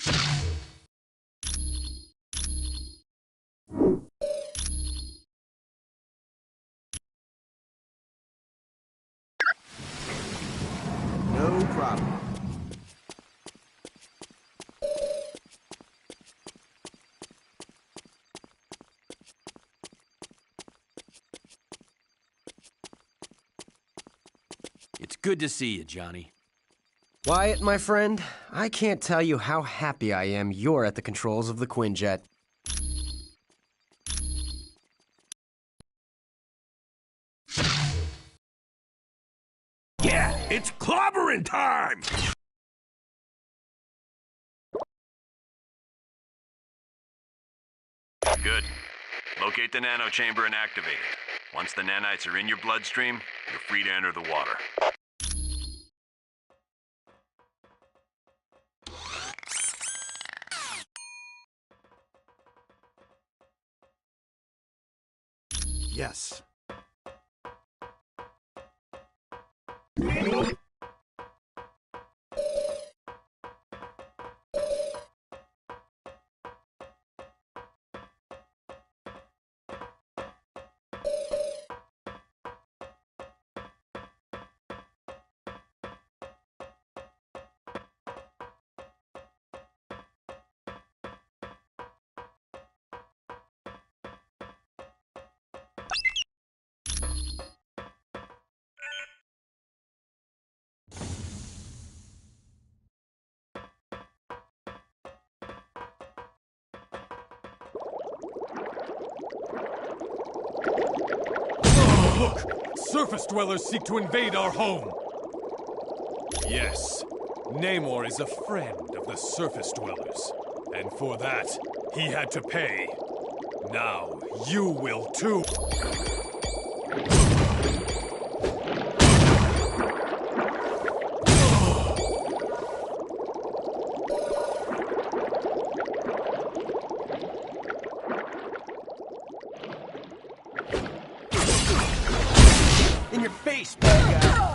No problem. It's good to see you, Johnny. Wyatt, my friend, I can't tell you how happy I am you're at the controls of the Quinjet. Yeah, it's clobbering time! Good. Locate the nanochamber and activate it. Once the nanites are in your bloodstream, you're free to enter the water. Yes. Look! Surface dwellers seek to invade our home! Yes, Namor is a friend of the surface dwellers. And for that, he had to pay. Now, you will too! In your face, bad guy!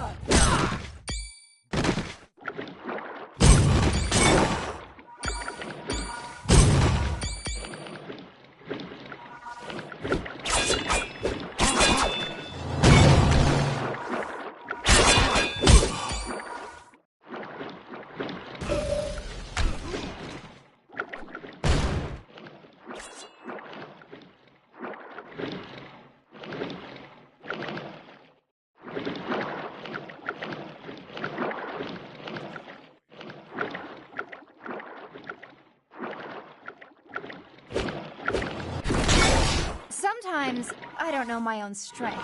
Sometimes I don't know my own strength.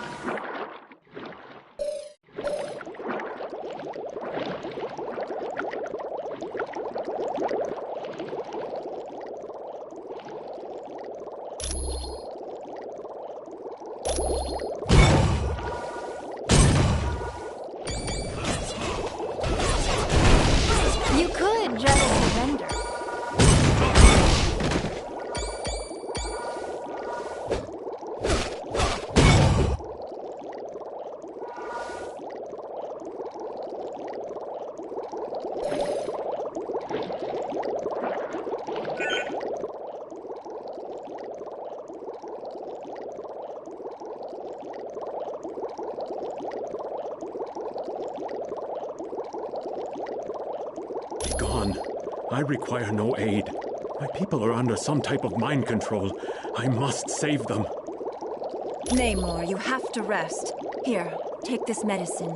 You could just surrender. Be gone. I require no aid. My people are under some type of mind control. I must save them. Namor, you have to rest. Here, take this medicine.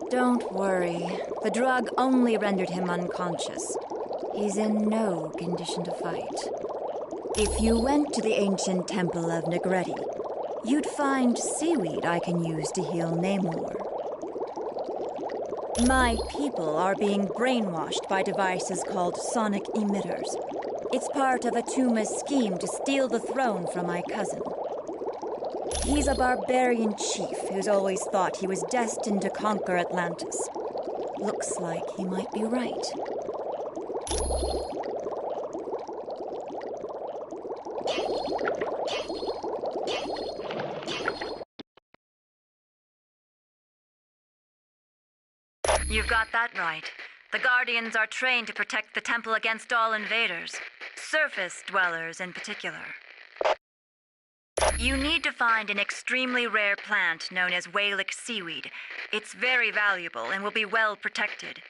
Don't worry. The drug only rendered him unconscious. He's in no condition to fight. If you went to the ancient temple of Negretti, you'd find seaweed I can use to heal Namor. My people are being brainwashed by devices called sonic emitters. It's part of Atuma's scheme to steal the throne from my cousin. He's a barbarian chief who's always thought he was destined to conquer Atlantis. Looks like he might be right. You've got that right. The Guardians are trained to protect the temple against all invaders, surface dwellers in particular. You need to find an extremely rare plant known as Walic seaweed. It's very valuable and will be well protected.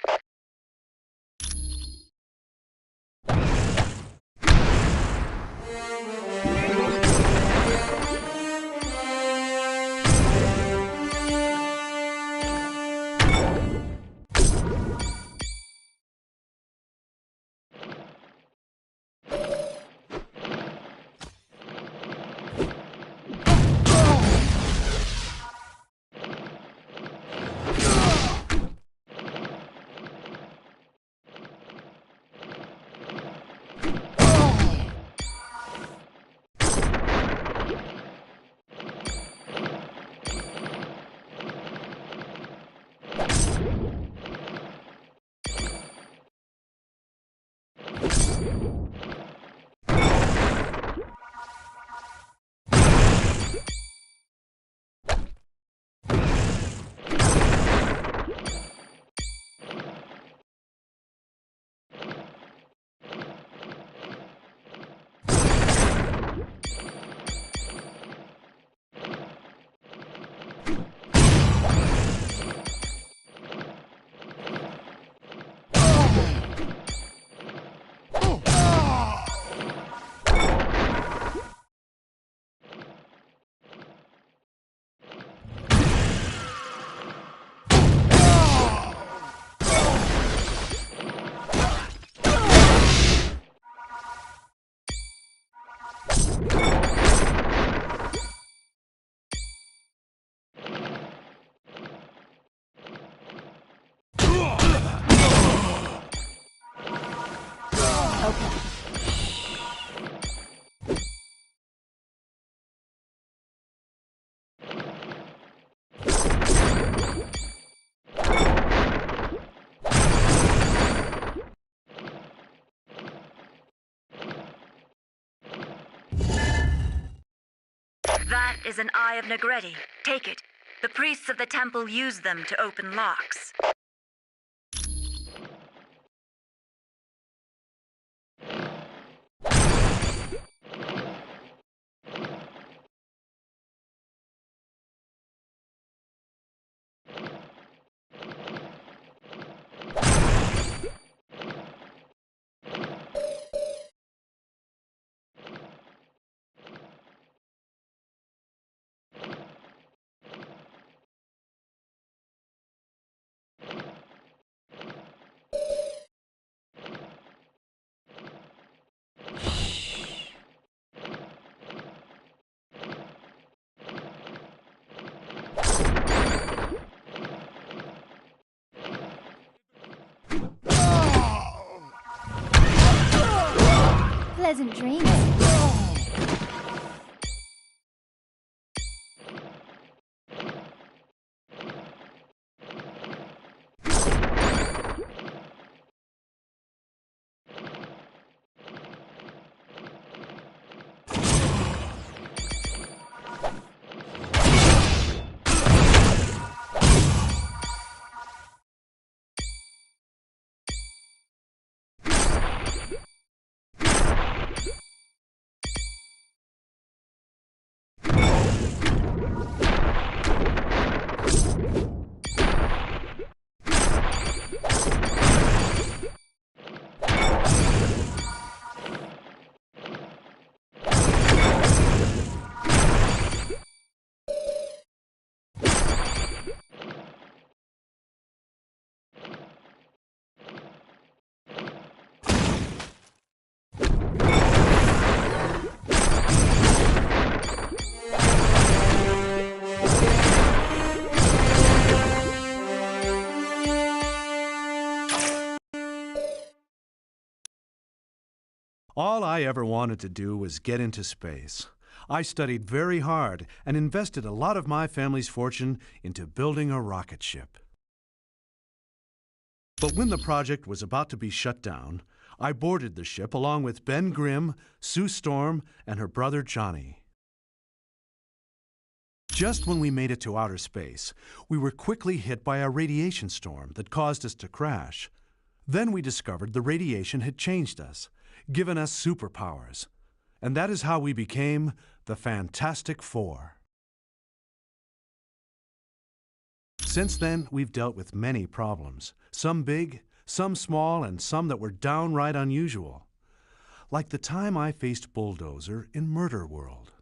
That is an Eye of Negretti. Take it. The priests of the temple use them to open locks. Pleasant dreams. All I ever wanted to do was get into space. I studied very hard and invested a lot of my family's fortune into building a rocket ship. But when the project was about to be shut down, I boarded the ship along with Ben Grimm, Sue Storm, and her brother Johnny. Just when we made it to outer space, we were quickly hit by a radiation storm that caused us to crash. Then we discovered the radiation had changed us, given us superpowers. And that is how we became the Fantastic Four. Since then, we've dealt with many problems, some big, some small, and some that were downright unusual. Like the time I faced Bulldozer in Murder World.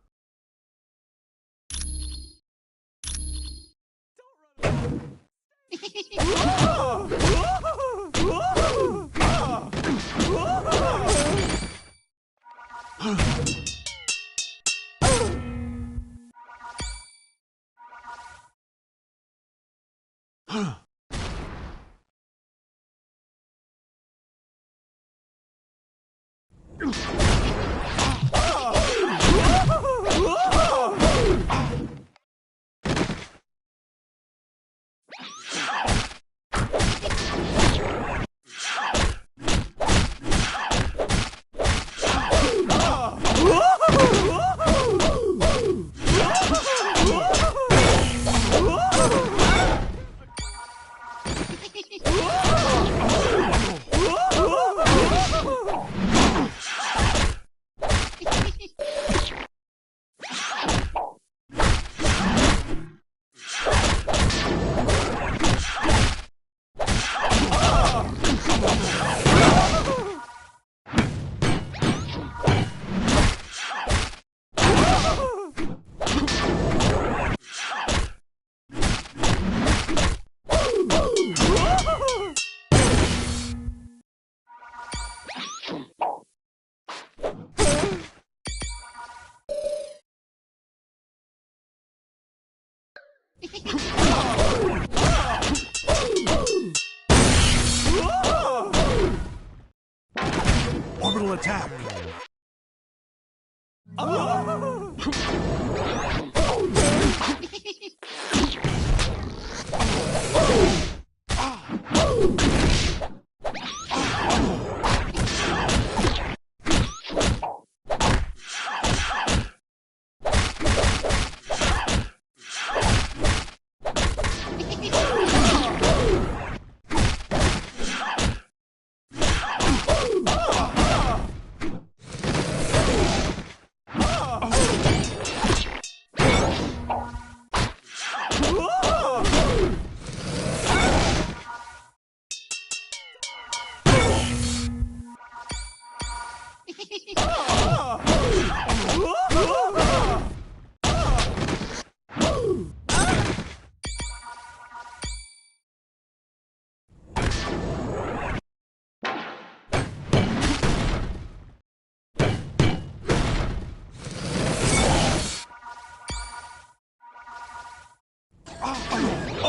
Orbital attack!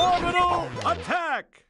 Orbital attack!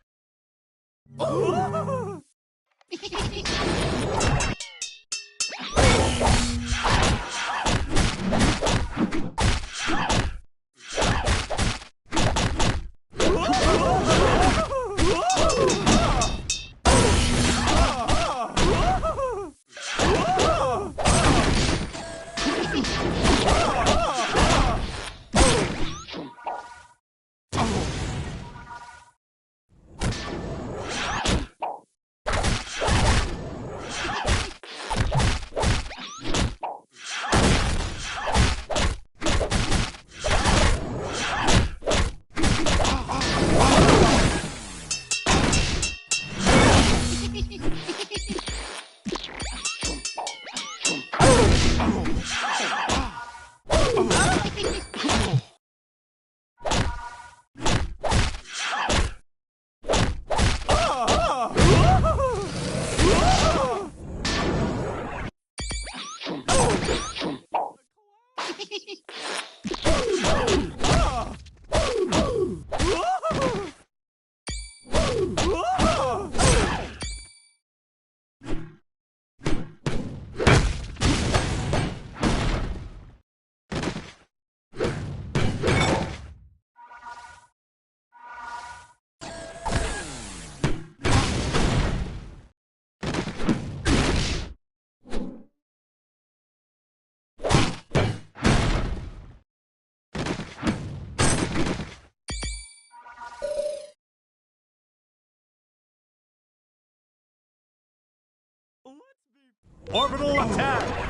Orbital attack!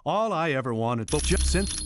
All I ever wanted was just since.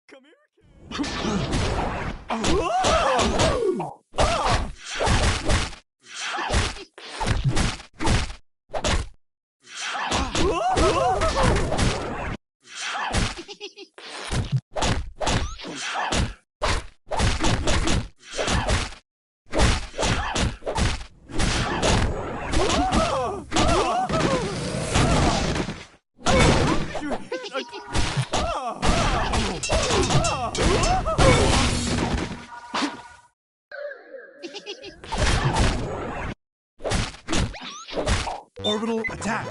Come here, Orbital attack!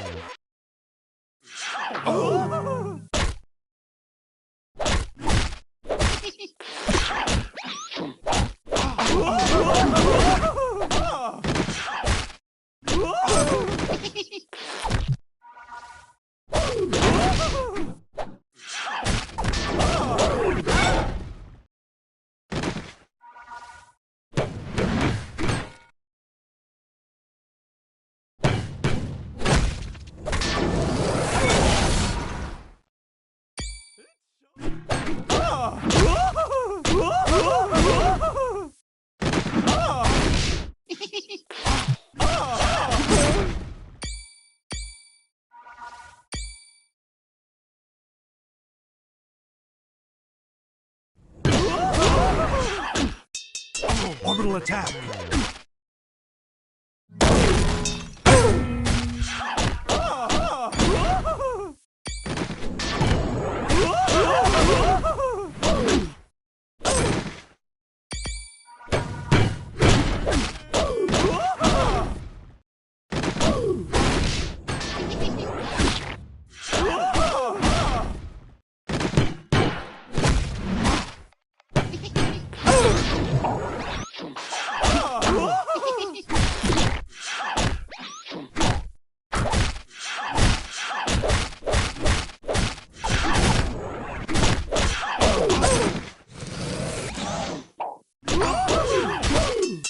Orbital attack!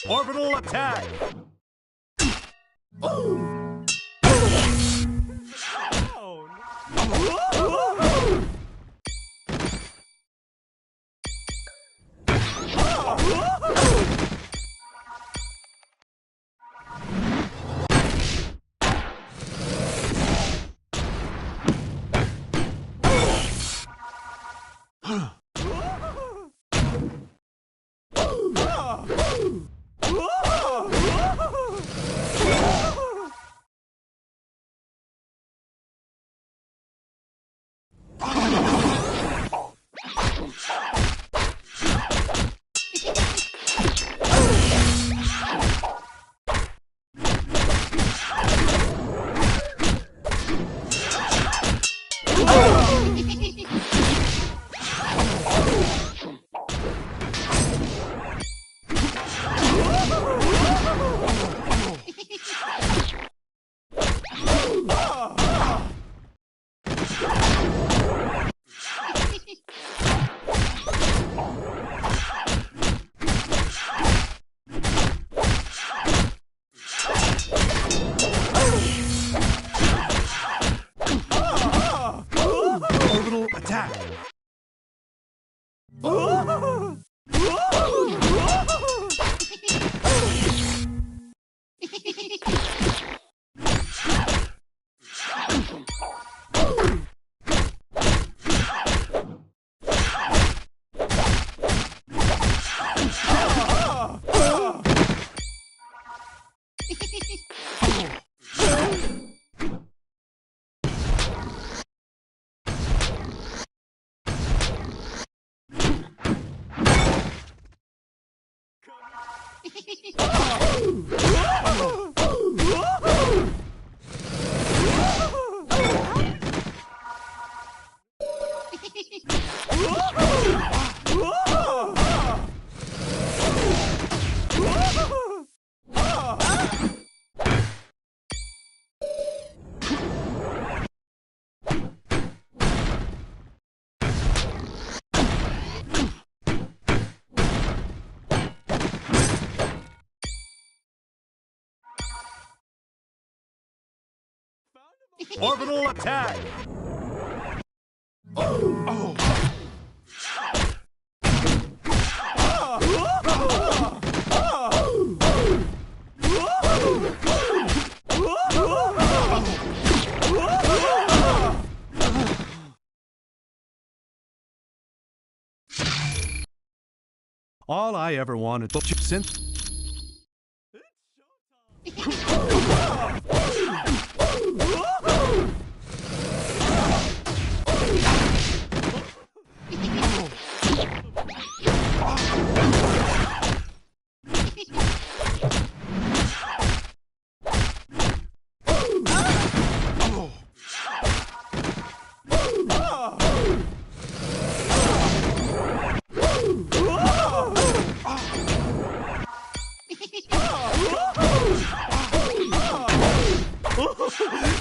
Orbital attack! Orbital attack! Orbital attack! All I ever wanted since...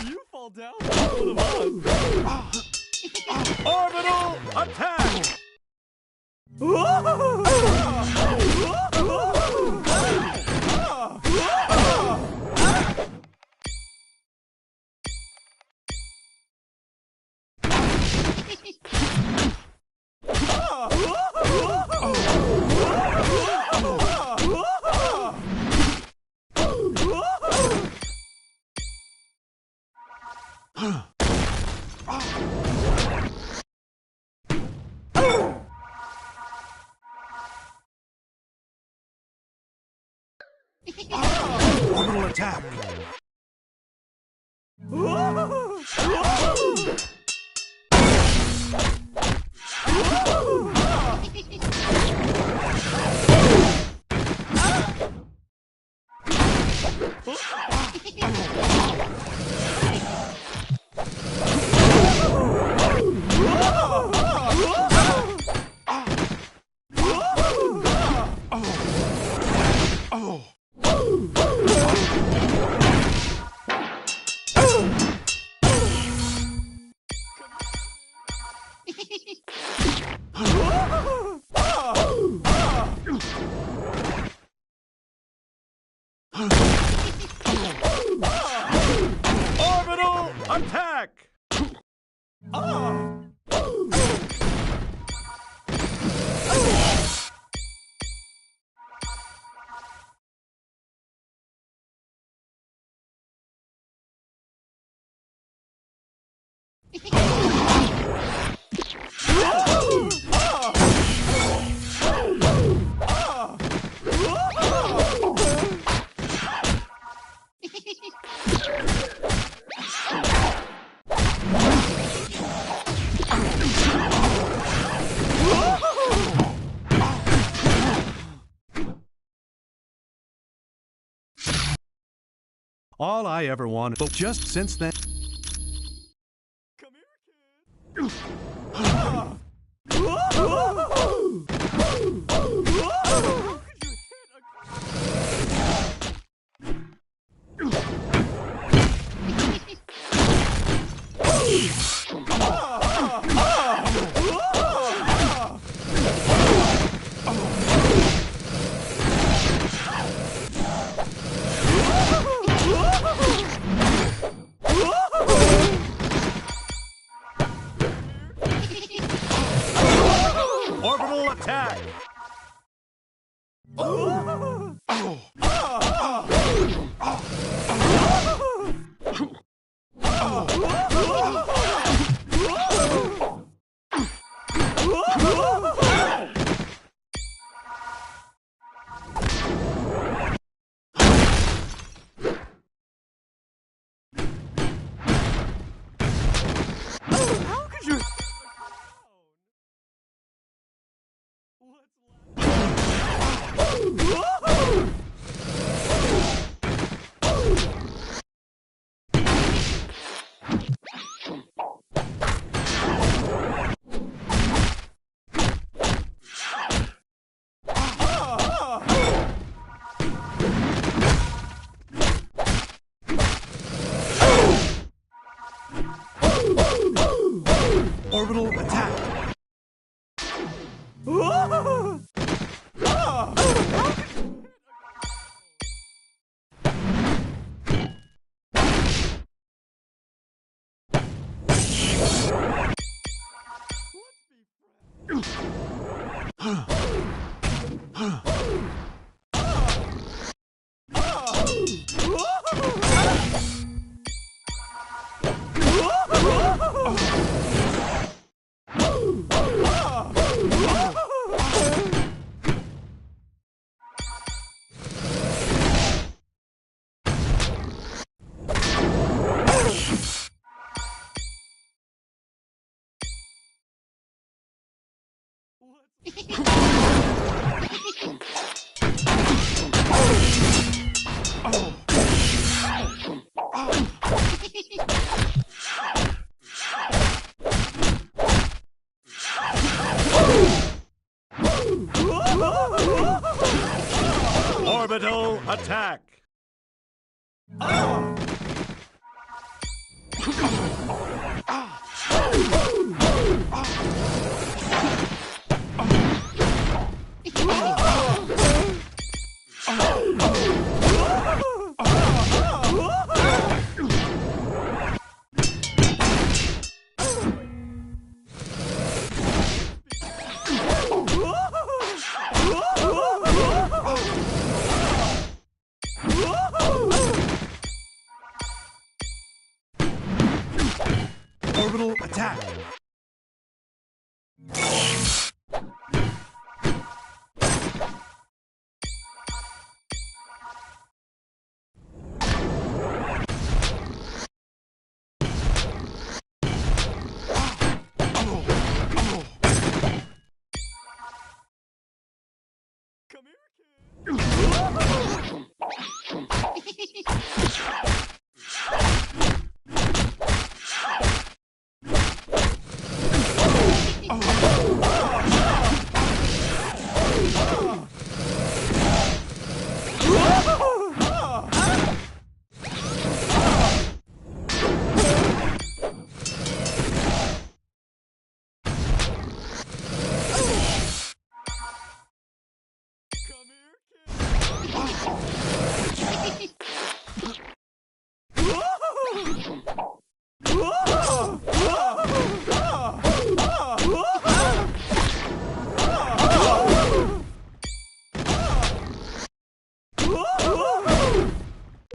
You fall down with both of us. Orbital attack! Orbital attack! Orbital attack! All I ever wanted, but just since then... Come here, kid! Orbital attack! How could you... Orbital attack! Orbital attack! Orbital attack!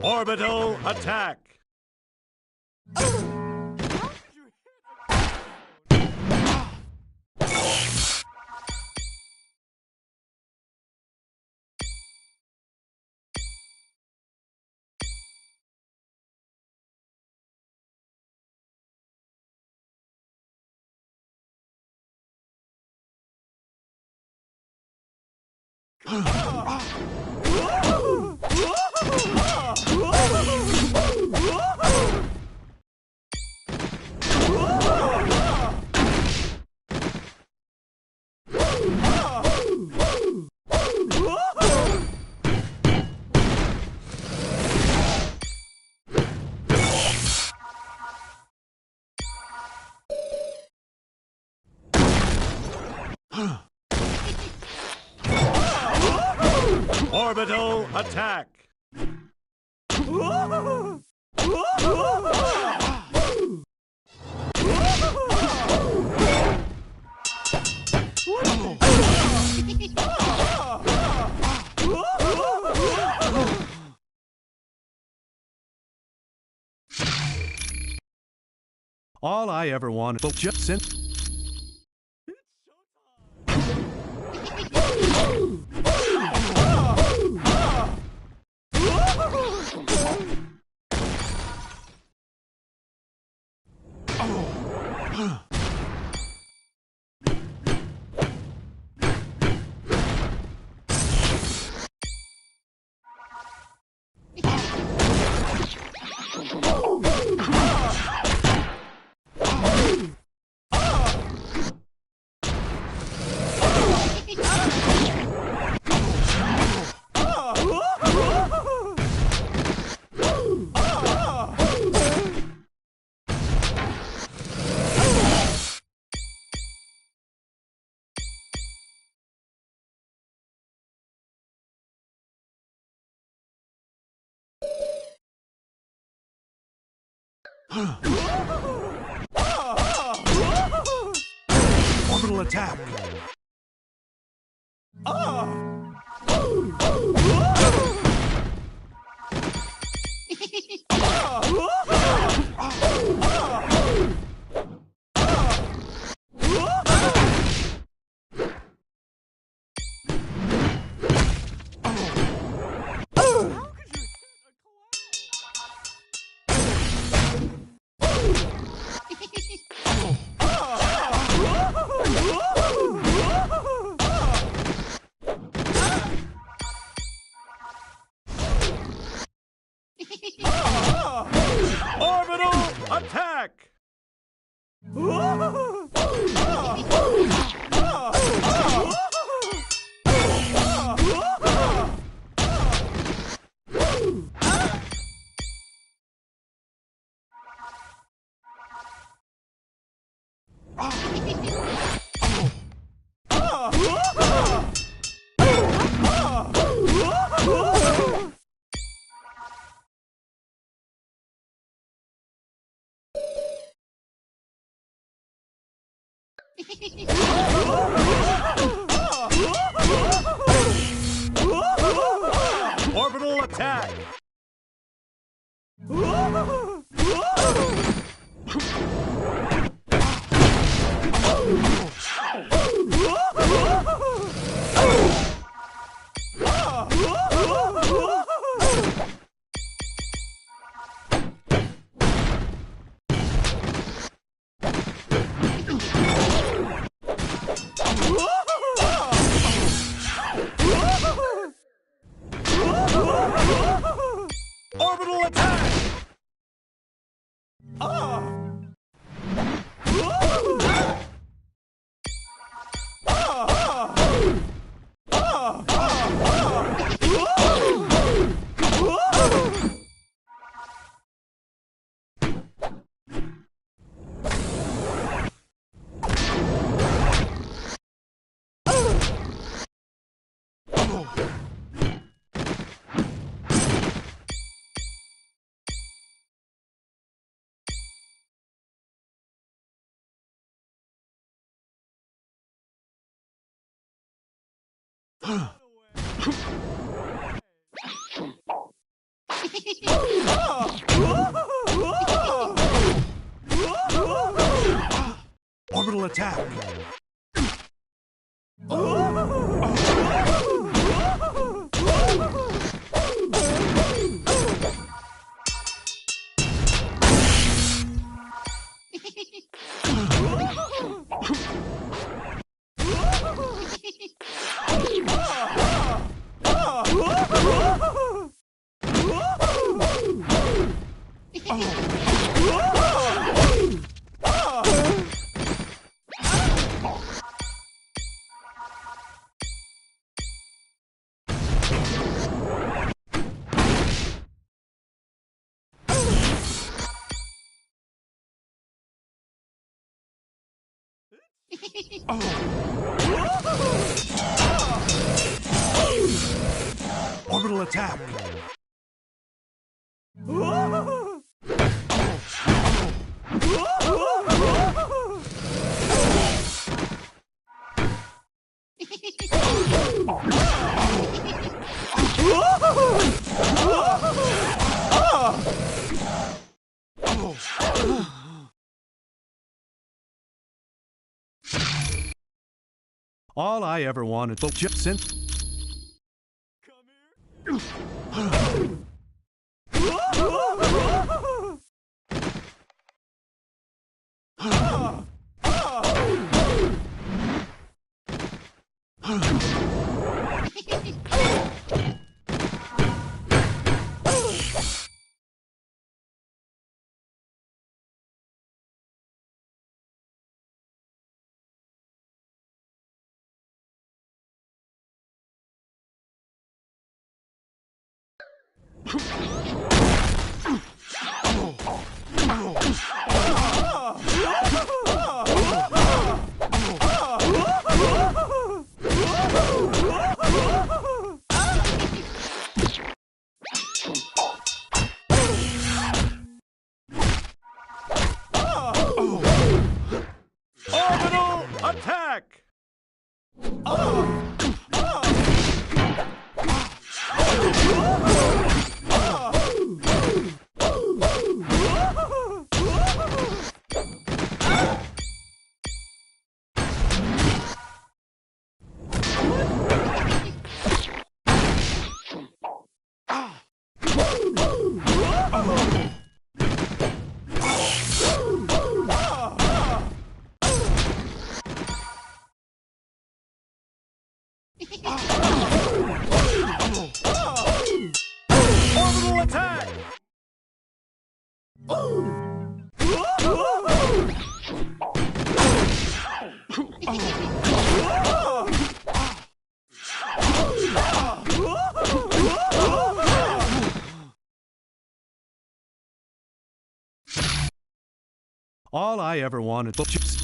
Orbital attack! Orbital attack! All I ever wanted was just since. Orbital attack! Orbital attack! Orbital attack! Orbital attack! Orbital attack! Orbital attack! All I ever wanted was just since. Orbital attack! Orbital attack! All I ever wanted was just.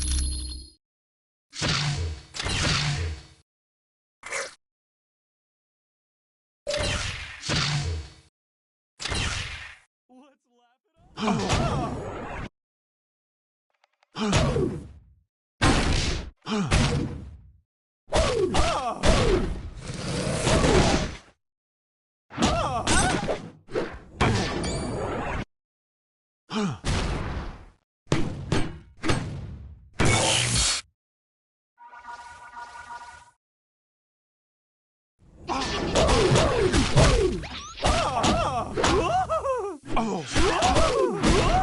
Oh!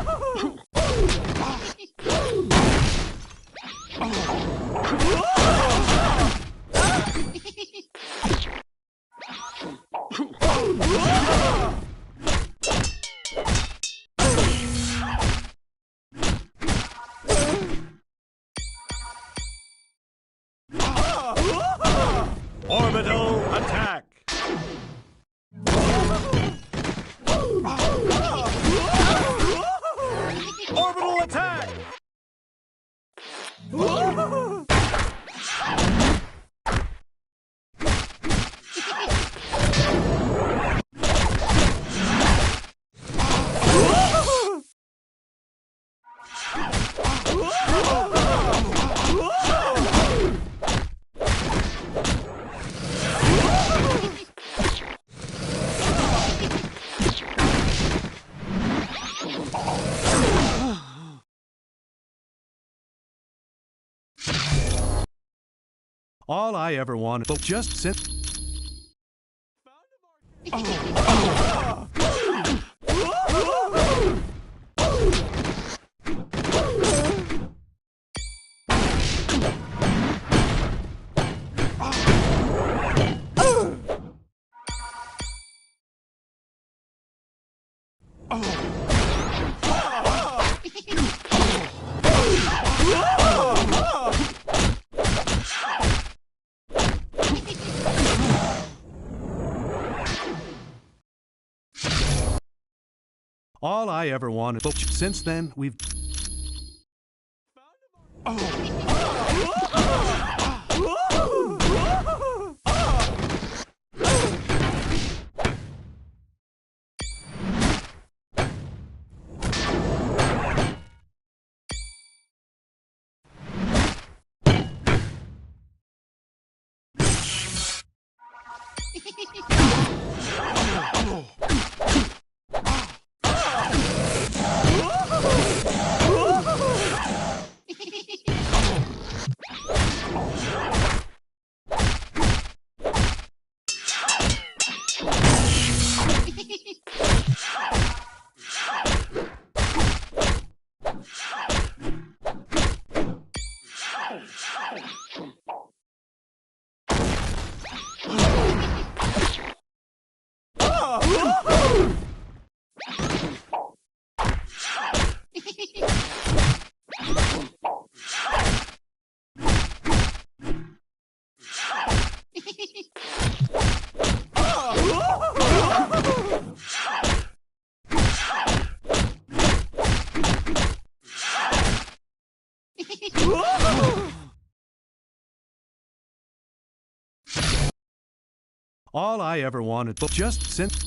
All I ever wanted, but just since... All I ever wanted, but since then, we've... All I ever wanted, but just since...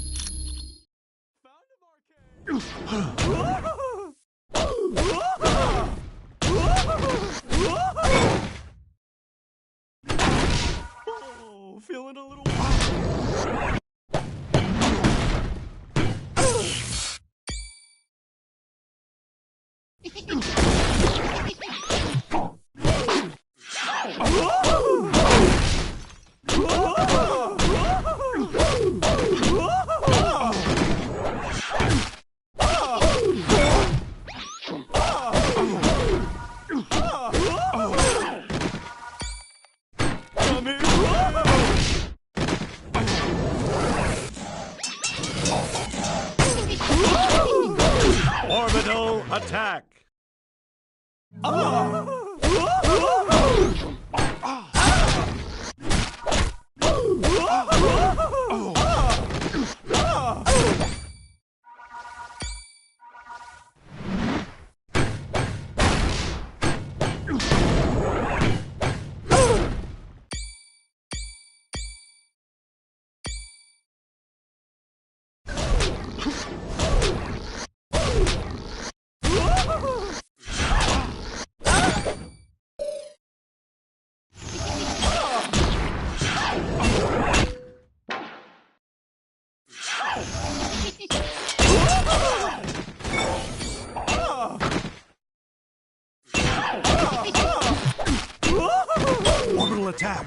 Oh, feeling a little... Orbital attack! Orbital attack!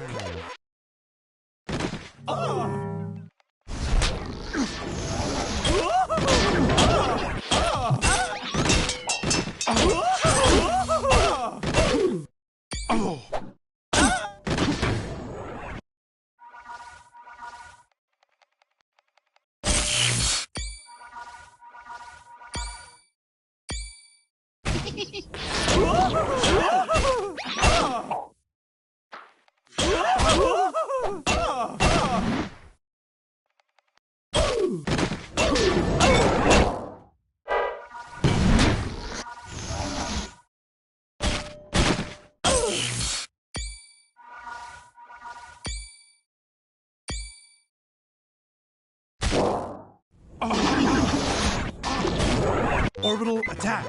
Orbital attack!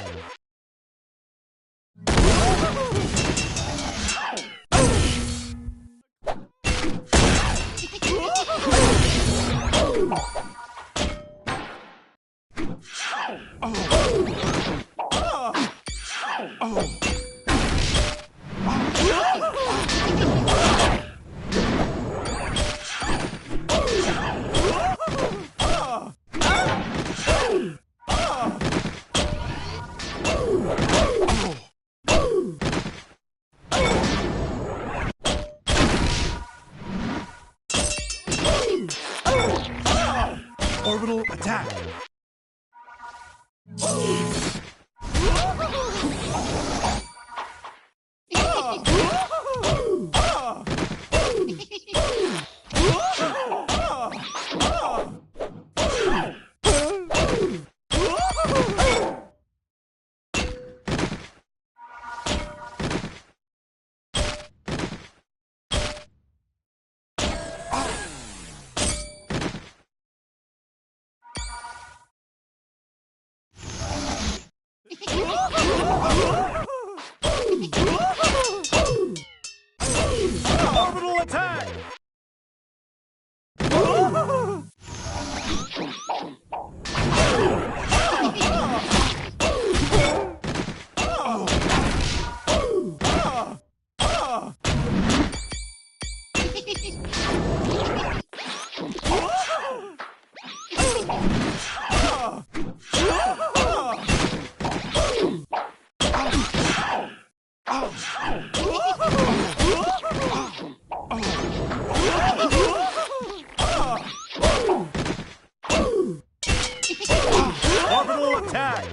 Attack! Orbital attack! Orbital attack!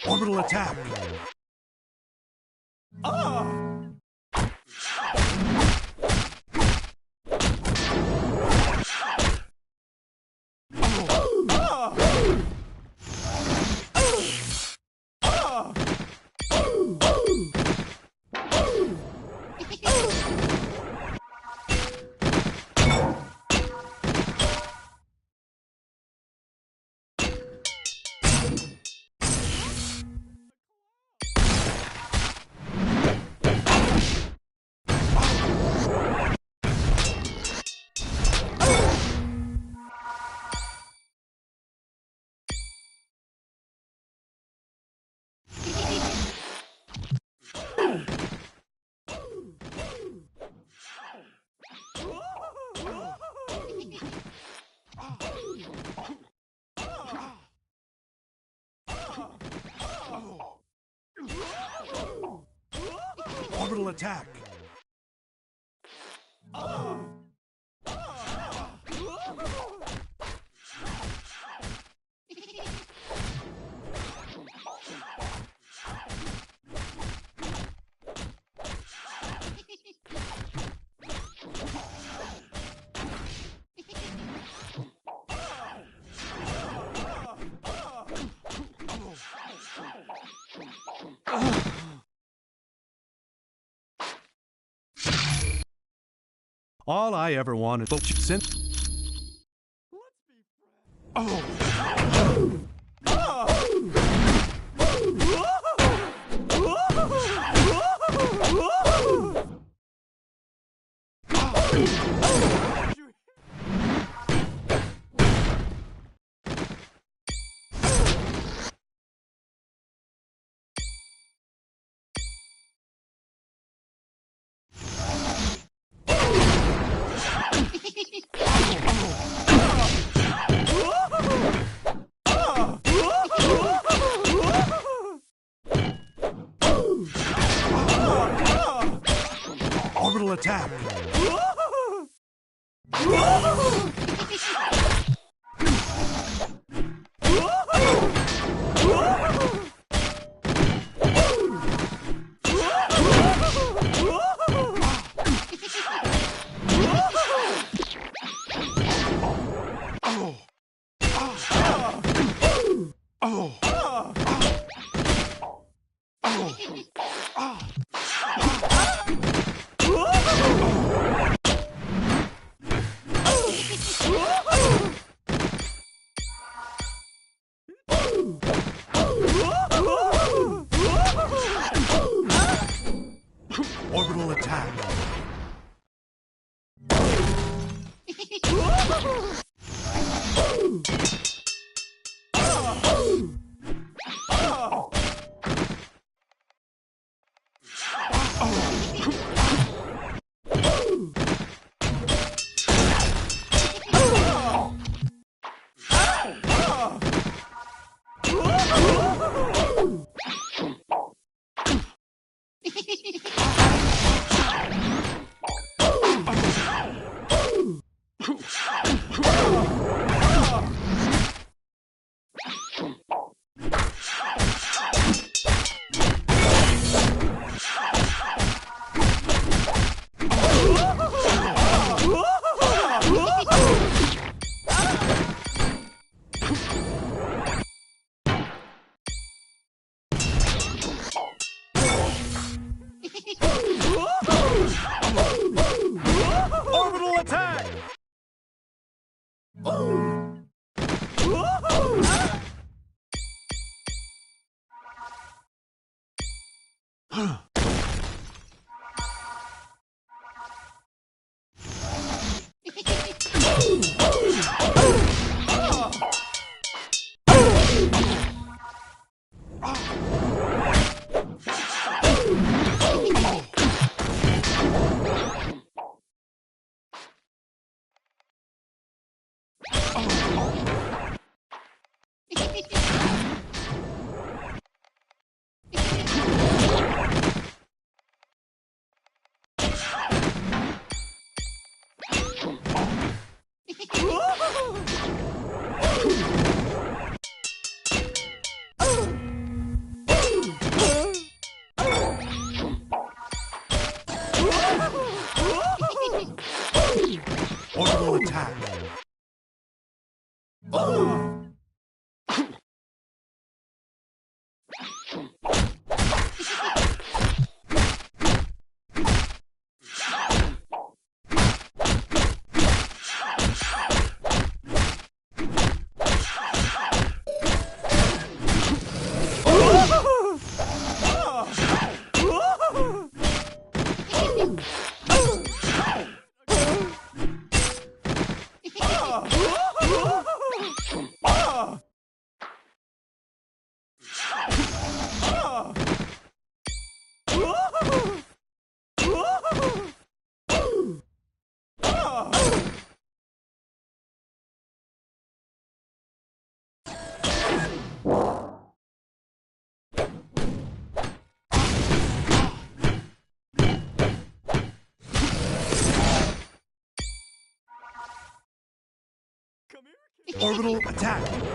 Orbital attack! Orbital attack! All I ever wanted since. Orbital attack! Orbital attack! Orbital attack! Orbital attack! Orbital attack!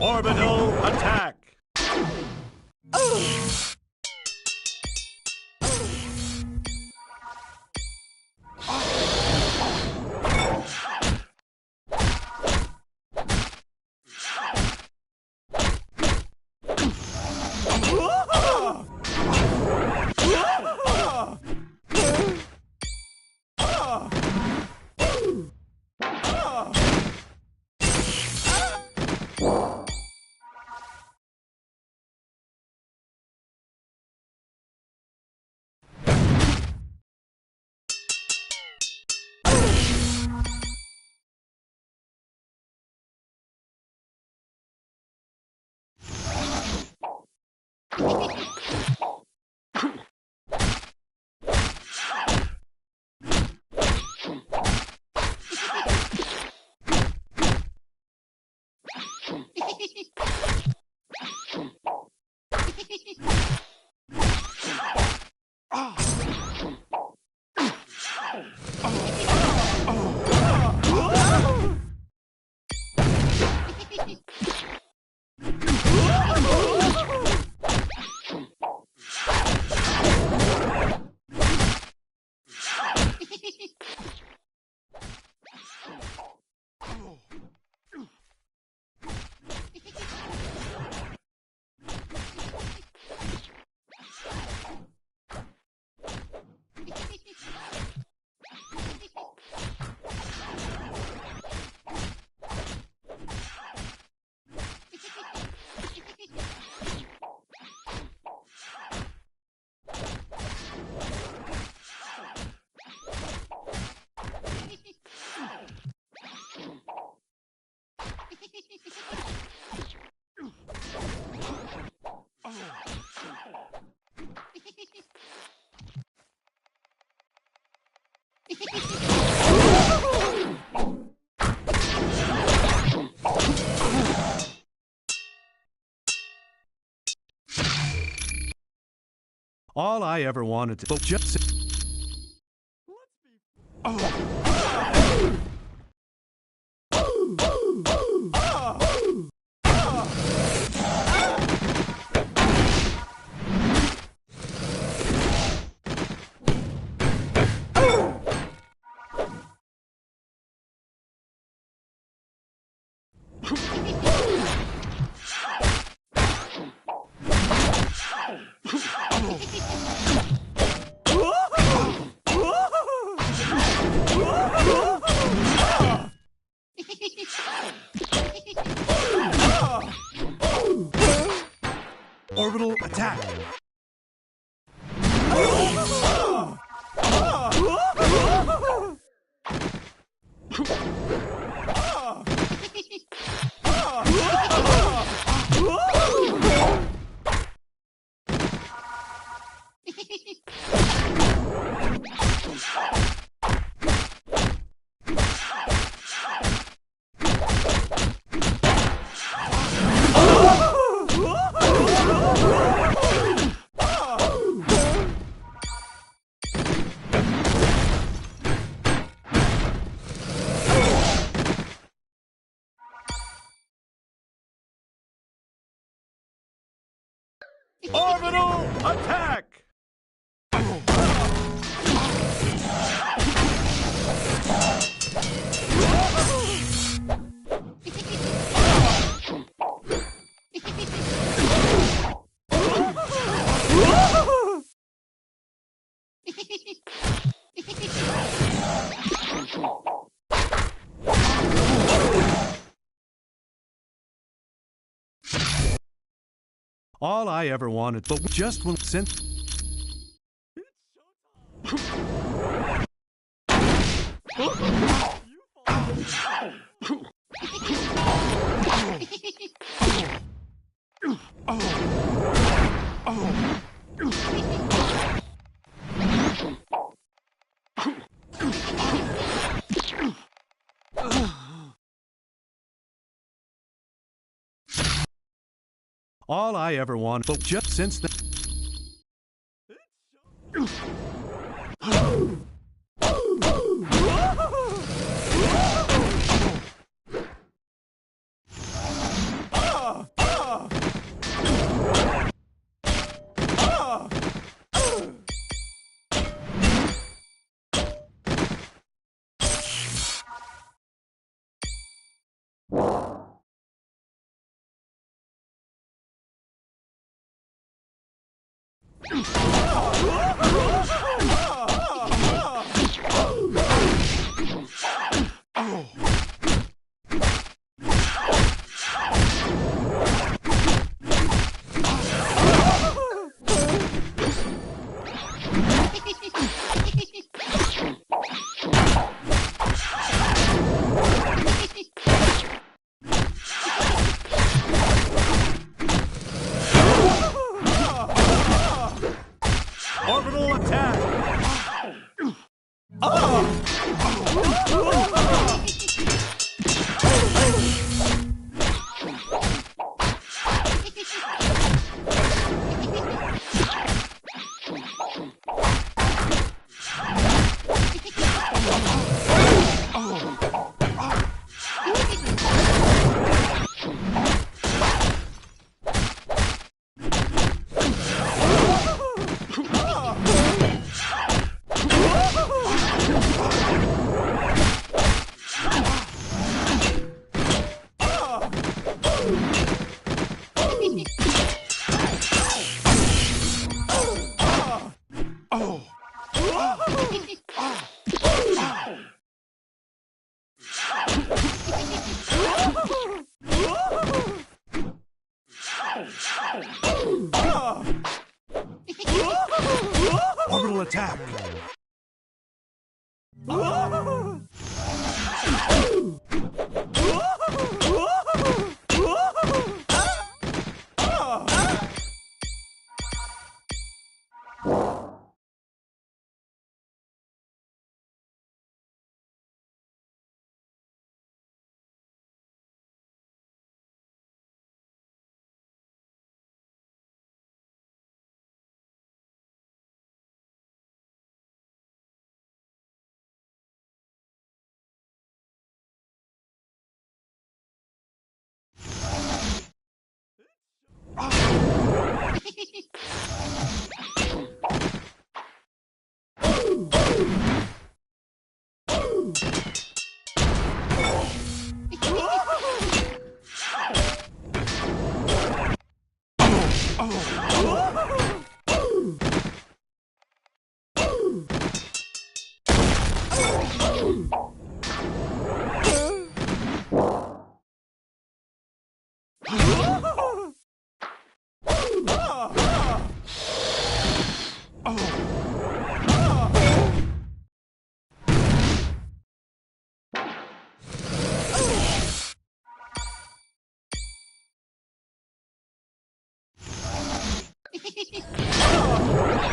Orbital attack! All I ever wanted to just... Orbital attack! Orbital attack! All I ever wanted, but just when since... All I ever wanted, but just since then. Orbital attack! Orbital attack!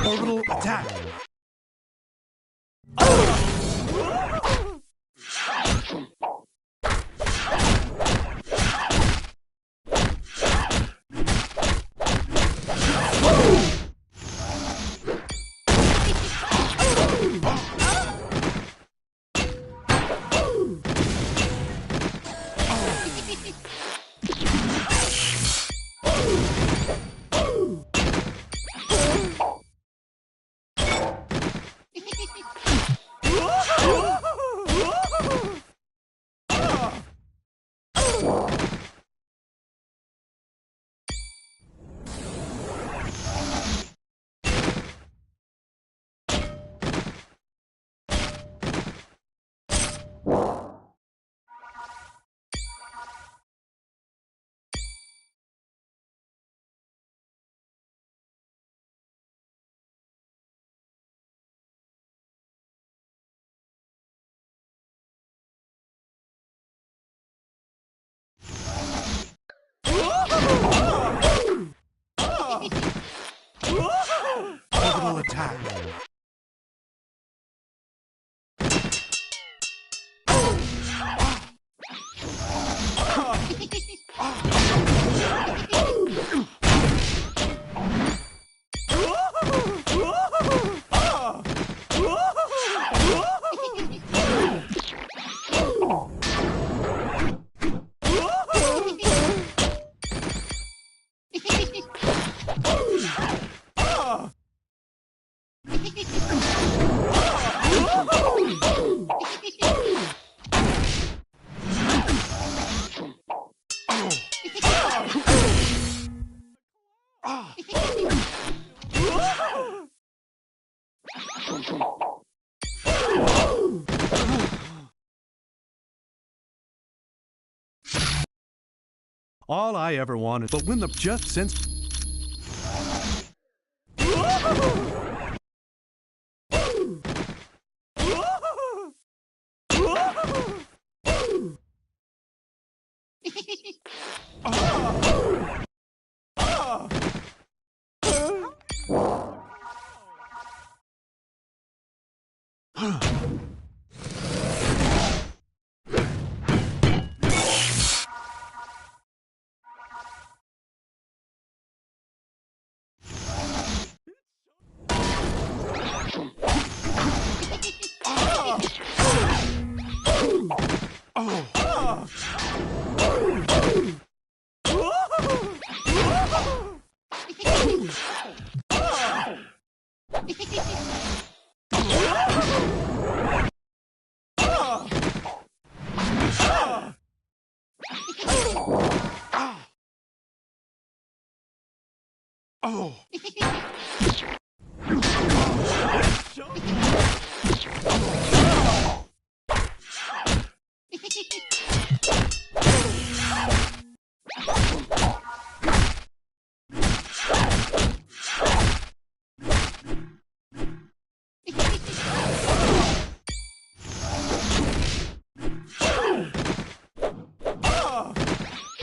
Orbital attack! Orbital attack! All I ever wanted, but when the just since.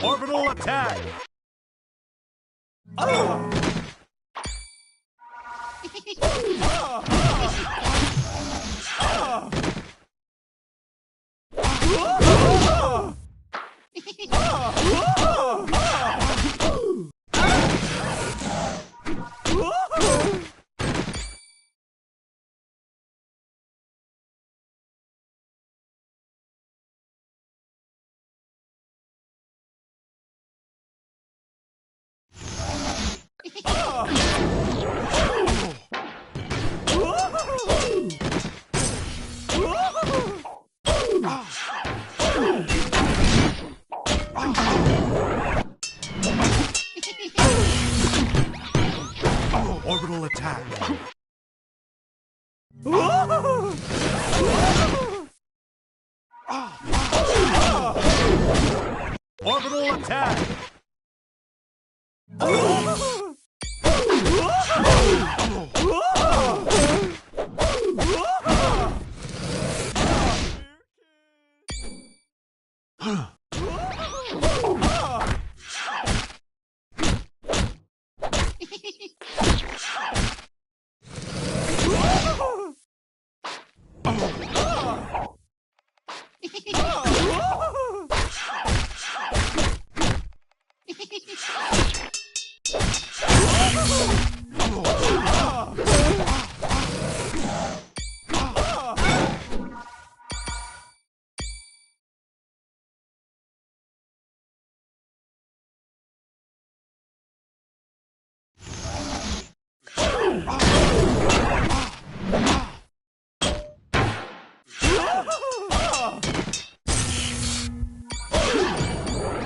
Orbital attack! Orbital attack. Orbital attack!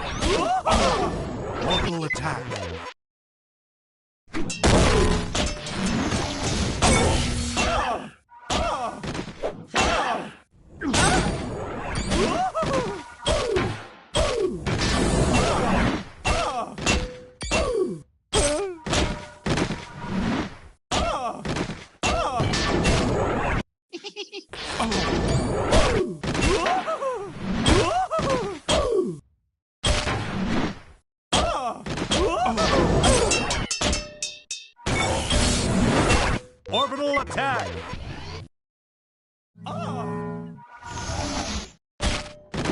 Orbital attack. Orbital attack! Orbital attack!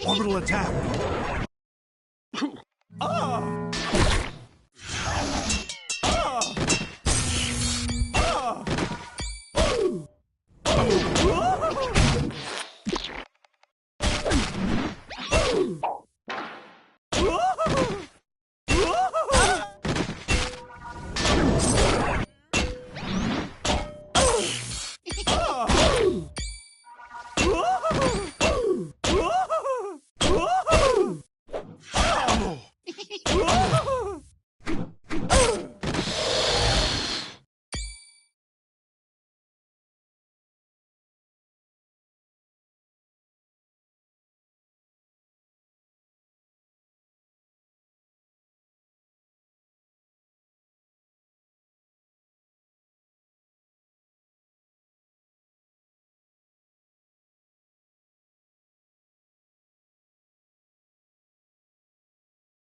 Orbital attack!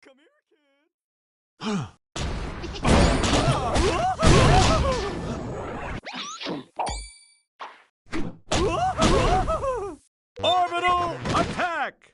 Come here, kid. Orbital attack!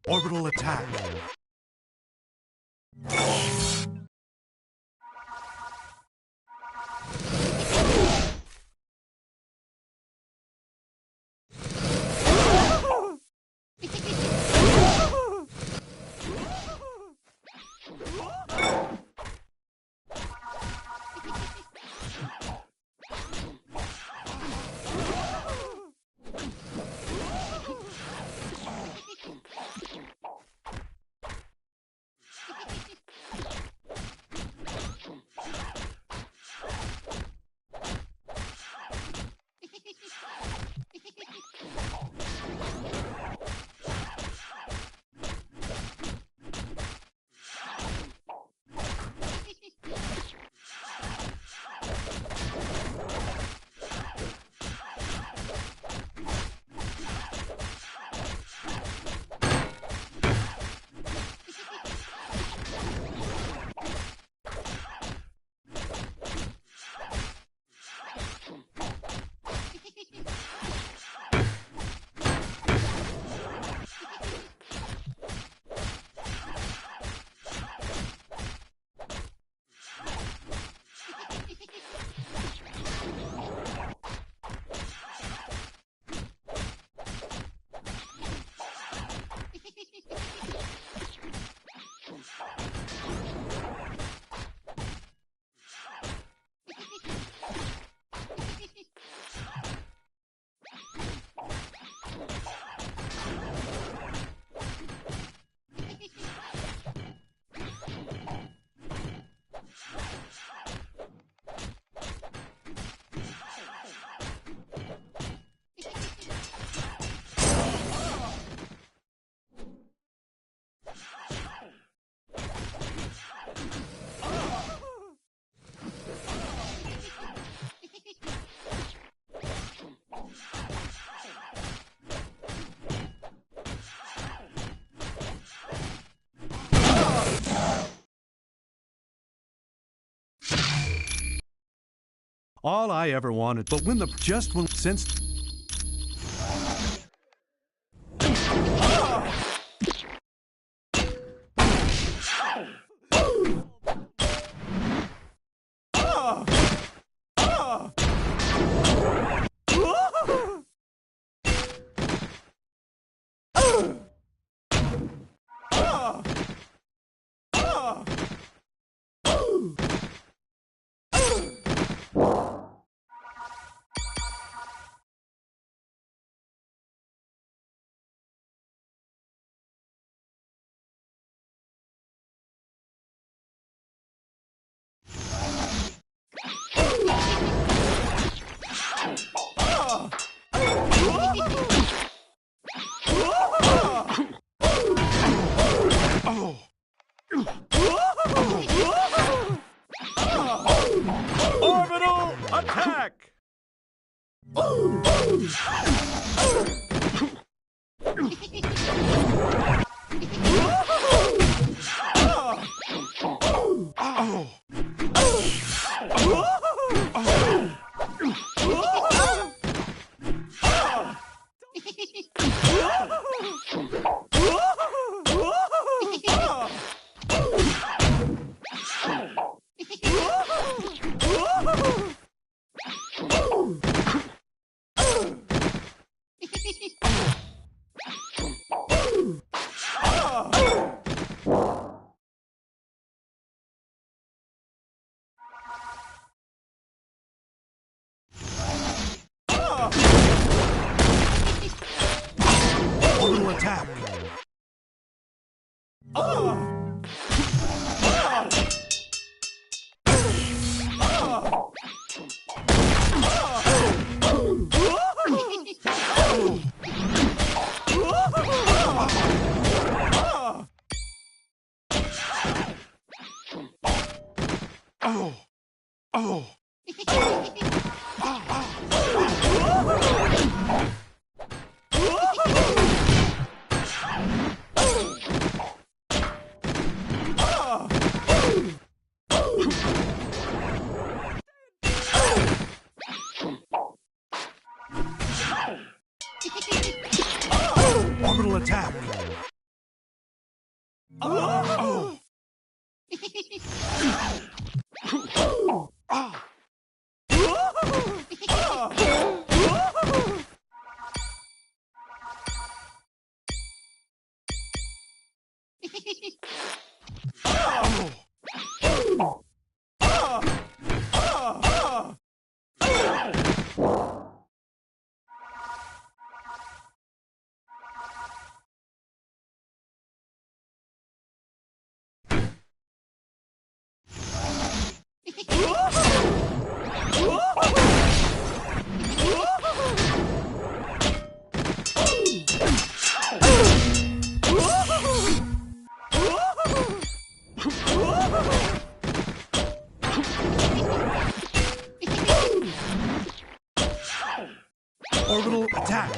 Orbital attack! All I ever wanted, but when the just when since. Orbital attack! Orbital attack! Orbital attack! Orbital attack!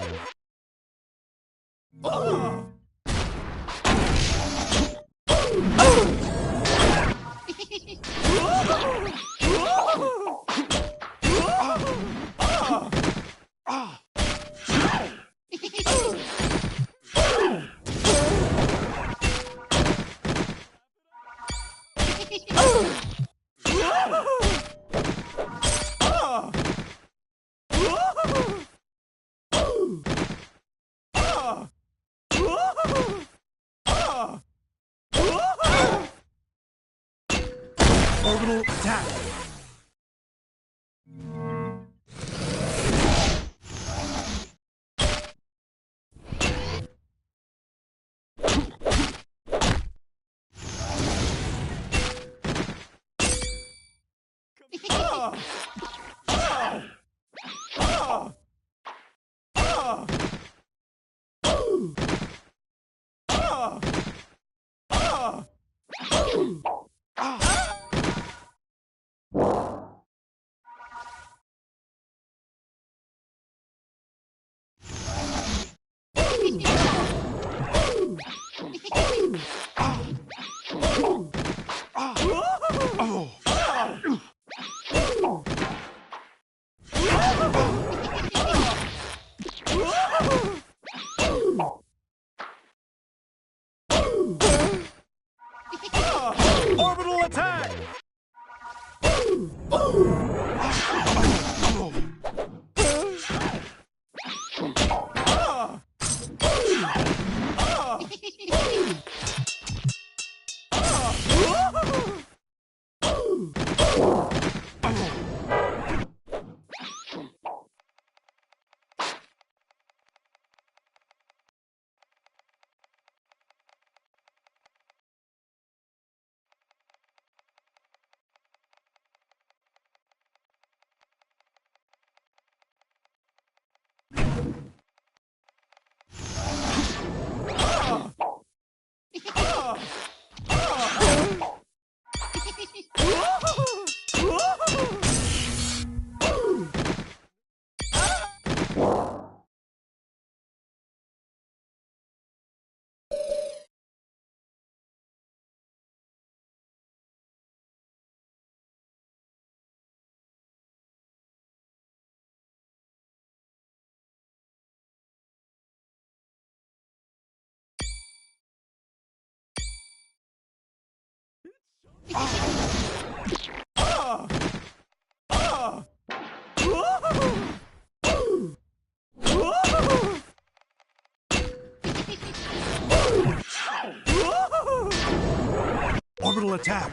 Orbital attack! Orbital attack!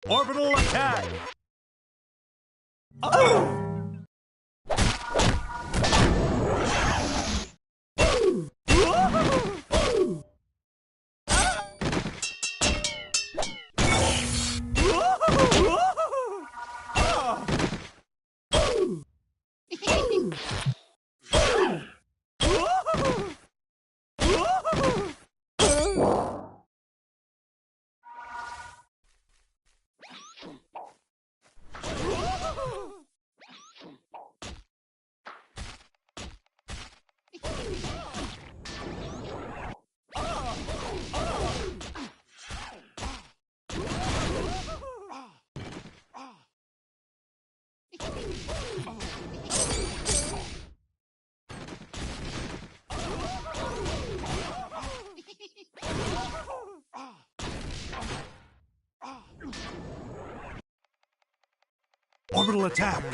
Orbital attack! Orbital attack!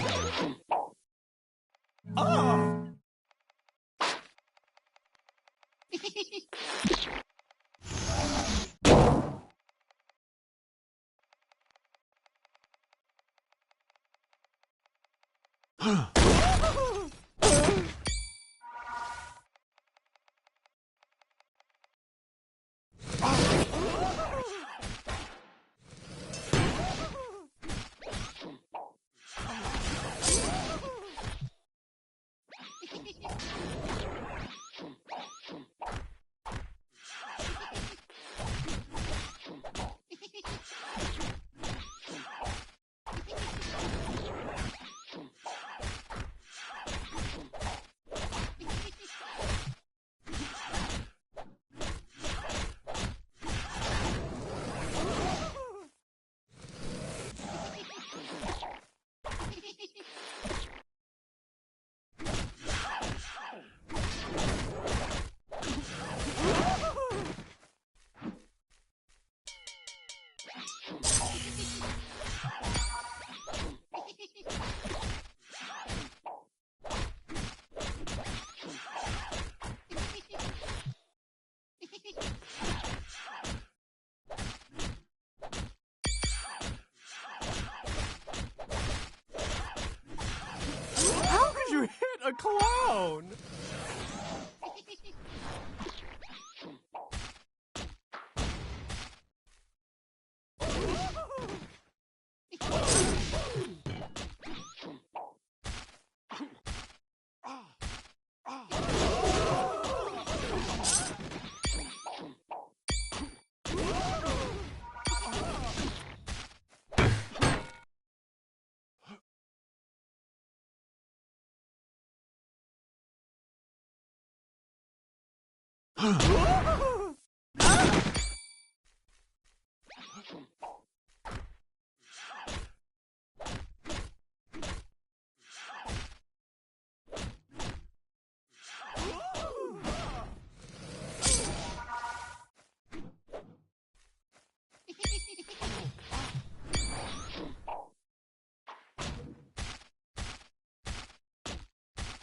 How could you hit a clown?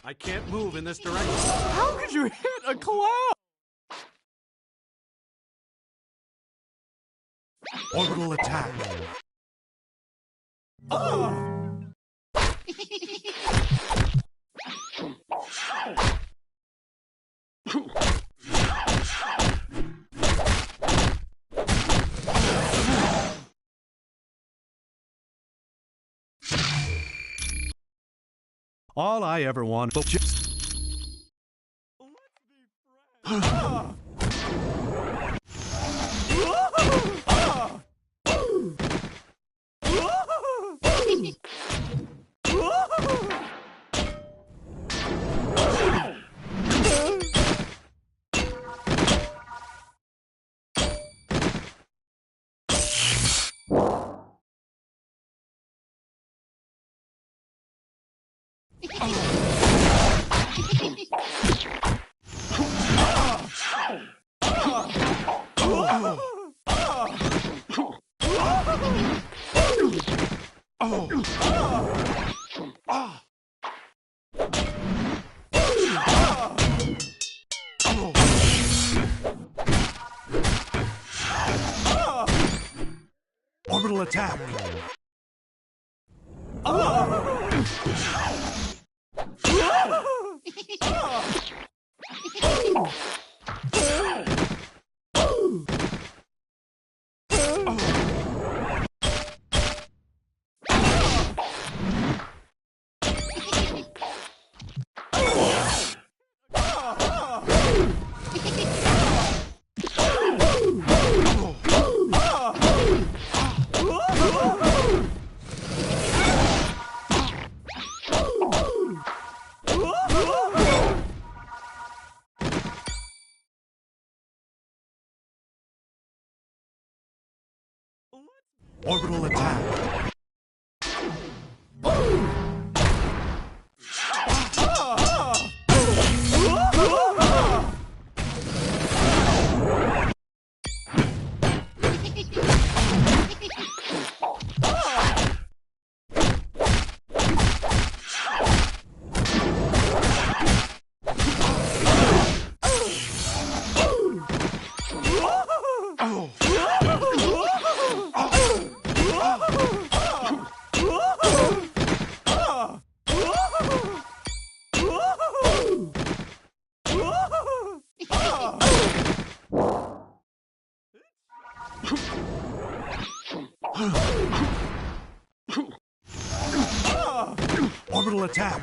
I can't move in this direction. How could you hit a cloud? Orbital attack. All I ever want was just... Orbital attack. Orbital attack. Orbital attack.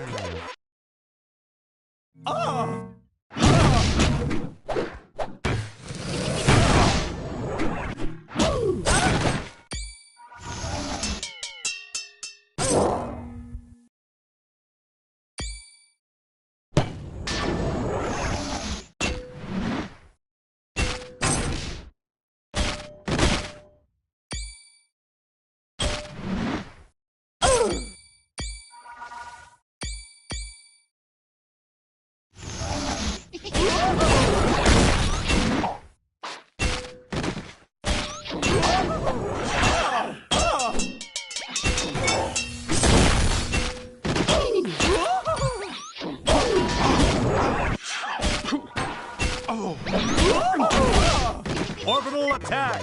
Orbital attack!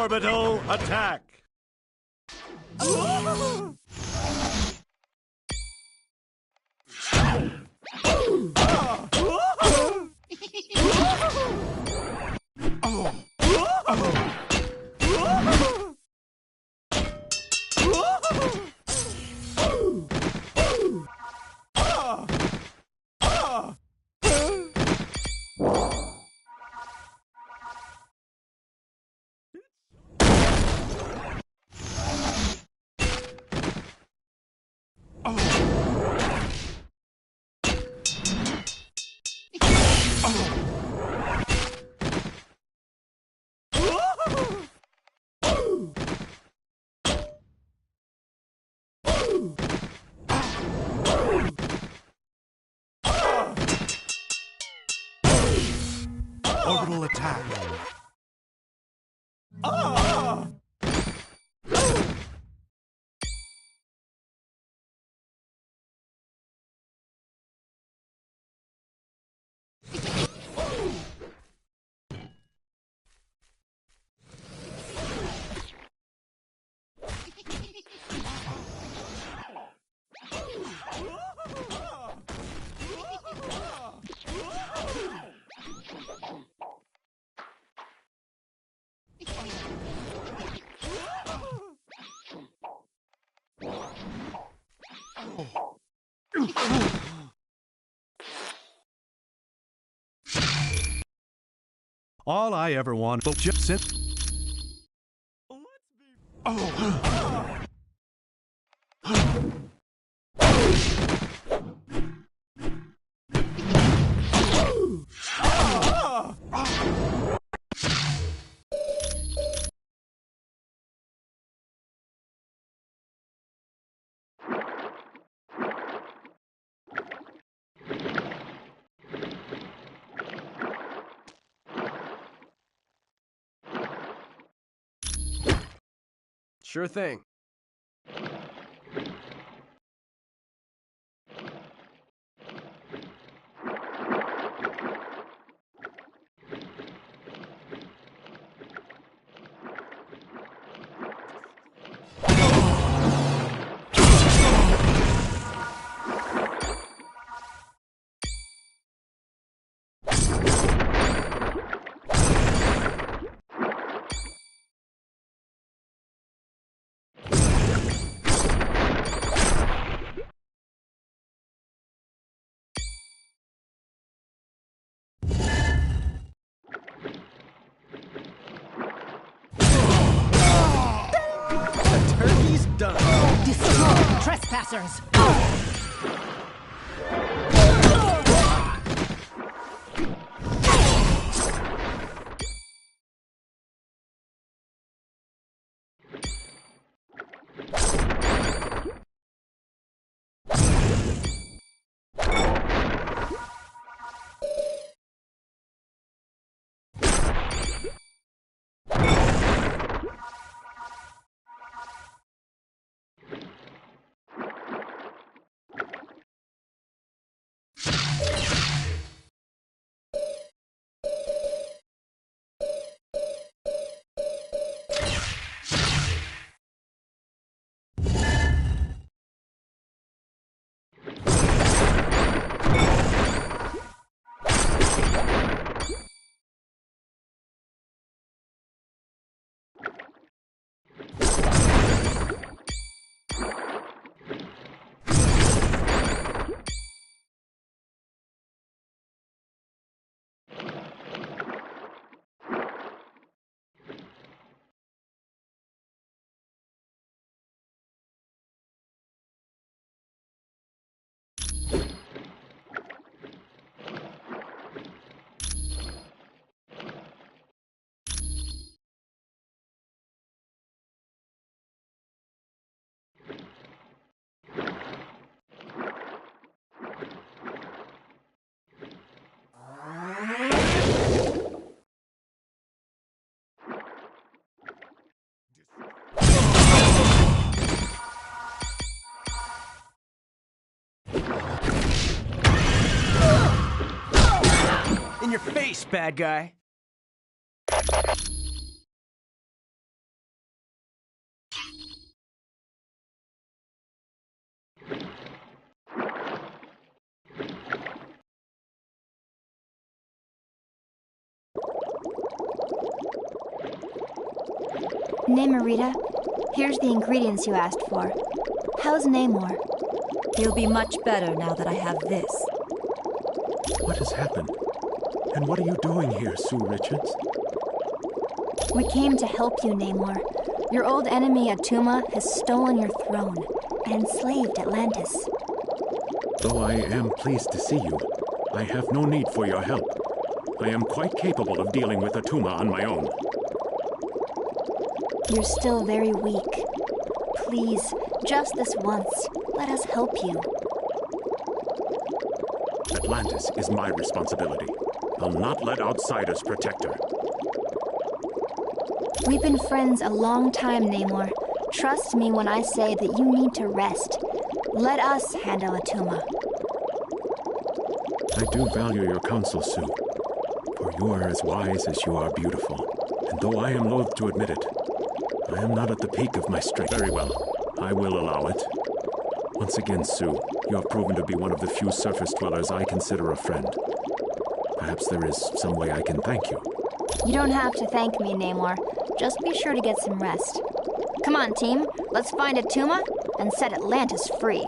Orbital attack! Orbital attack. All I ever wanted was just sit. Sure thing. Turkey's done. Destroy trespassers! In your face, bad guy. Namorita, here's the ingredients you asked for. How's Namor? He'll be much better now that I have this. What has happened? And what are you doing here, Sue Richards? We came to help you, Namor. Your old enemy, Attuma, has stolen your throne and enslaved Atlantis. Though I am pleased to see you, I have no need for your help. I am quite capable of dealing with Attuma on my own. You're still very weak. Please, just this once, let us help you. Atlantis is my responsibility. I'll not let outsiders protect her. We've been friends a long time, Namor. Trust me when I say that you need to rest. Let us handle Attuma. I do value your counsel, Sue. For you are as wise as you are beautiful. And though I am loath to admit it, I am not at the peak of my strength. Very well. I will allow it. Once again, Sue, you have proven to be one of the few surface dwellers I consider a friend. Perhaps there is some way I can thank you. You don't have to thank me, Namor. Just be sure to get some rest. Come on, team. Let's find Attuma and set Atlantis free.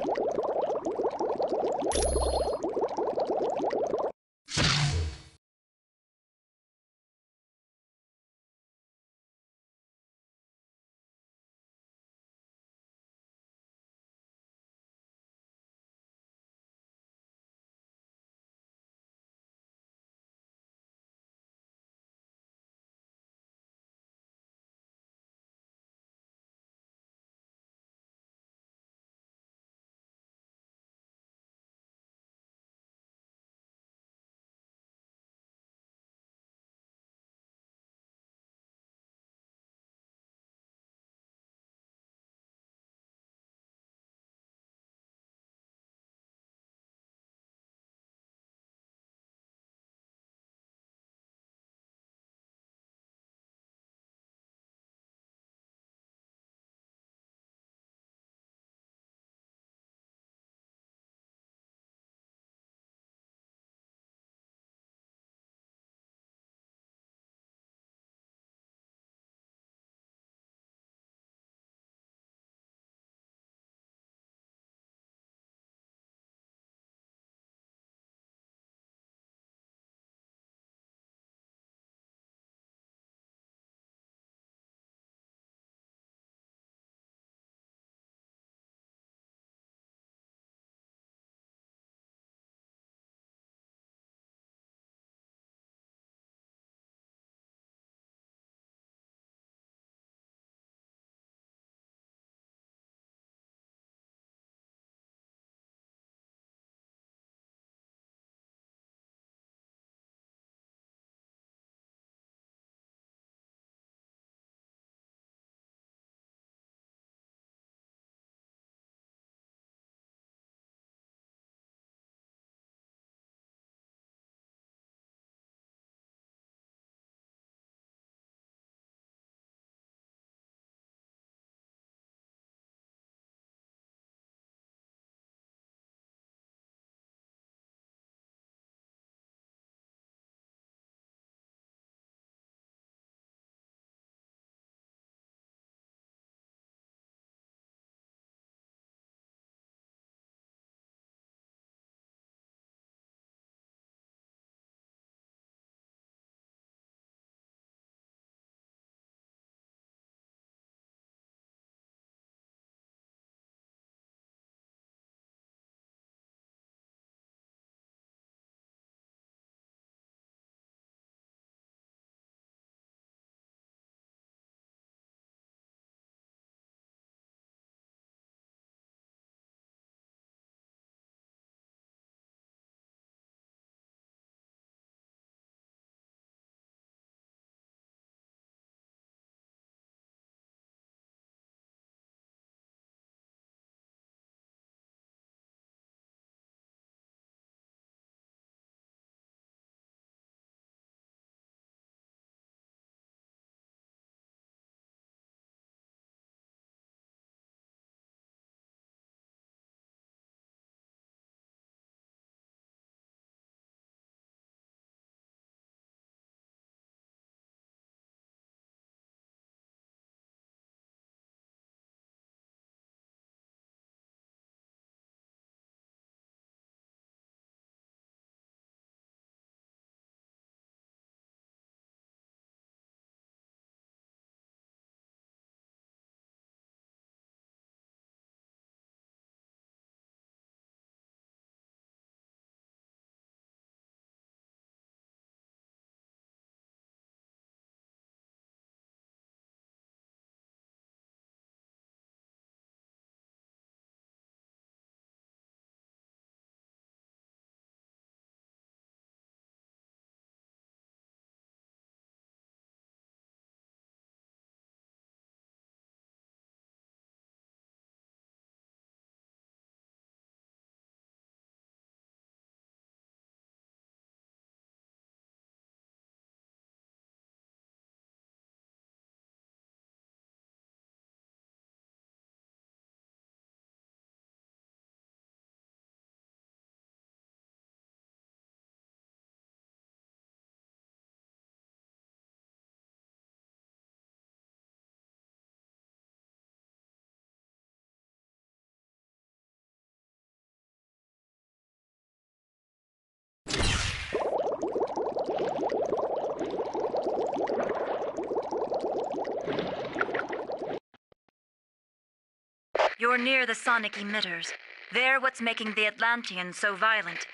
You're near the sonic emitters. They're what's making the Atlanteans so violent.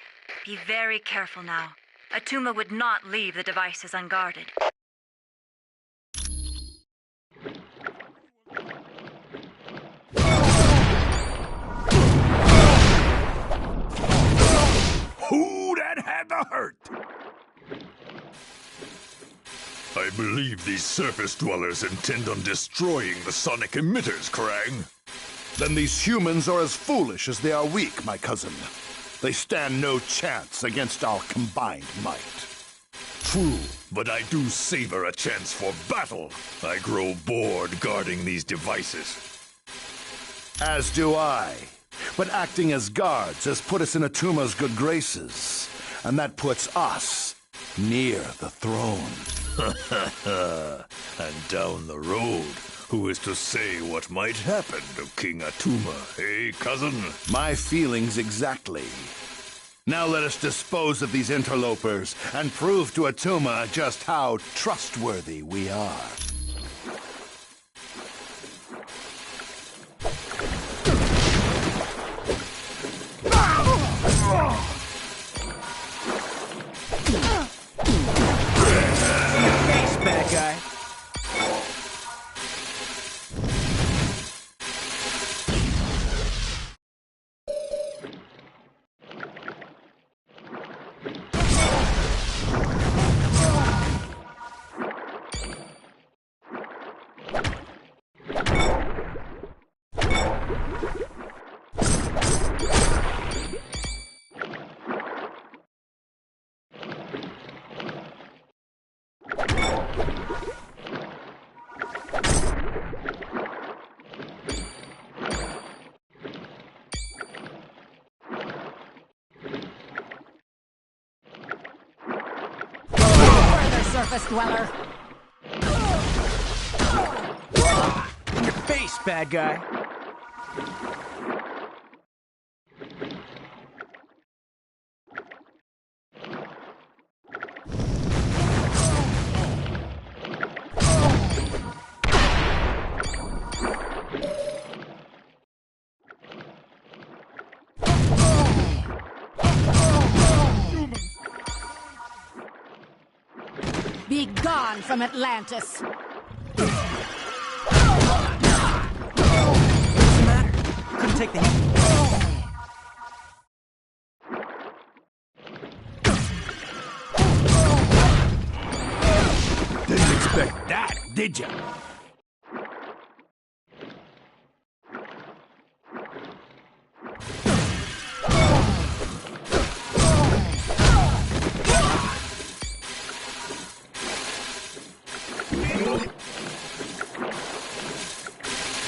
Be very careful now. Atuma would not leave the devices unguarded. Who that had the hurt? I believe these surface dwellers intend on destroying the sonic emitters, Krang. Then these humans are as foolish as they are weak, my cousin. They stand no chance against our combined might. True, but I do savor a chance for battle. I grow bored guarding these devices. As do I. But acting as guards has put us in Atuma's good graces. And that puts us near the throne. And down the road, who is to say what might happen to King Atuma, eh, cousin? My feelings exactly. Now let us dispose of these interlopers and prove to Atuma just how trustworthy we are. Face, bad guy. Surface dweller. In your face, bad guy. Be gone from Atlantis. What's the matter? Couldn't take the heat. Didn't expect that, did ya?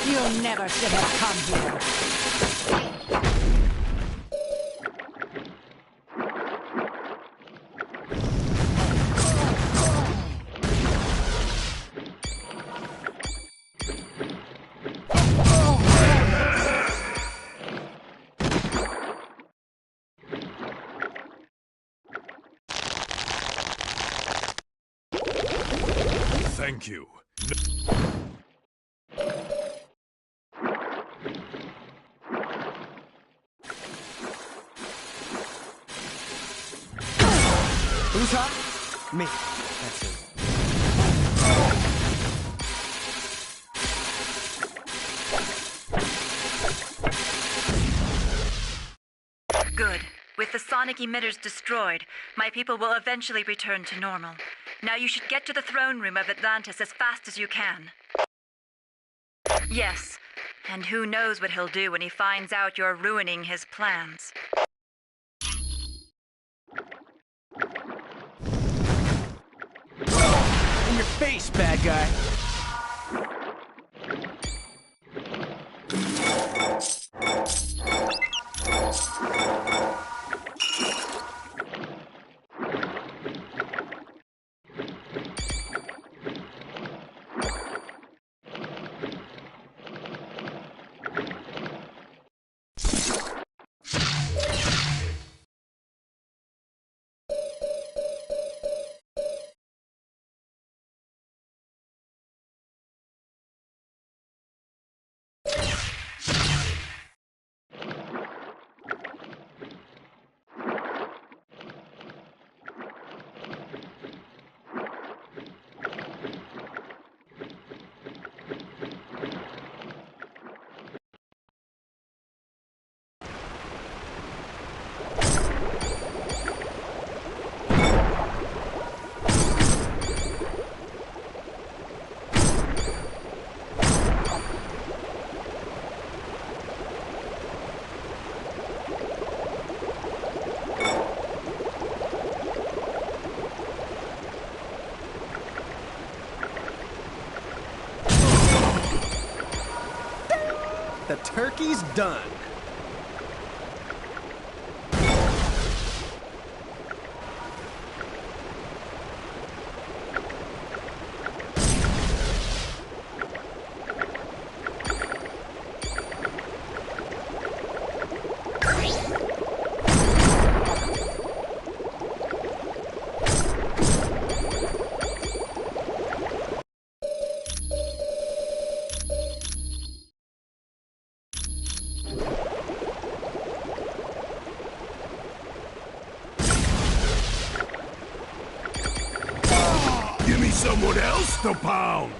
You never should have come here. Thank you. Who's hot? Me. That's it. Good. With the sonic emitters destroyed, my people will eventually return to normal. Now you should get to the throne room of Atlantis as fast as you can. Yes, and who knows what he'll do when he finds out you're ruining his plans. In your face, bad guy. turkey's done. Give me someone else to pound!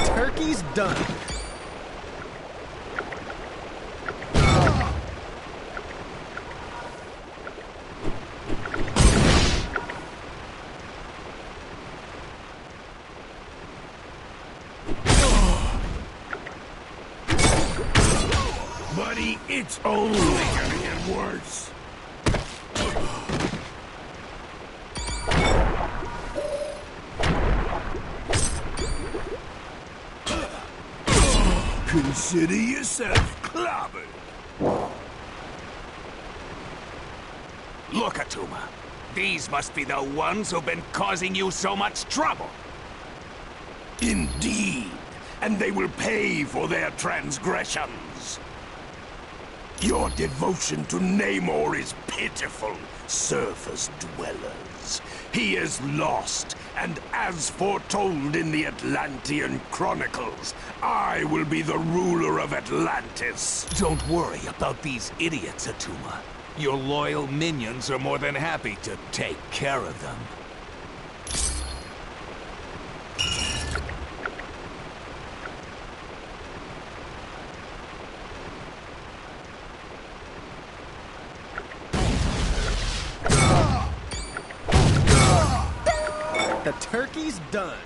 Turkey's done. Buddy, it's only gonna get worse. Consider yourself clobbered. Look, Atuma. These must be the ones who've been causing you so much trouble. Indeed, and they will pay for their transgressions. Your devotion to Namor is pitiful, surface dwellers. He is lost, and as foretold in the Atlantean Chronicles, I will be the ruler of Atlantis. Don't worry about these idiots, Atuma. Your loyal minions are more than happy to take care of them. The turkey's done.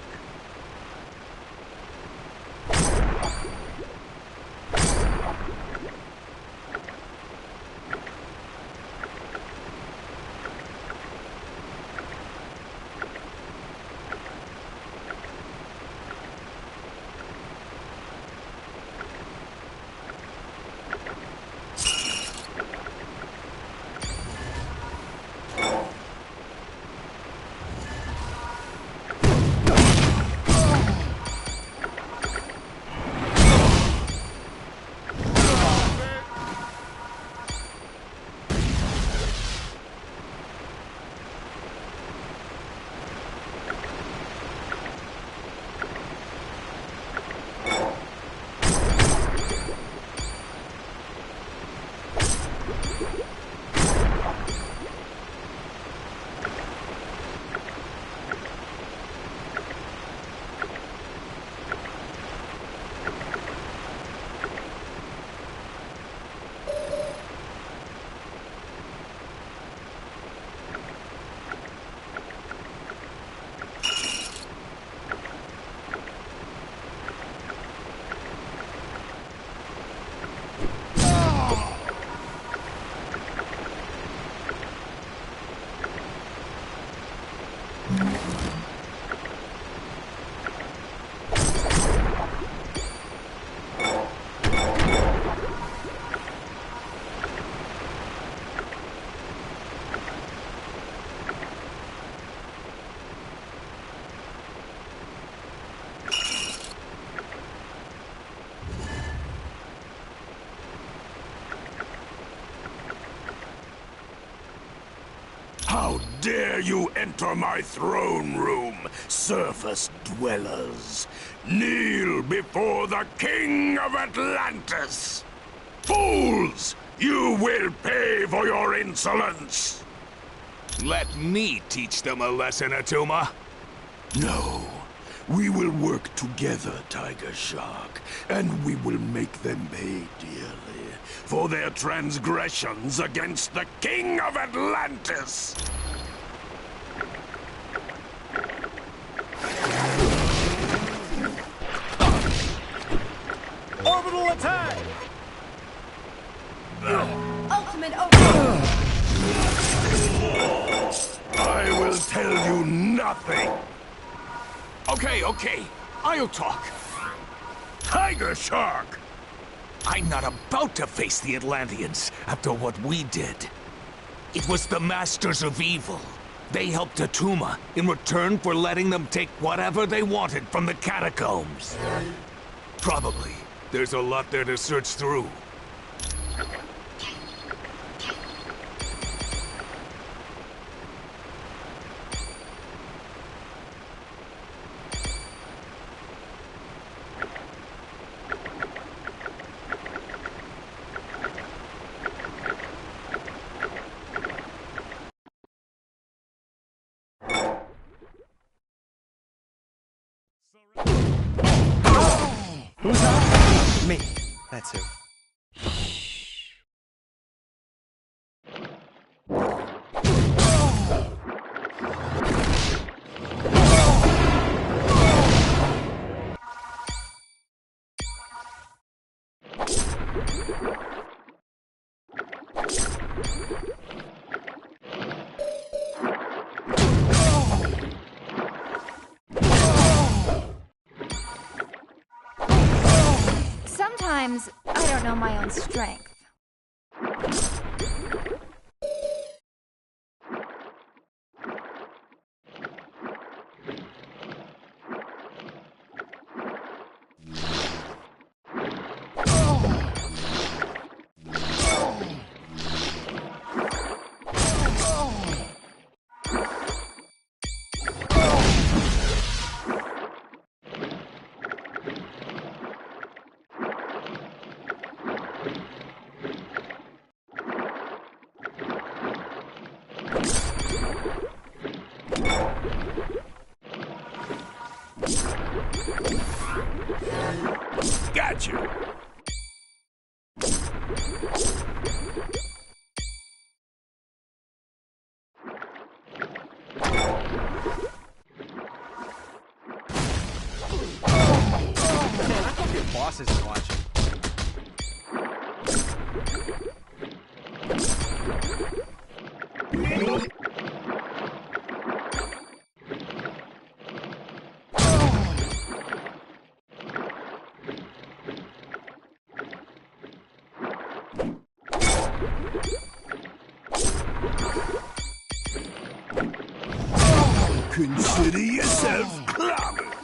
dare you enter my throne room, surface dwellers? Kneel before the King of Atlantis! Fools! You will pay for your insolence! Let me teach them a lesson, Attuma. No. We will work together, Tiger Shark, and we will make them pay dearly for their transgressions against the King of Atlantis! Orbital attack! Ultimate overload! I will tell you nothing! Okay. I'll talk. Tiger Shark! I'm not about to face the Atlanteans after what we did. It was the Masters of Evil. They helped Attuma in return for letting them take whatever they wanted from the catacombs. Probably. There's a lot there to search through. Who's up? Me. That's who. Sometimes I don't know my own strength. Got you! Man, I hope your boss isn't watching. Consider yourself clobbered!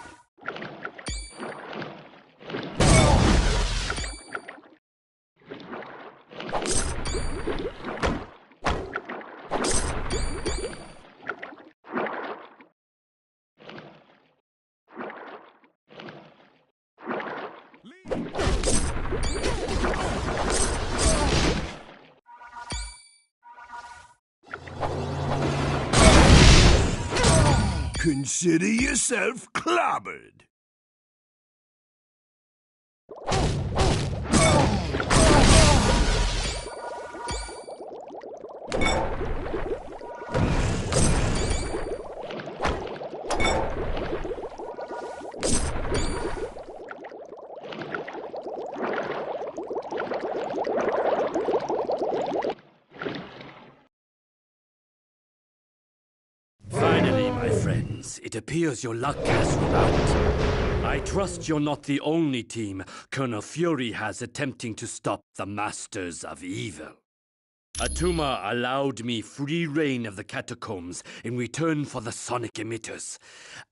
Consider yourself clobbered! Finally, my friends, it appears your luck has run out. I trust you're not the only team Colonel Fury has attempting to stop the Masters of Evil. Attuma allowed me free reign of the catacombs in return for the sonic emitters,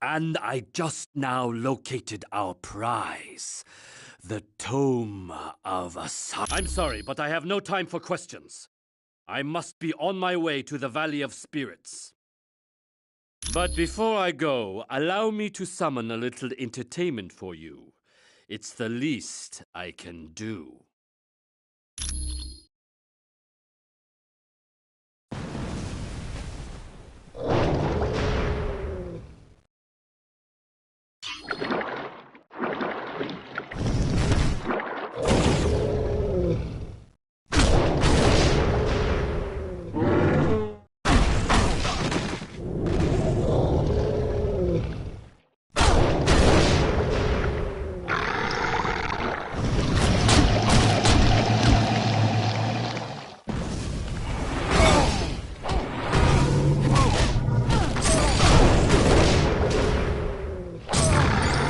and I just now located our prize, the Tome of Osiris. I'm sorry, but I have no time for questions. I must be on my way to the Valley of Spirits. But before I go, allow me to summon a little entertainment for you. It's the least I can do.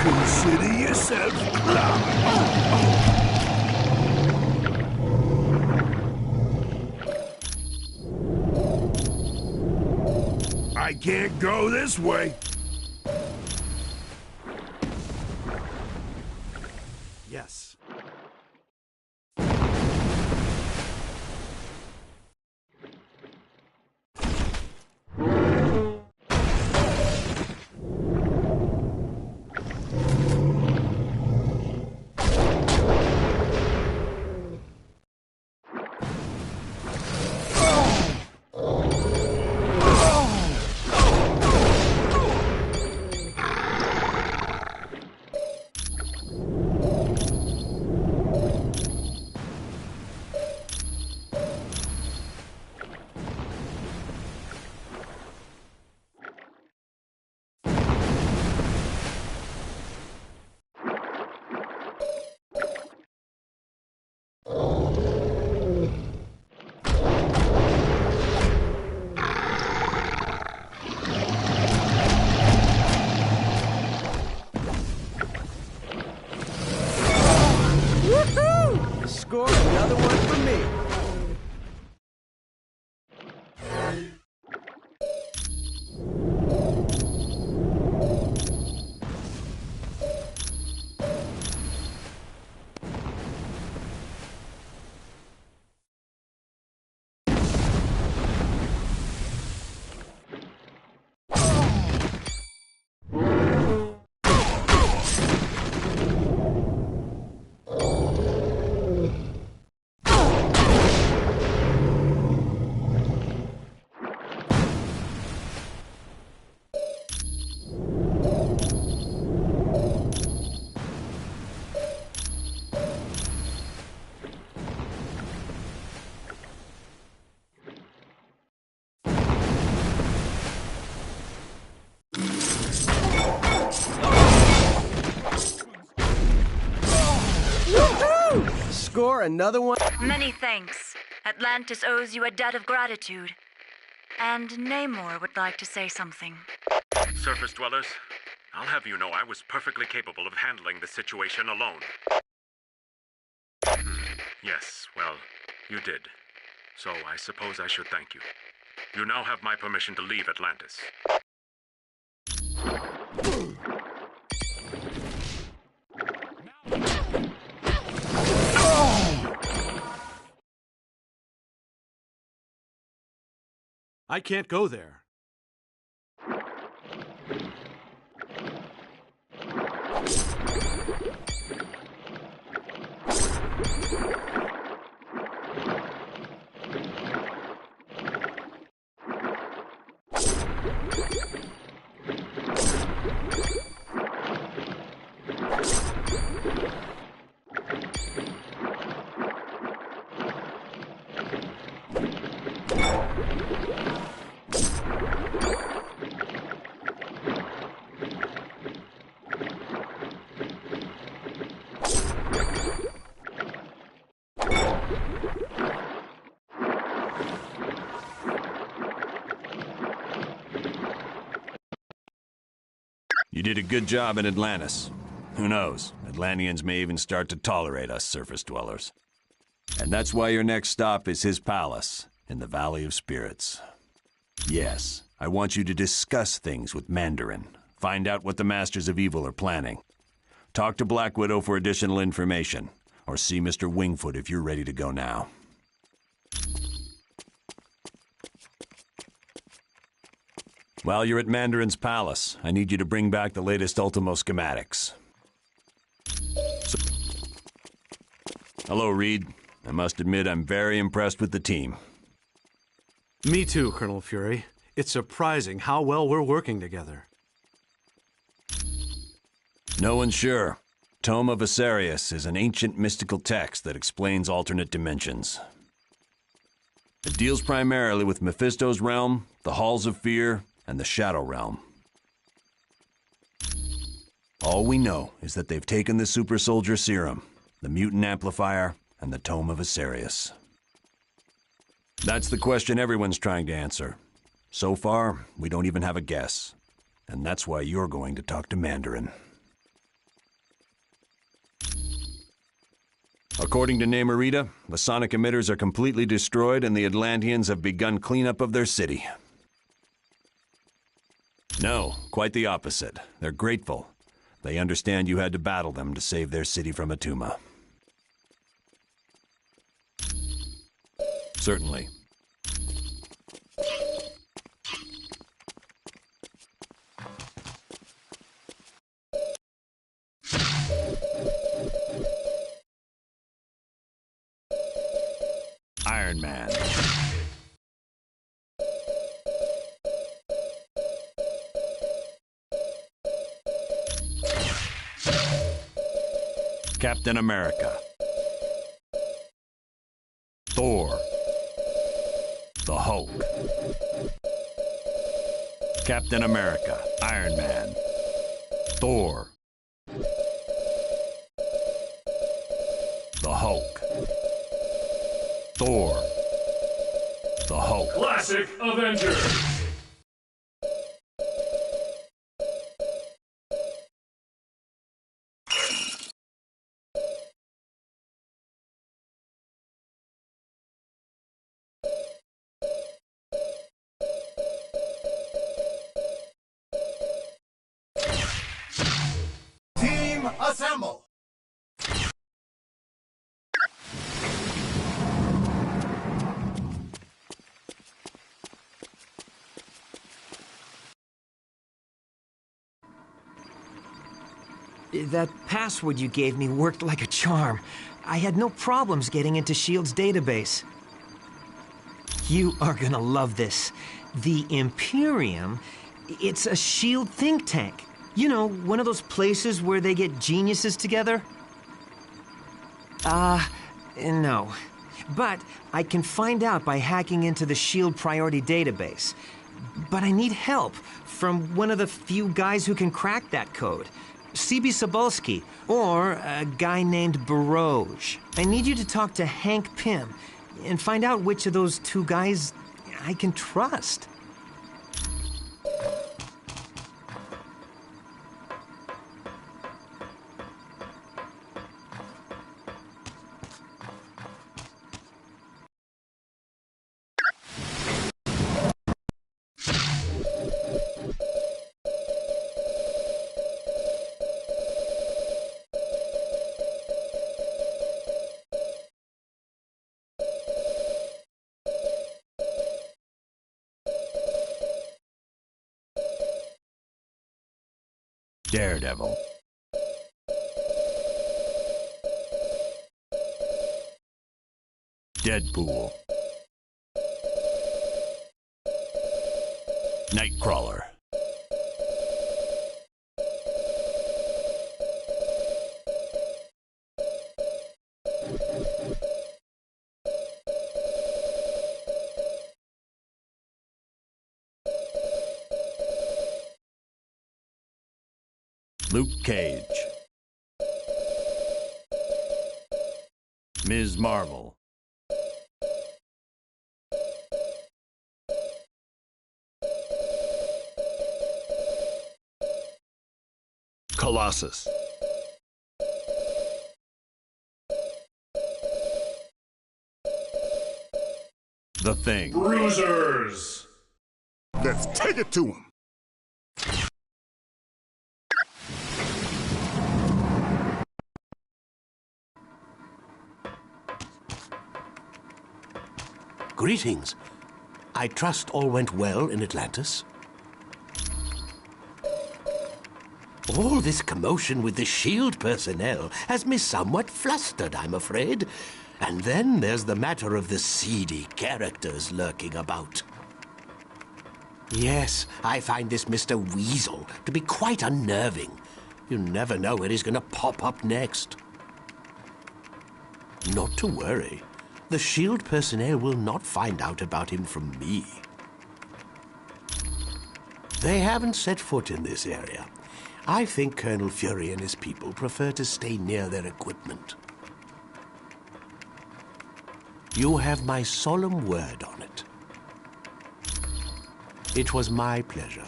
Consider yourself clown. I can't go this way. Yes. Score another one for me. Score another one. Many thanks. Atlantis owes you a debt of gratitude. And Namor would like to say something. Surface dwellers, I'll have you know I was perfectly capable of handling the situation alone. Yes, well, you did. So I suppose I should thank you. You now have my permission to leave Atlantis. I can't go there. You did a good job in Atlantis. Who knows? Atlanteans may even start to tolerate us surface dwellers. And that's why your next stop is his palace in the Valley of Spirits. Yes, I want you to discuss things with Mandarin. Find out what the Masters of Evil are planning. Talk to Black Widow for additional information. Or see Mr. Wingfoot if you're ready to go now. While you're at Mandarin's palace, I need you to bring back the latest Ultimo schematics. Hello, Reed. I must admit I'm very impressed with the team. Me too, Colonel Fury. It's surprising how well we're working together. No one's sure. Tome of Asarius is an ancient mystical text that explains alternate dimensions. It deals primarily with Mephisto's realm, the Halls of Fear, and the Shadow Realm. All we know is that they've taken the Super Soldier Serum, the Mutant Amplifier, and the Tome of Asarius. That's the question everyone's trying to answer. So far, we don't even have a guess. And that's why you're going to talk to Mandarin. According to Namorita, the sonic emitters are completely destroyed and the Atlanteans have begun cleanup of their city. No, quite the opposite. They're grateful. They understand you had to battle them to save their city from Attuma. Certainly. Iron Man. Captain America. Thor. The Hulk. Captain America. Iron Man. Thor. The Hulk. Thor. The Hulk. Classic Avengers! Team assemble! That password you gave me worked like a charm. I had no problems getting into S.H.I.E.L.D.'s database. You are gonna love this. The Imperium, it's a S.H.I.E.L.D. think tank. You know, one of those places where they get geniuses together? No. But I can find out by hacking into the S.H.I.E.L.D. priority database. But I need help from one of the few guys who can crack that code. C.B. Cebulski, or a guy named Baroge. I need you to talk to Hank Pym and find out which of those two guys I can trust. Daredevil. Deadpool. Nightcrawler. Luke Cage. Ms. Marvel. Colossus. The Thing. Bruisers! Let's take it to him! Greetings. I trust all went well in Atlantis? All this commotion with the S.H.I.E.L.D. personnel has me somewhat flustered, I'm afraid. And then there's the matter of the seedy characters lurking about. Yes, I find this Mr. Weasel to be quite unnerving. You never know where he's going to pop up next. Not to worry. The S.H.I.E.L.D. personnel will not find out about him from me. They haven't set foot in this area. I think Colonel Fury and his people prefer to stay near their equipment. You have my solemn word on it. It was my pleasure.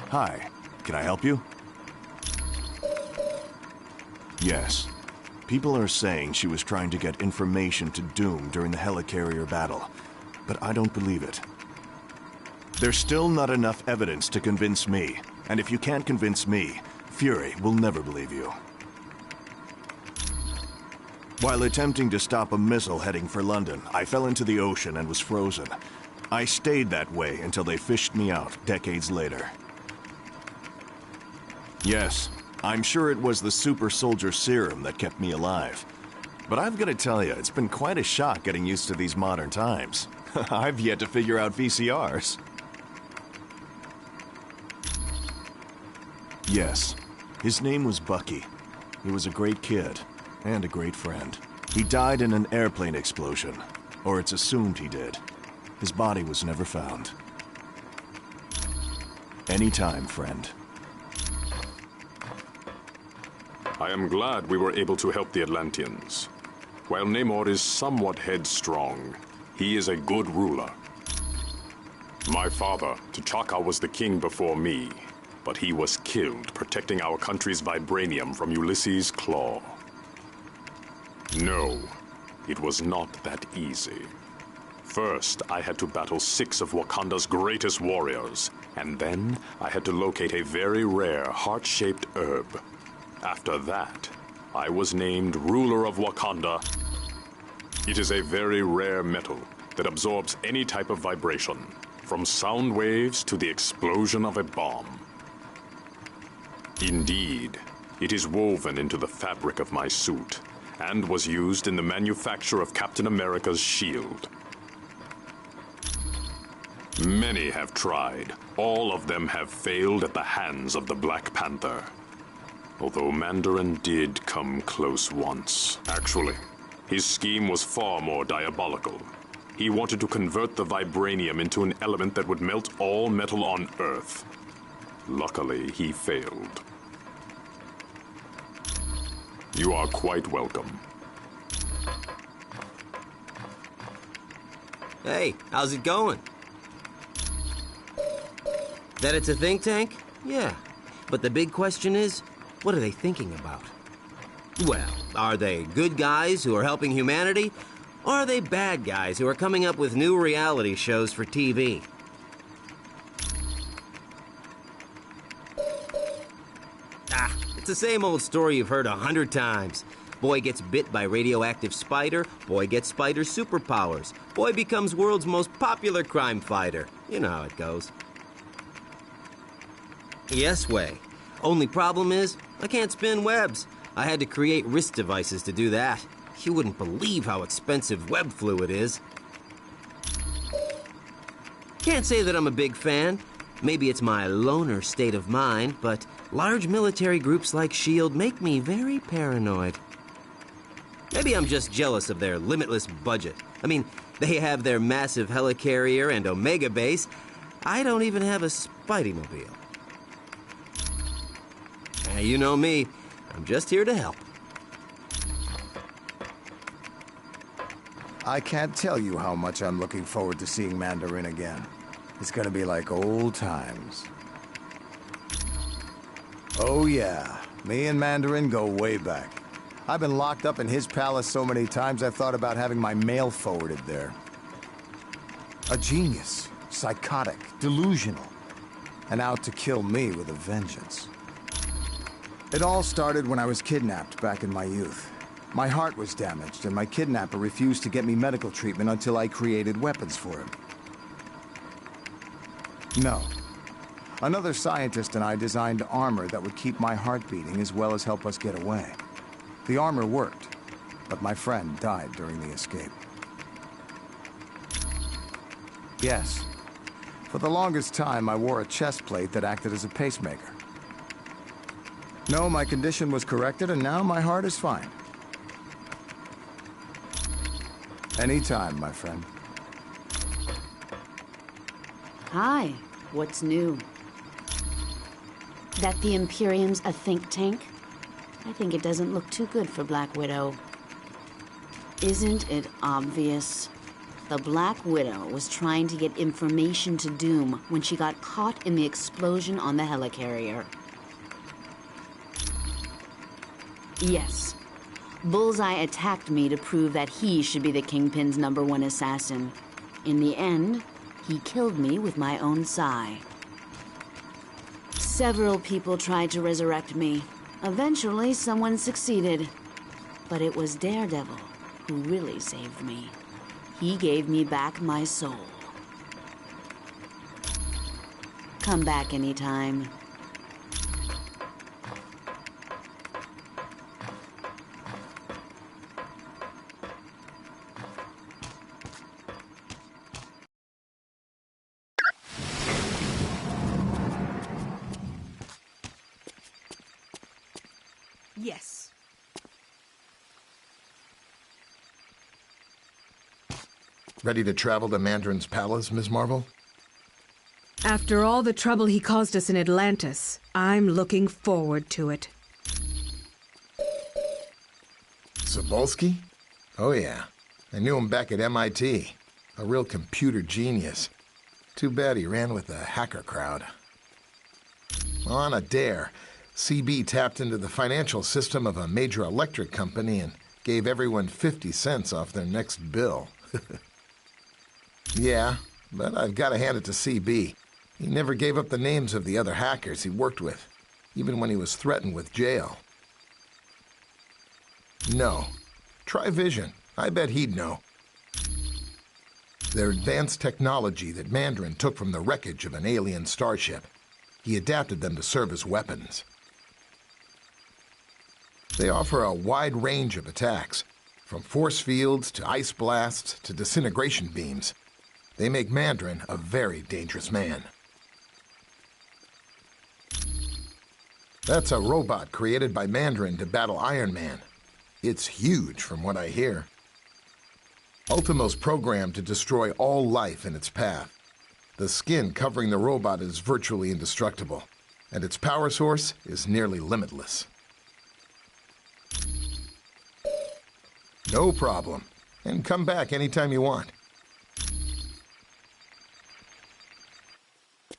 Hi, can I help you? Yes. People are saying she was trying to get information to Doom during the helicarrier battle, but I don't believe it. There's still not enough evidence to convince me, and if you can't convince me, Fury will never believe you. While attempting to stop a missile heading for London, I fell into the ocean and was frozen. I stayed that way until they fished me out decades later. Yes, I'm sure it was the super soldier serum that kept me alive. But I've got to tell you, it's been quite a shock getting used to these modern times. I've yet to figure out VCRs. Yes, his name was Bucky. He was a great kid, and a great friend. He died in an airplane explosion, or it's assumed he did. His body was never found. Anytime, friend. I am glad we were able to help the Atlanteans. While Namor is somewhat headstrong, he is a good ruler. My father, T'Chaka, was the king before me, but he was killed protecting our country's vibranium from Ulysses' claw. No, it was not that easy. First, I had to battle 6 of Wakanda's greatest warriors, and then I had to locate a very rare heart-shaped herb. After that, I was named ruler of Wakanda. It is a very rare metal that absorbs any type of vibration, from sound waves to the explosion of a bomb. Indeed, it is woven into the fabric of my suit, and was used in the manufacture of Captain America's shield. Many have tried. All of them have failed at the hands of the Black Panther. Although Mandarin did come close once. Actually, his scheme was far more diabolical. He wanted to convert the vibranium into an element that would melt all metal on Earth. Luckily, he failed. You are quite welcome. Hey, how's it going? That it's a think tank? Yeah. But the big question is, what are they thinking about? Well, are they good guys who are helping humanity? Or are they bad guys who are coming up with new reality shows for TV? It's the same old story you've heard 100 times. Boy gets bit by radioactive spider, boy gets spider superpowers, boy becomes world's most popular crime fighter. You know how it goes. Yes, Way. Only problem is, I can't spin webs. I had to create wrist devices to do that. You wouldn't believe how expensive web fluid is. Can't say that I'm a big fan. Maybe it's my loner state of mind, but large military groups like S.H.I.E.L.D. make me very paranoid. Maybe I'm just jealous of their limitless budget. I mean, they have their massive helicarrier and Omega base. I don't even have a Spidey-mobile. You know me. I'm just here to help. I can't tell you how much I'm looking forward to seeing Mandarin again. It's gonna be like old times. Oh yeah, me and Mandarin go way back. I've been locked up in his palace so many times I've thought about having my mail forwarded there. A genius, psychotic, delusional, and out to kill me with a vengeance. It all started when I was kidnapped back in my youth. My heart was damaged, and my kidnapper refused to get me medical treatment until I created weapons for him. No. Another scientist and I designed armor that would keep my heart beating as well as help us get away. The armor worked, but my friend died during the escape. Yes. For the longest time, I wore a chest plate that acted as a pacemaker. No, my condition was corrected, and now my heart is fine. Anytime, my friend. Hi, what's new? That the Imperium's a think tank? I think it doesn't look too good for Black Widow. Isn't it obvious? The Black Widow was trying to get information to Doom when she got caught in the explosion on the helicarrier. Yes. Bullseye attacked me to prove that he should be the Kingpin's #1 assassin. In the end, he killed me with my own sai. Several people tried to resurrect me. Eventually, someone succeeded. But it was Daredevil who really saved me. He gave me back my soul. Come back anytime. Yes. Ready to travel to Mandarin's palace, Ms. Marvel? After all the trouble he caused us in Atlantis, I'm looking forward to it. Sobolski? Oh yeah. I knew him back at MIT. A real computer genius. Too bad he ran with the hacker crowd. Well, on a dare, CB tapped into the financial system of a major electric company and gave everyone 50 cents off their next bill. Yeah, but I've got to hand it to CB. He never gave up the names of the other hackers he worked with, even when he was threatened with jail. No. Try Vision. I bet he'd know. They're advanced technology that Mandarin took from the wreckage of an alien starship. He adapted them to serve as weapons. They offer a wide range of attacks, from force fields to ice blasts to disintegration beams. They make Mandarin a very dangerous man. That's a robot created by Mandarin to battle Iron Man. It's huge from what I hear. Ultimo's programmed to destroy all life in its path. The skin covering the robot is virtually indestructible, and its power source is nearly limitless. No problem. And come back anytime you want.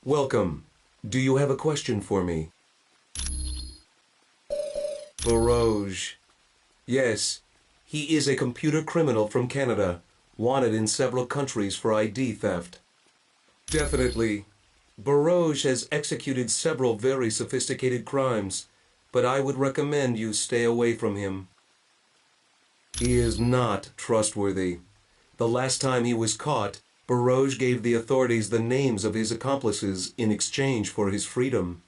Welcome. Do you have a question for me? Barouge. Yes, he is a computer criminal from Canada, wanted in several countries for ID theft. Definitely. Barouge has executed several very sophisticated crimes, but I would recommend you stay away from him. He is not trustworthy. The last time he was caught, Barouge gave the authorities the names of his accomplices in exchange for his freedom.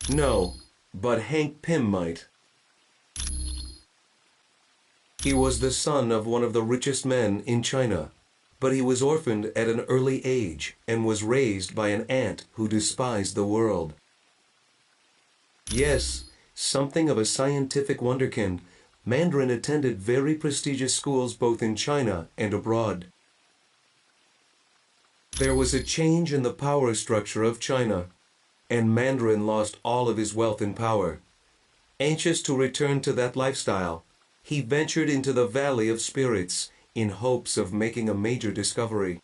No, but Hank Pym might. He was the son of one of the richest men in China, but he was orphaned at an early age and was raised by an aunt who despised the world. Yes, something of a scientific wonderkind, Mandarin attended very prestigious schools both in China and abroad. There was a change in the power structure of China, and Mandarin lost all of his wealth and power. Anxious to return to that lifestyle, he ventured into the Valley of Spirits in hopes of making a major discovery.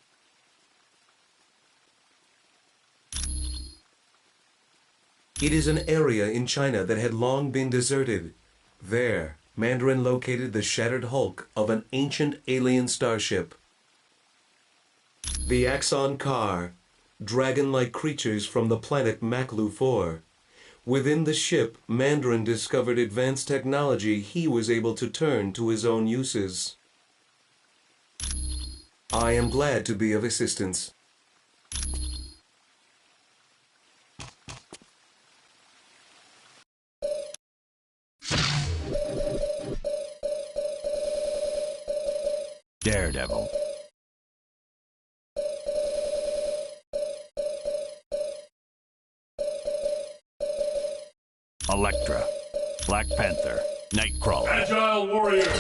It is an area in China that had long been deserted. There, Mandarin located the shattered hulk of an ancient alien starship. The Axon Kar, dragon-like creatures from the planet Maklu 4. Within the ship, Mandarin discovered advanced technology he was able to turn to his own uses. I am glad to be of assistance. Daredevil. Elektra. Black Panther. Nightcrawler. Agile Warrior.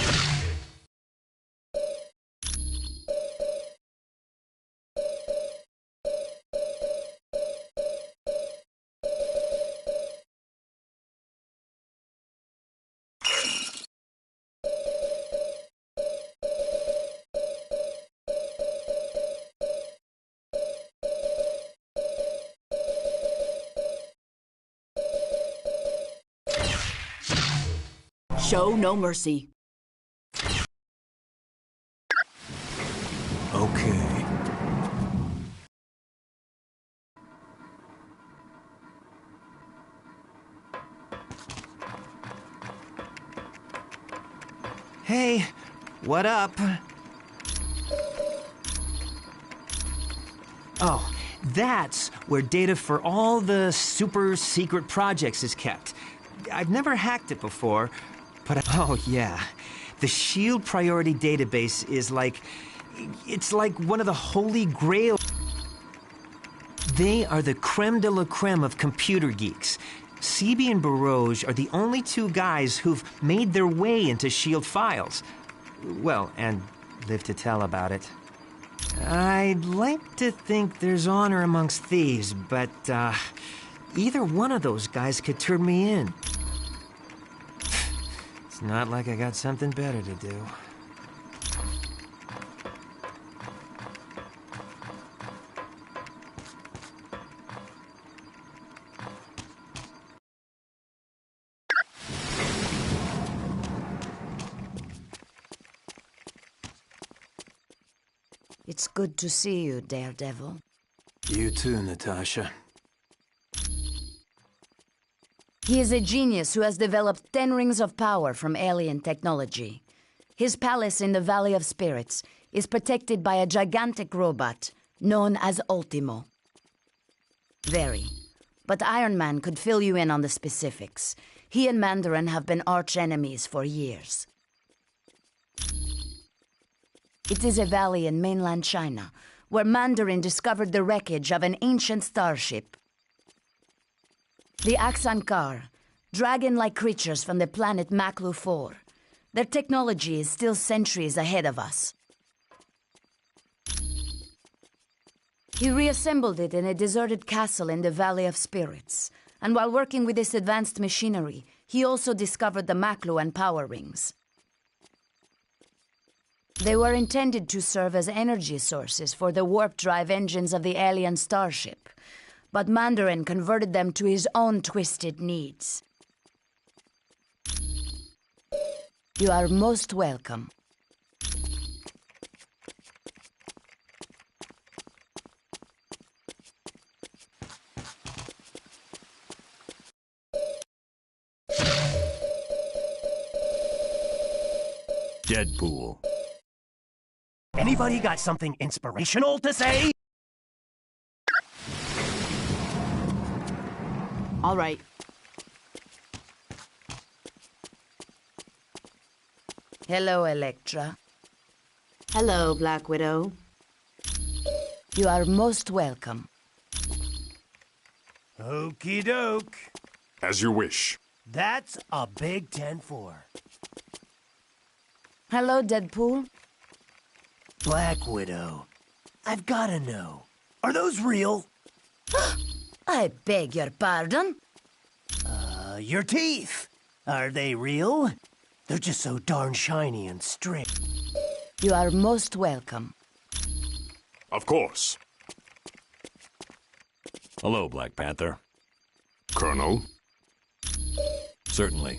Show no mercy. Okay. Hey, what up? Oh, that's where data for all the super secret projects is kept. I've never hacked it before, but oh yeah. The SHIELD priority database is like... it's like one of the holy grail. They are the creme de la creme of computer geeks. CB and Barouge are the only two guys who've made their way into SHIELD files. Well, and live to tell about it. I'd like to think there's honor amongst thieves, but either one of those guys could turn me in. It's not like I got something better to do. It's good to see you, Daredevil. You too, Natasha. He is a genius who has developed 10 rings of power from alien technology. His palace in the Valley of Spirits is protected by a gigantic robot known as Ultimo. Very. But Iron Man could fill you in on the specifics. He and Mandarin have been arch-enemies for years. It is a valley in mainland China, where Mandarin discovered the wreckage of an ancient starship. The Aksankar, dragon-like creatures from the planet Maklu 4. Their technology is still centuries ahead of us. He reassembled it in a deserted castle in the Valley of Spirits, and while working with this advanced machinery, he also discovered the Maklu and power rings. They were intended to serve as energy sources for the warp drive engines of the alien starship, but Mandarin converted them to his own twisted needs. You are most welcome. Deadpool. Anybody got something inspirational to say? All right. Hello, Elektra. Hello, Black Widow. You are most welcome. Okie doke. As you wish. That's a big 10-4. Hello, Deadpool. Black Widow. I've gotta know. Are those real? I beg your pardon? Your teeth. Are they real? They're just so darn shiny and straight. You are most welcome. Of course. Hello, Black Panther. Colonel? Certainly.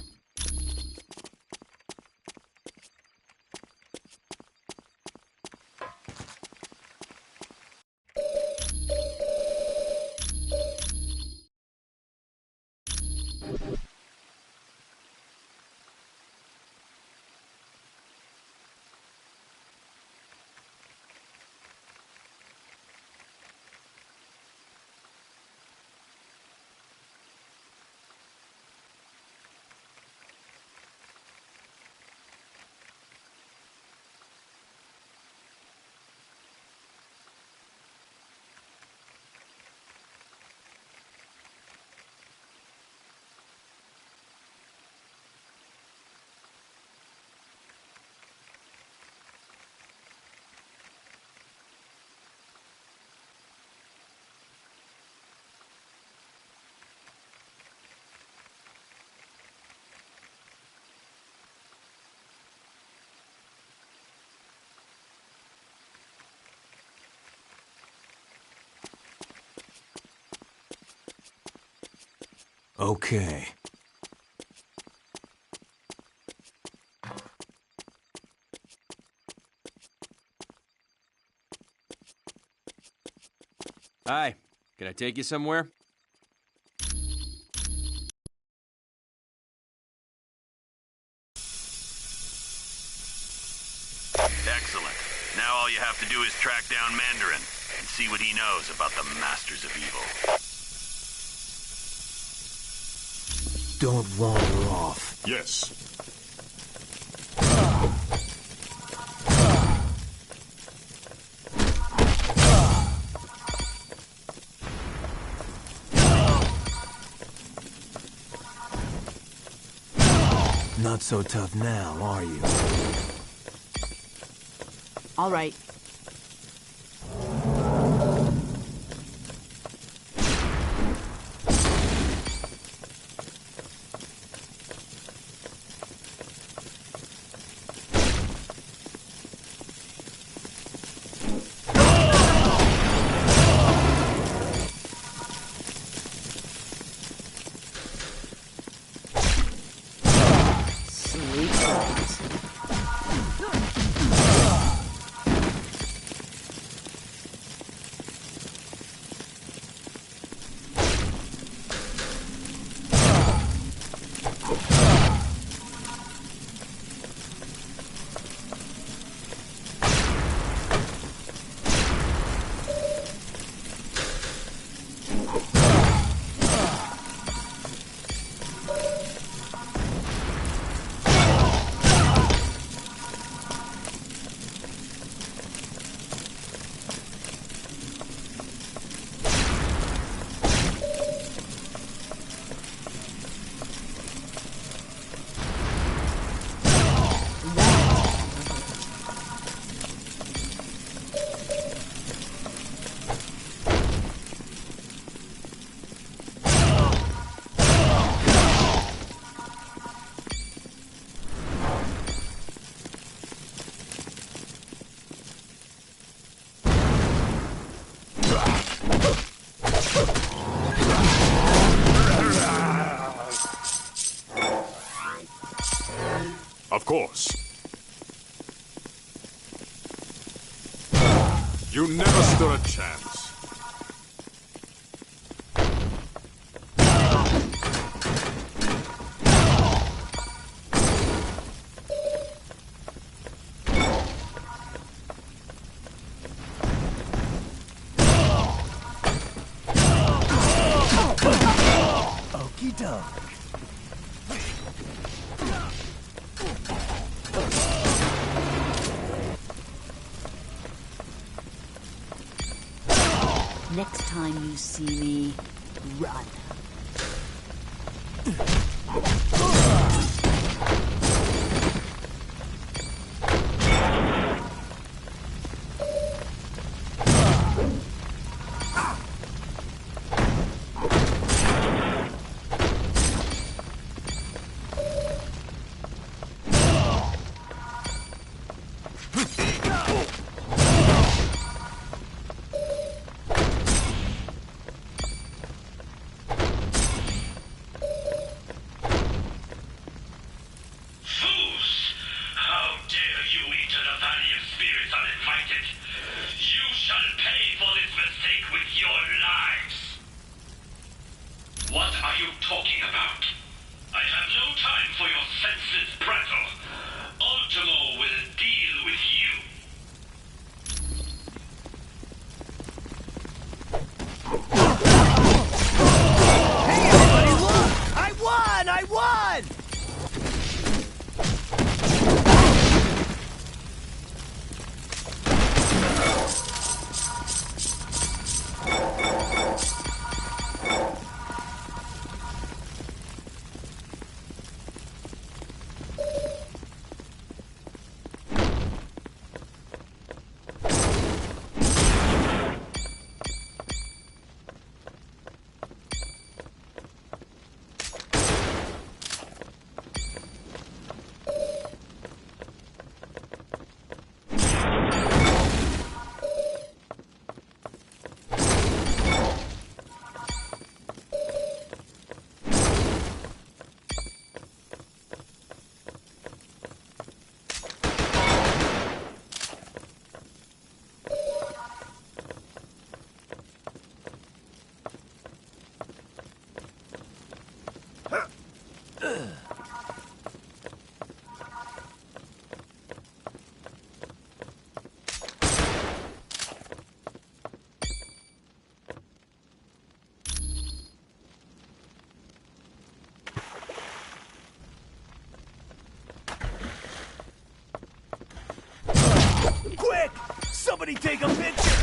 Okay. Hi, can I take you somewhere? Excellent. Now all you have to do is track down Mandarin and see what he knows about the Masters of Evil. Don't wander off. Yes. Not so tough now, are you? All right. Of course. You never stood a chance. Okie doke. Next time you see me, run. Somebody take a picture!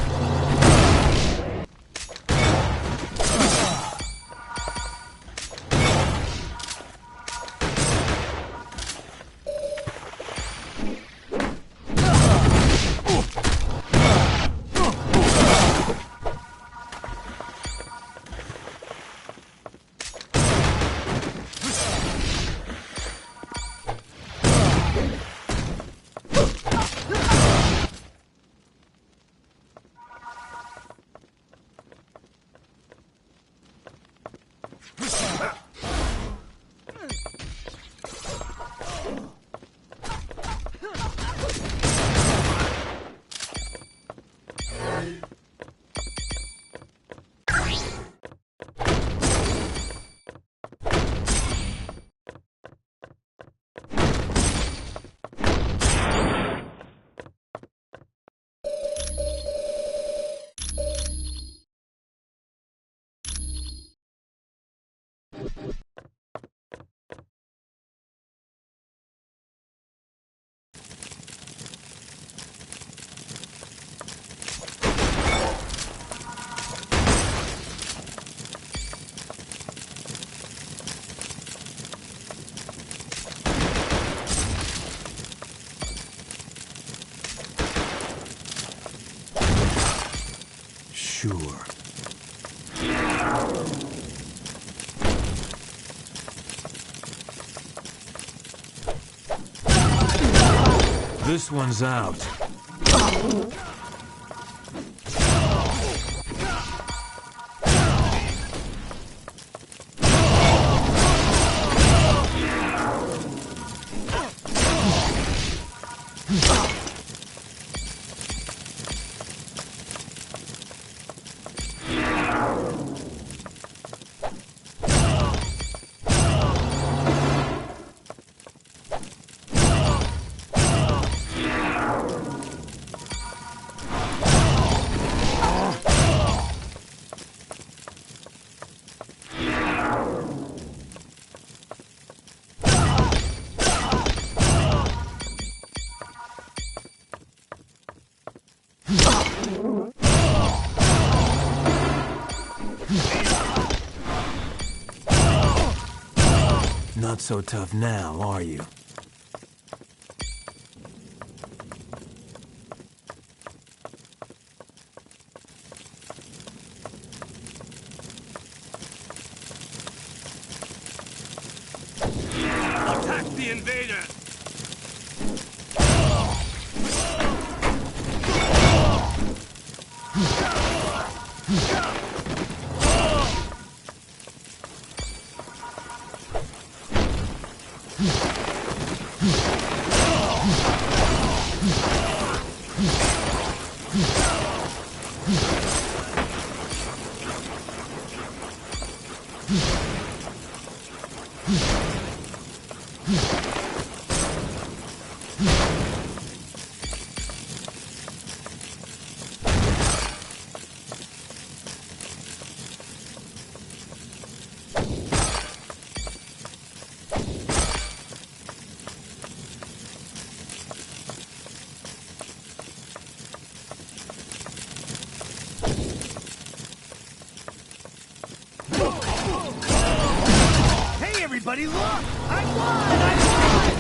Sure. This one's out. Not so tough now, are you? Attack the invader! Everybody look! I won! I won!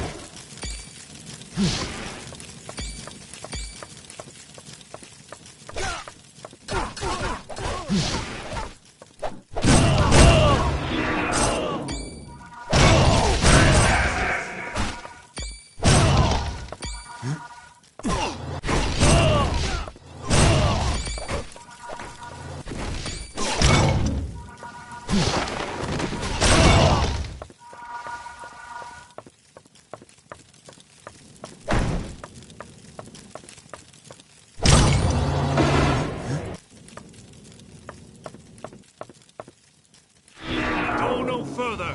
Further!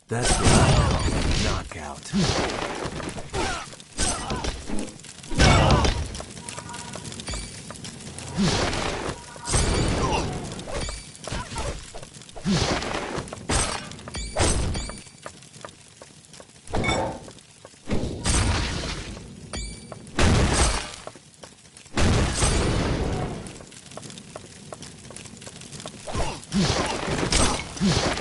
That's what I call a knockout. Just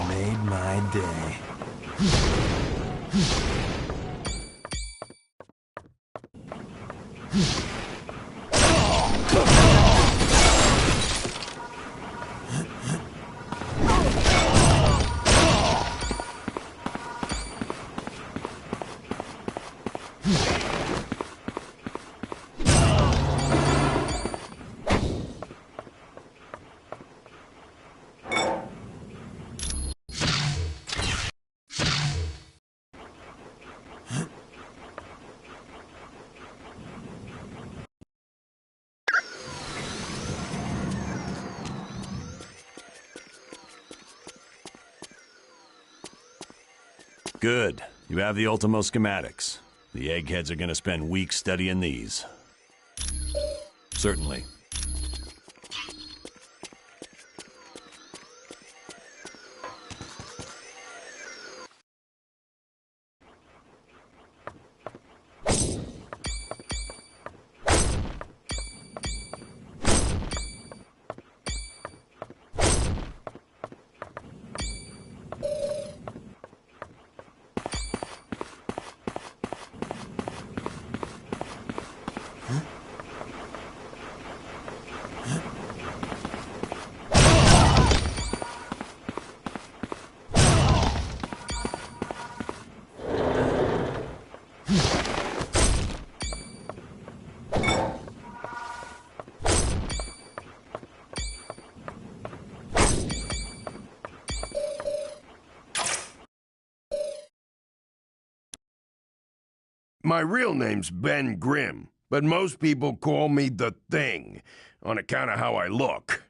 made my day. Good. You have the Ultimo schematics. The eggheads are gonna spend weeks studying these. Certainly. My real name's Ben Grimm, but most people call me The Thing, on account of how I look.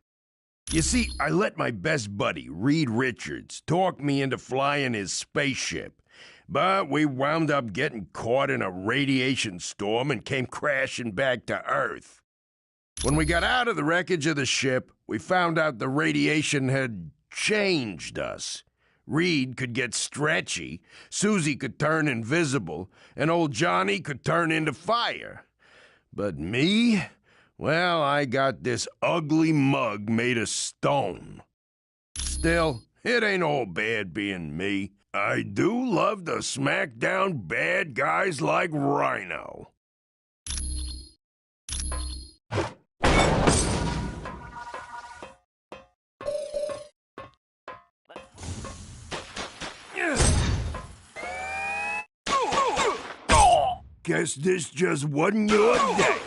You see, I let my best buddy, Reed Richards, talk me into flying his spaceship, but we wound up getting caught in a radiation storm and came crashing back to Earth. When we got out of the wreckage of the ship, we found out the radiation had changed us. Reed could get stretchy, Susie could turn invisible, and old Johnny could turn into fire. But me? Well, I got this ugly mug made of stone. Still, it ain't all bad being me. I do love to smack down bad guys like Rhino. Guess this just wasn't your day.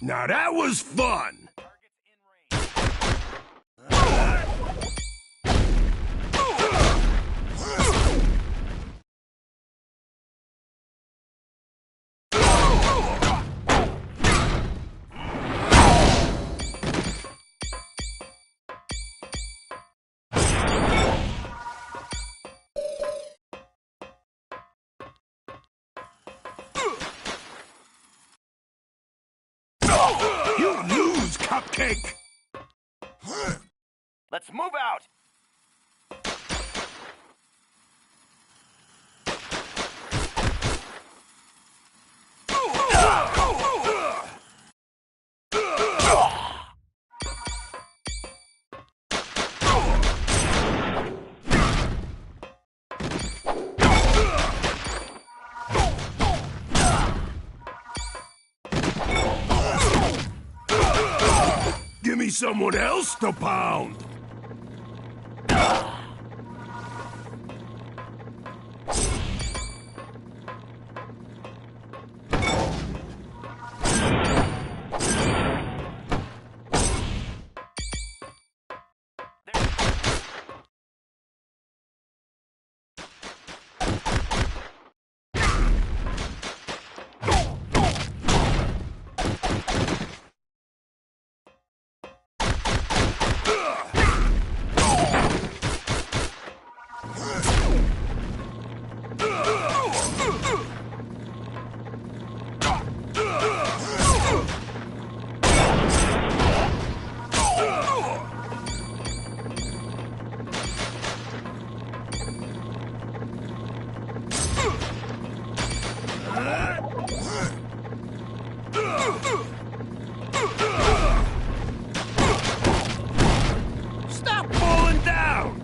Now that was fun! You lose, Cupcake! Let's move out! Give me someone else to pound! Stop falling down!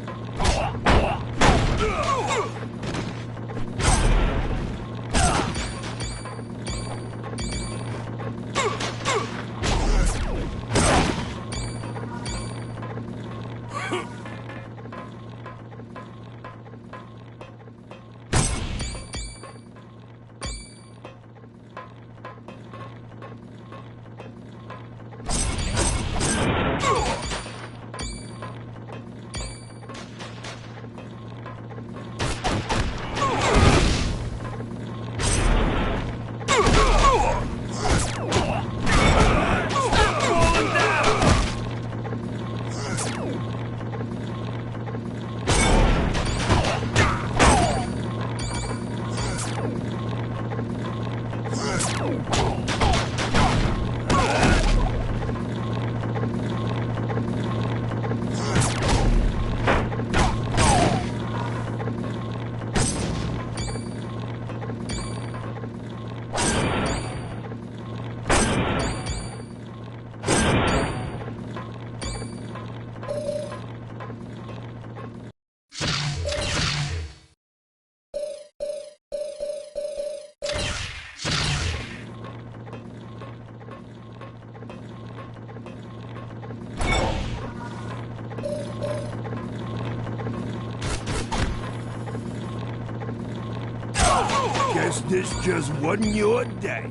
Guess this just wasn't your day.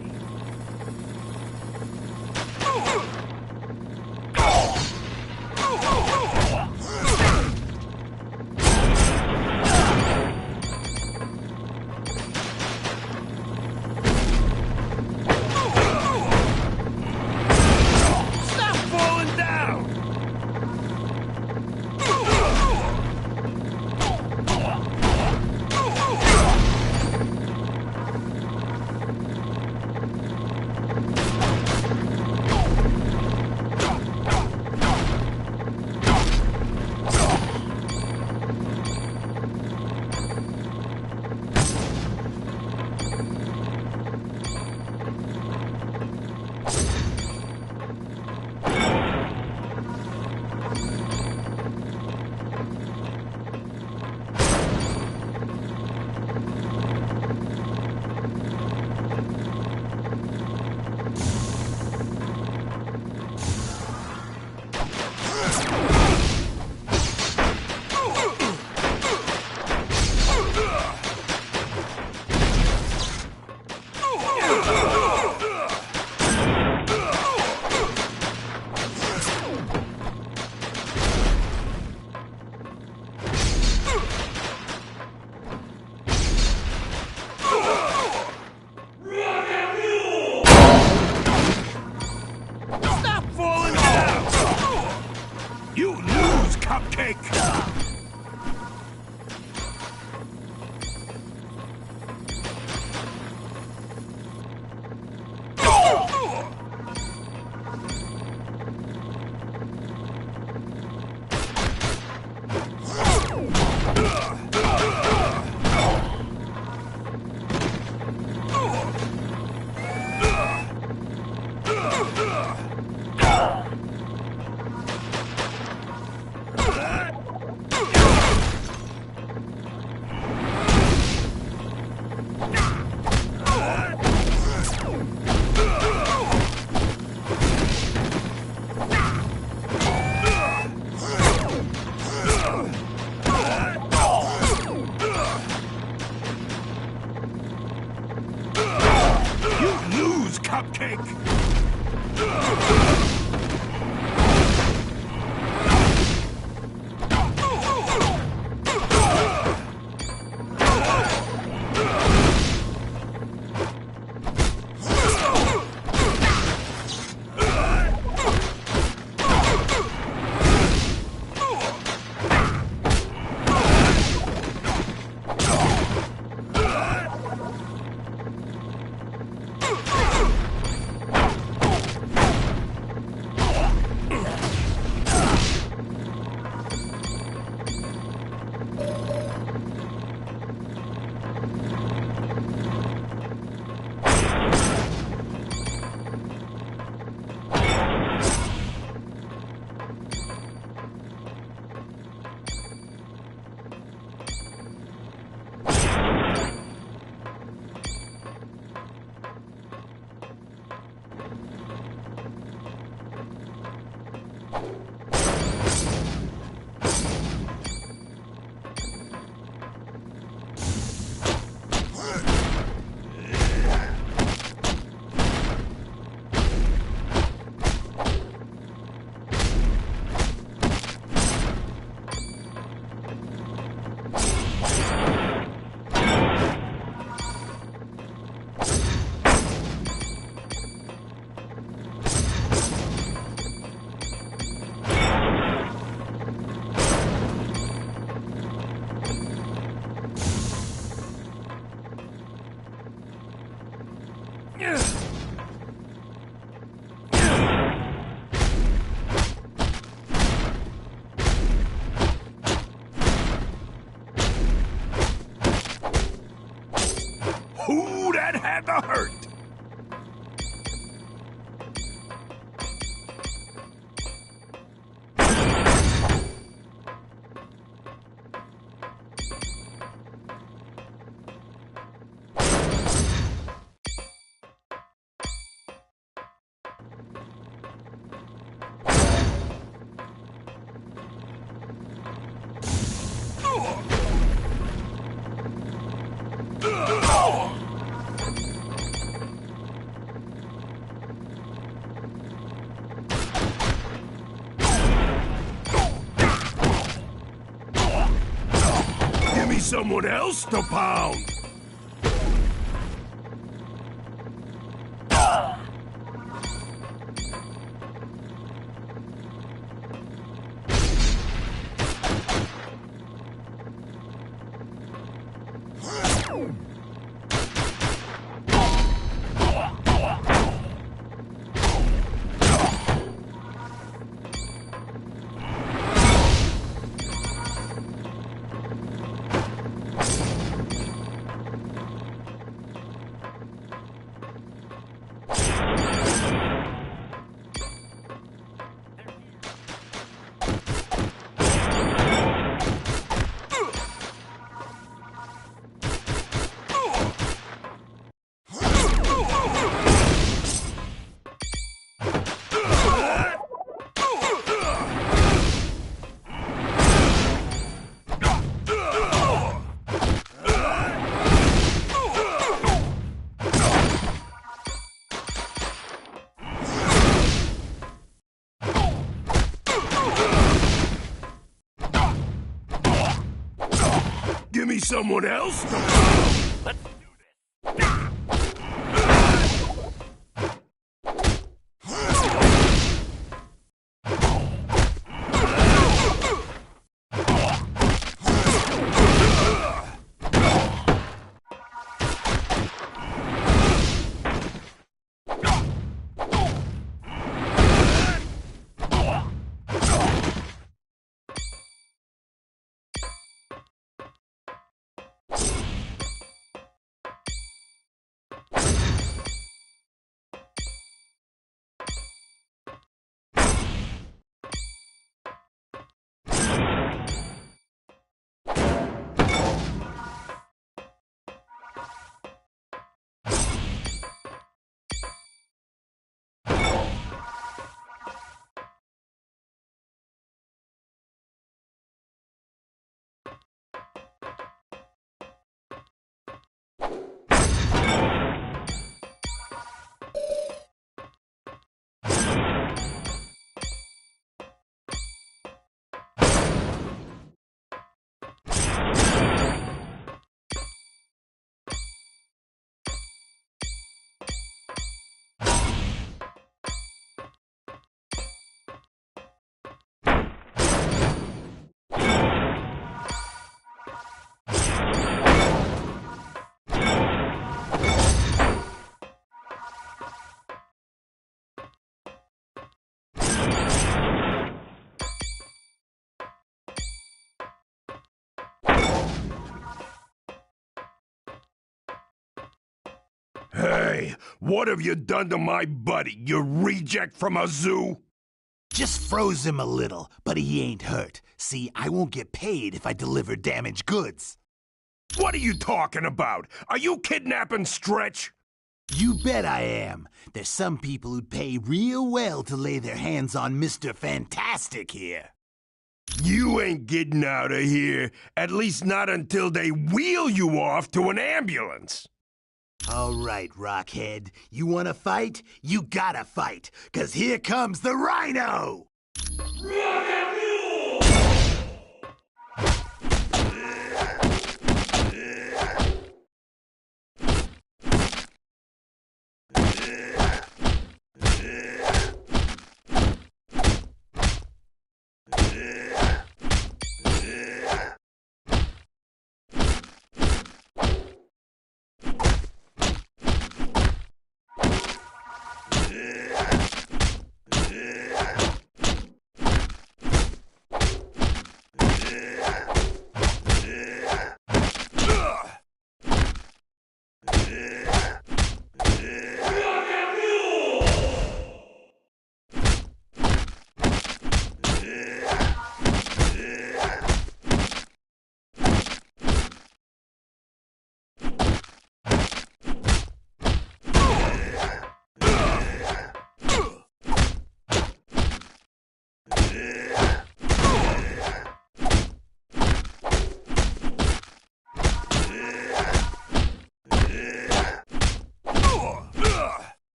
Stop falling down! Who that had the hurt? Give me someone else to pound! Give me someone else to pound! Hey, what have you done to my buddy, you reject from a zoo? Just froze him a little, but he ain't hurt. See, I won't get paid if I deliver damaged goods. What are you talking about? Are you kidnapping Stretch? You bet I am. There's some people who'd pay real well to lay their hands on Mr. Fantastic here. You ain't getting out of here, at least not until they wheel you off to an ambulance. All right, Rockhead. You wanna fight? You gotta fight, 'cause here comes the Rhino!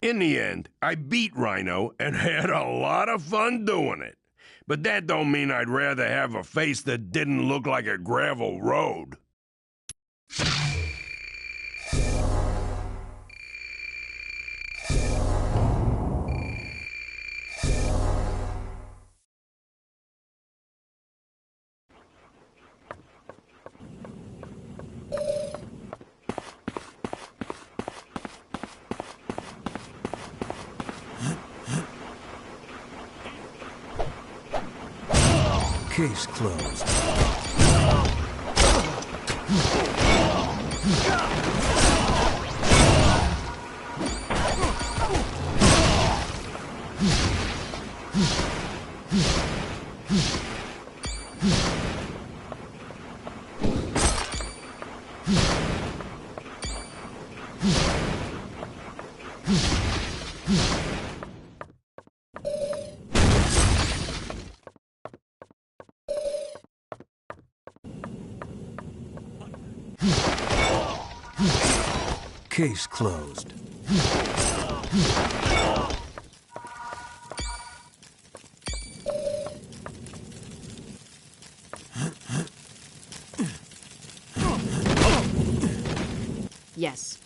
In the end, I beat Rhino and had a lot of fun doing it. But that don't mean I'd rather have a face that didn't look like a gravel road. Case closed. Case closed. Yes.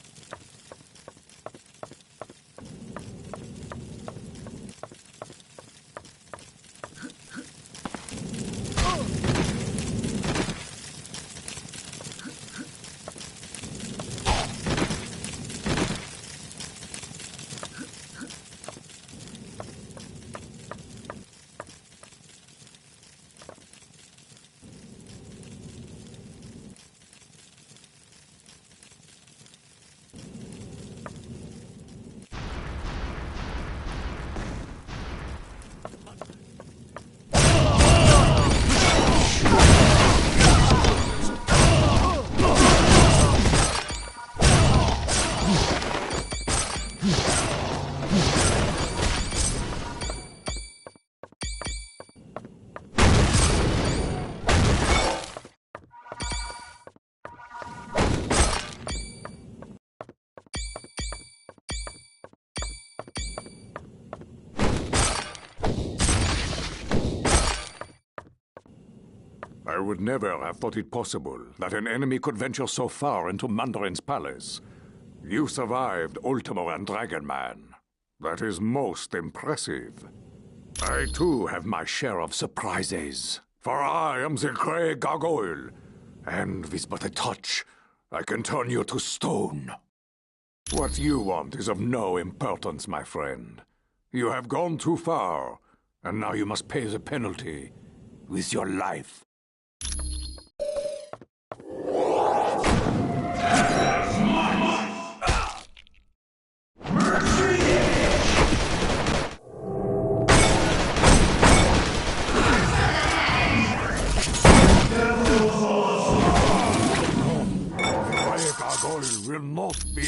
I would never have thought it possible that an enemy could venture so far into Mandarin's palace. You survived Ultimo and Dragon Man. That is most impressive. I too have my share of surprises, for I am the Grey Gargoyle, and with but a touch, I can turn you to stone. What you want is of no importance, my friend. You have gone too far, and now you must pay the penalty with your life. Will not be.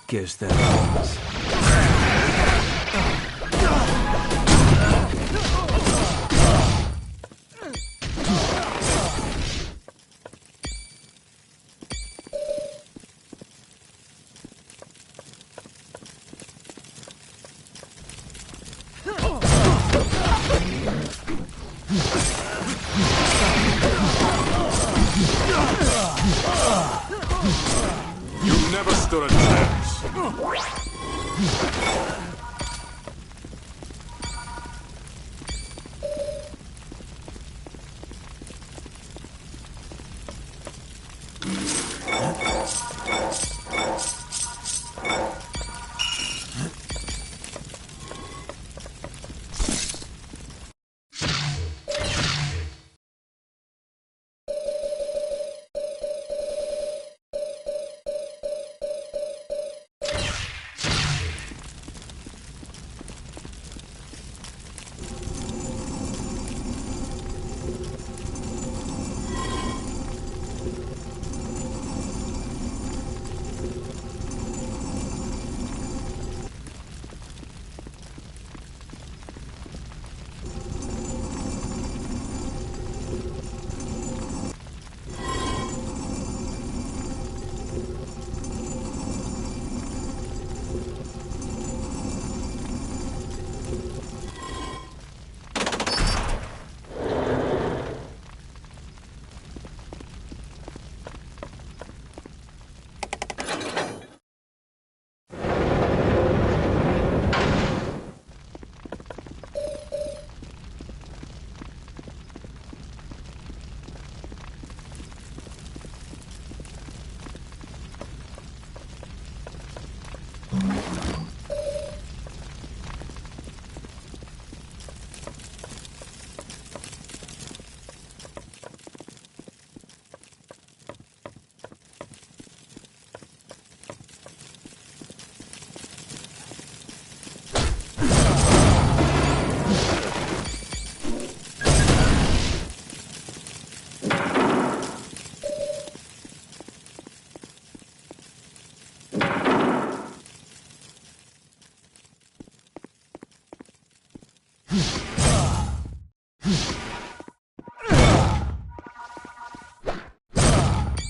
Guess that happens. You never stood a chance.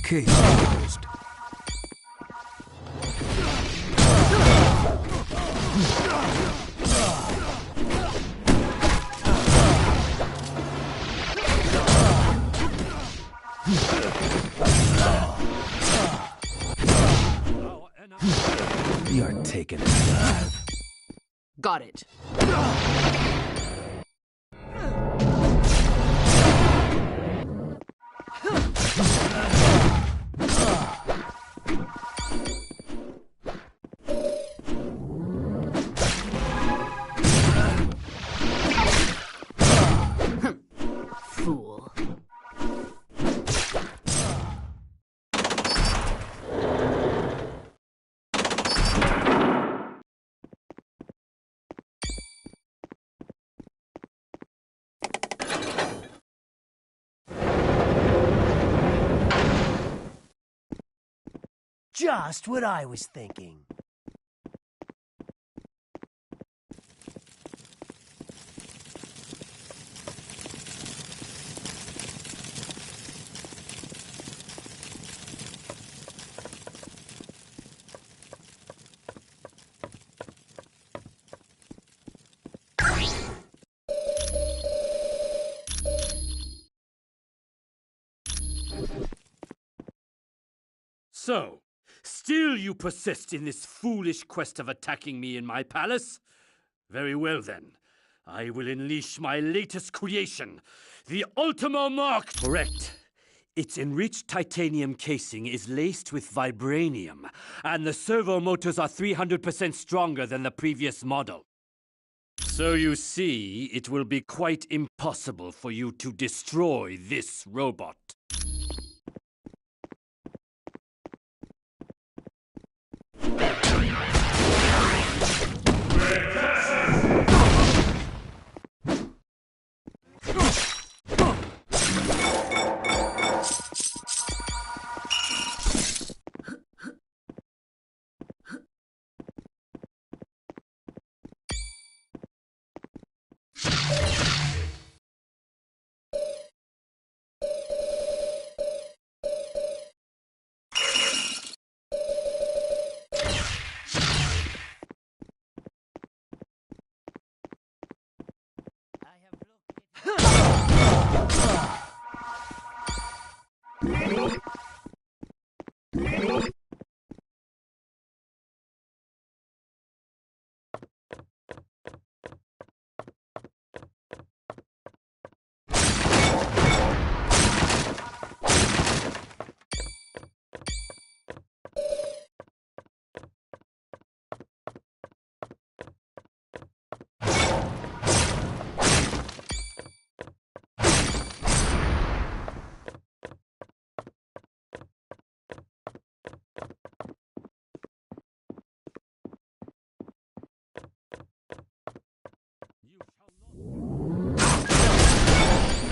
Case closed. You're taking a dive. Got it. Just what I was thinking. So, still you persist in this foolish quest of attacking me in my palace? Very well then. I will unleash my latest creation, the Ultimo Mark. Correct. Its enriched titanium casing is laced with vibranium, and the servo motors are 300% stronger than the previous model. So you see, it will be quite impossible for you to destroy this robot.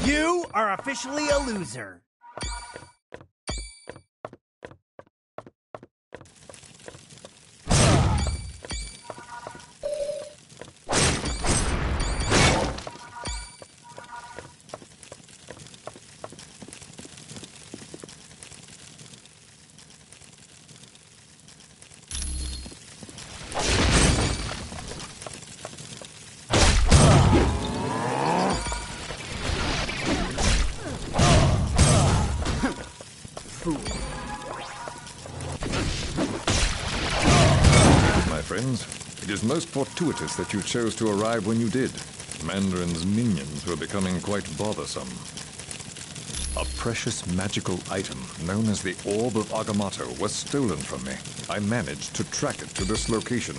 You are officially a loser. My friends, it is most fortuitous that you chose to arrive when you did. Mandarin's minions were becoming quite bothersome. A precious magical item known as the Orb of Agamotto was stolen from me. I managed to track it to this location.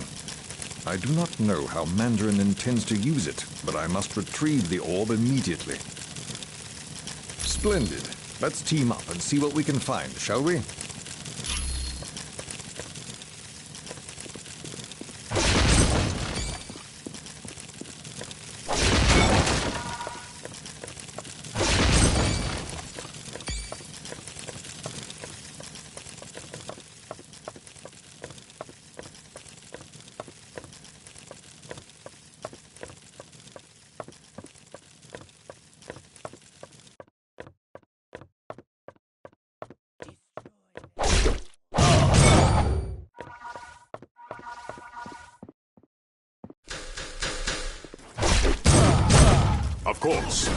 I do not know how Mandarin intends to use it, but I must retrieve the orb immediately. Splendid. Let's team up and see what we can find, shall we? Of course.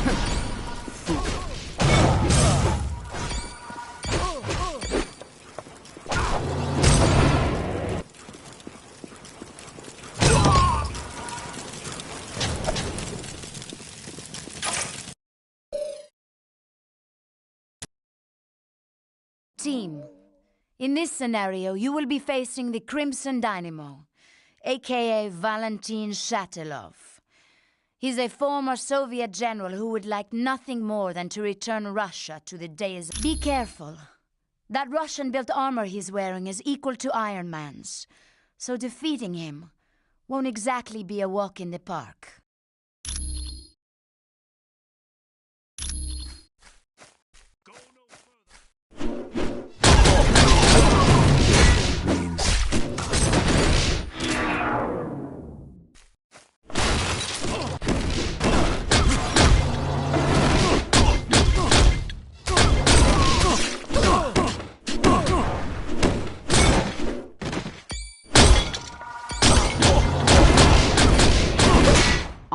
Team, in this scenario, you will be facing the Crimson Dynamo, aka Valentin Shatilov. He's a former Soviet general who would like nothing more than to return Russia to the days. Be careful. That Russian-built armor he's wearing is equal to Iron Man's, so defeating him won't exactly be a walk in the park.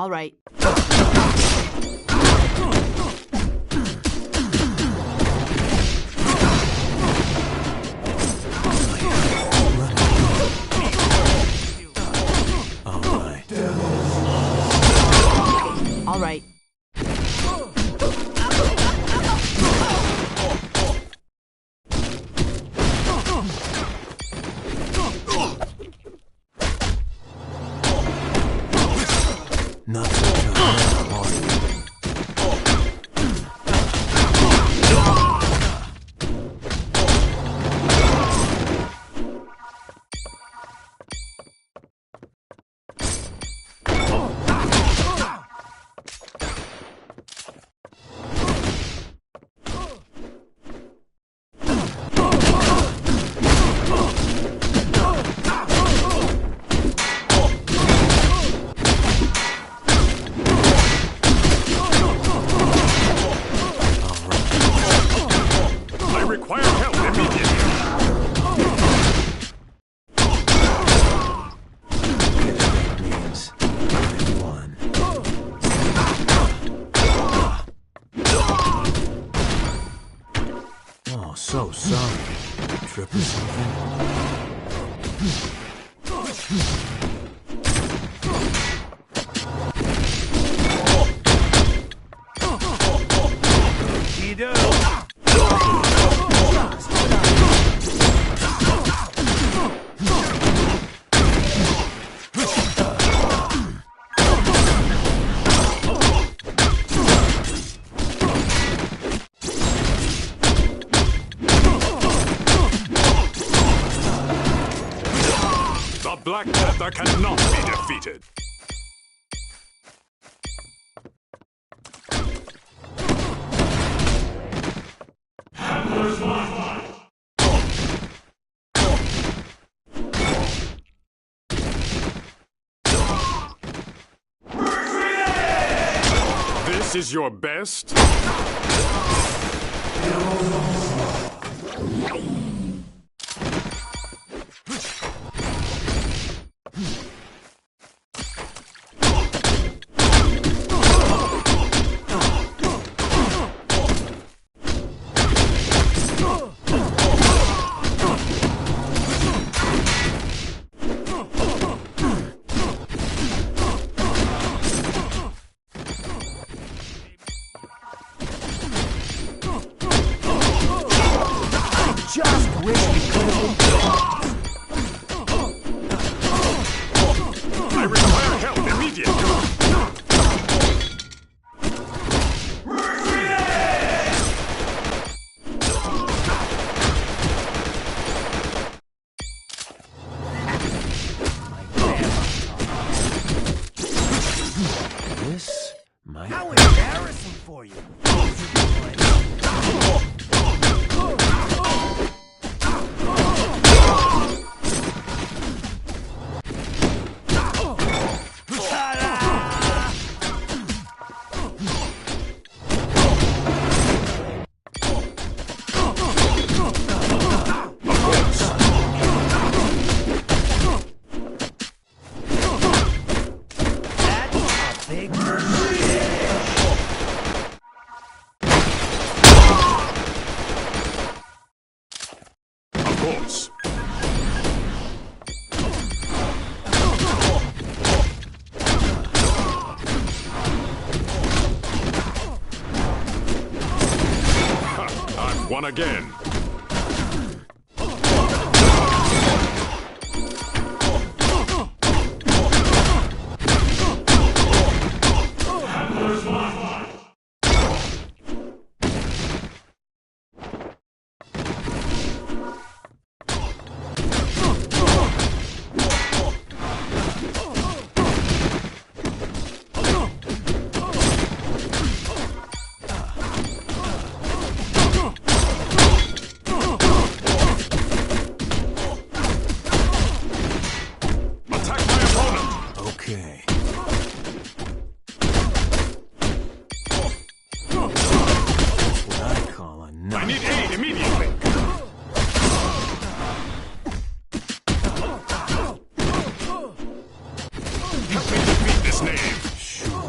All right. All right. So sorry. Trip or something? Black Panther cannot be defeated. This is your best? Just wish we could have been. I require help immediately. This might. How embarrassing for you. Won again. I need aid immediately. Help me defeat this knave.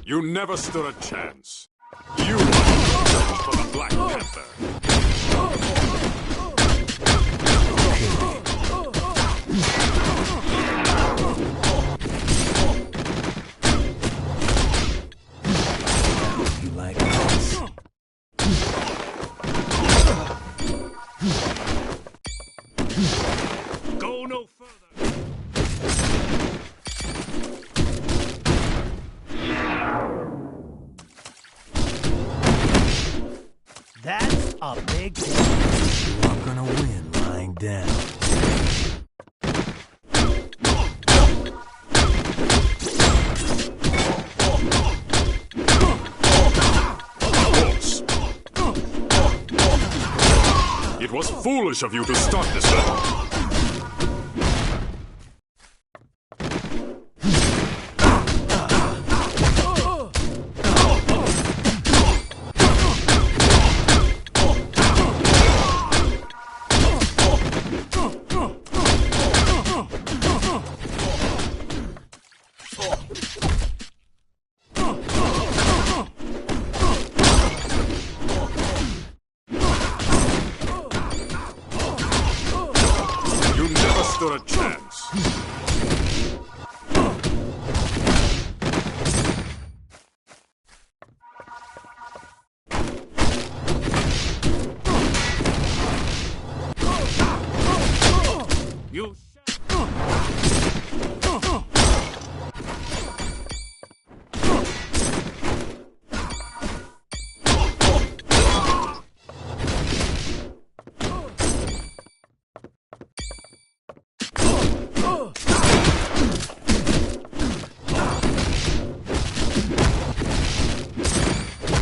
You never stood a chance. You are for the Black Panther. You like this? Go no further. That's a big deal. You are gonna win lying down. It was foolish of you to start this battle. You never stood a chance. You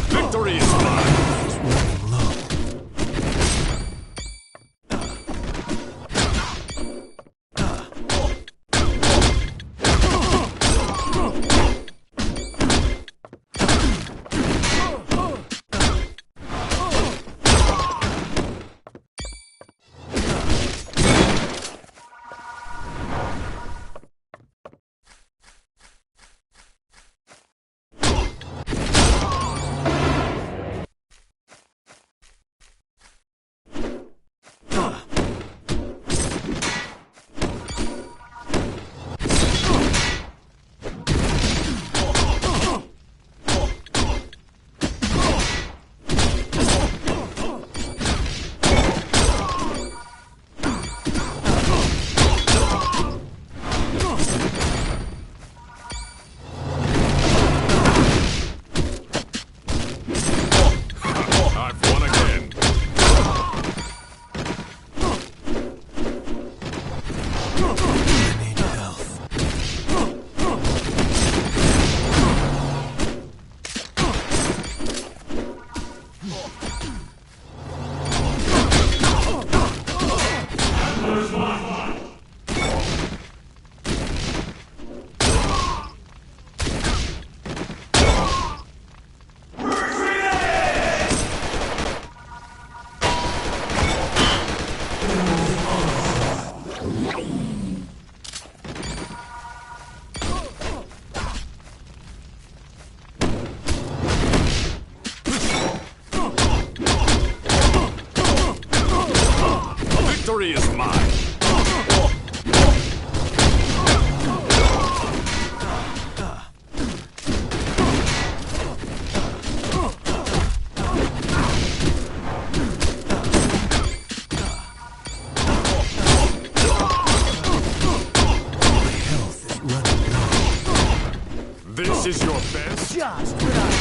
Victory is mine. I've won again. Victory is mine. This is your best? Just what I...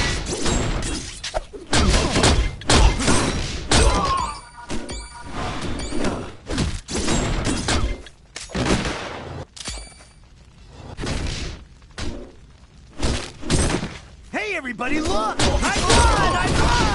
Hey, everybody, look! I won! I won!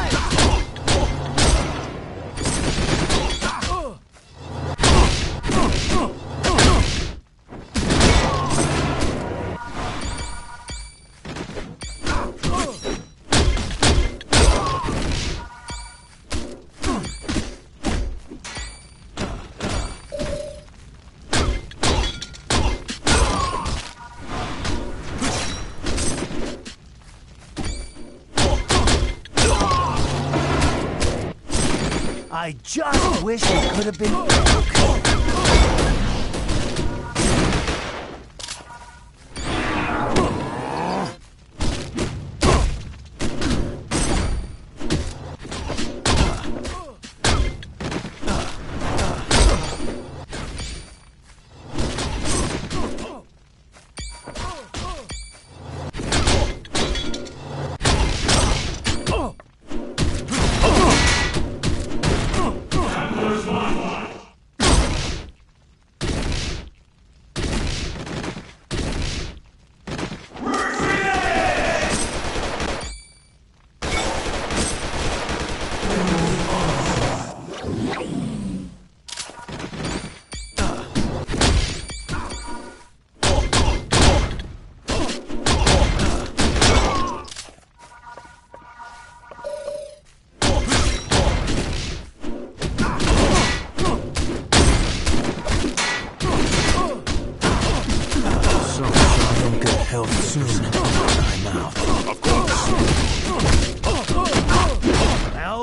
I just wish it could have been broken.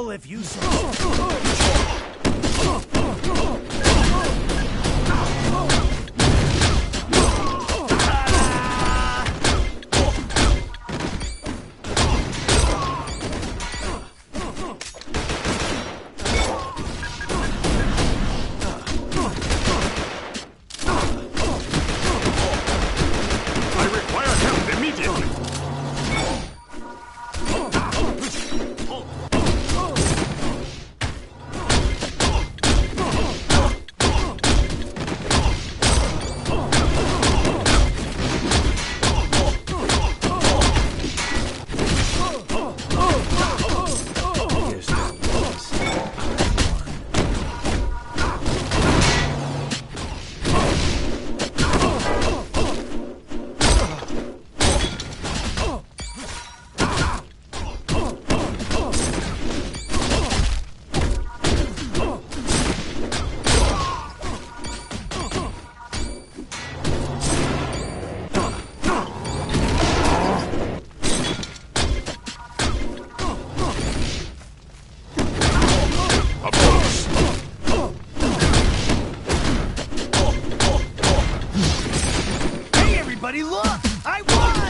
Well, if you say look! I won!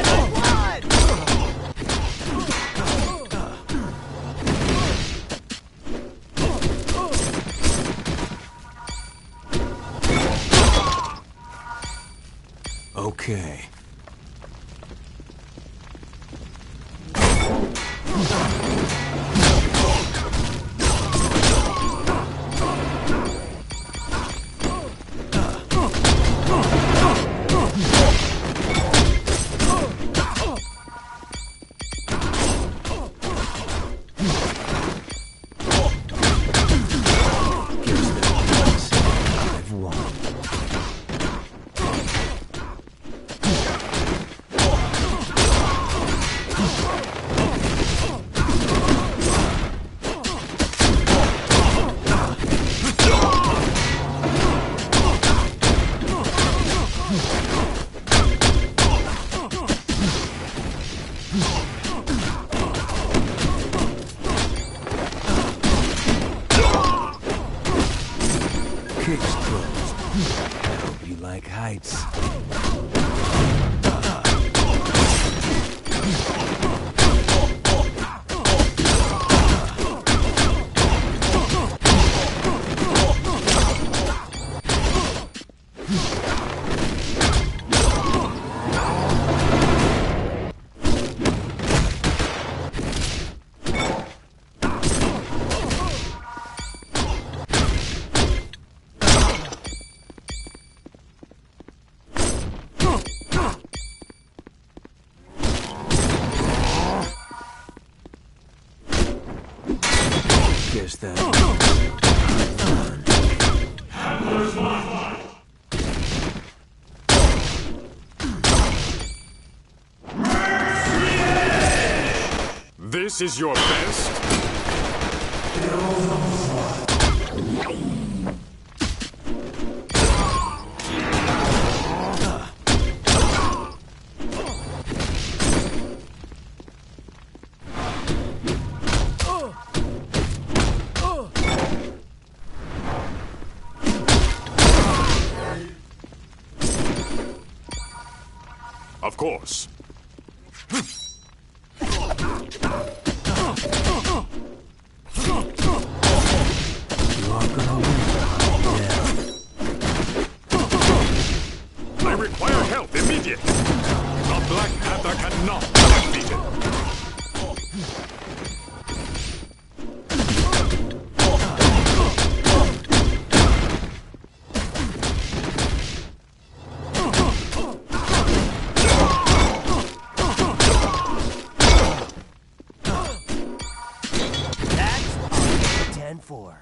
Okay. Kick's closed. I hope you like heights. Guess that. This is your best? Of course. I require help immediately. The Black Panther cannot be defeated. That's 10-4.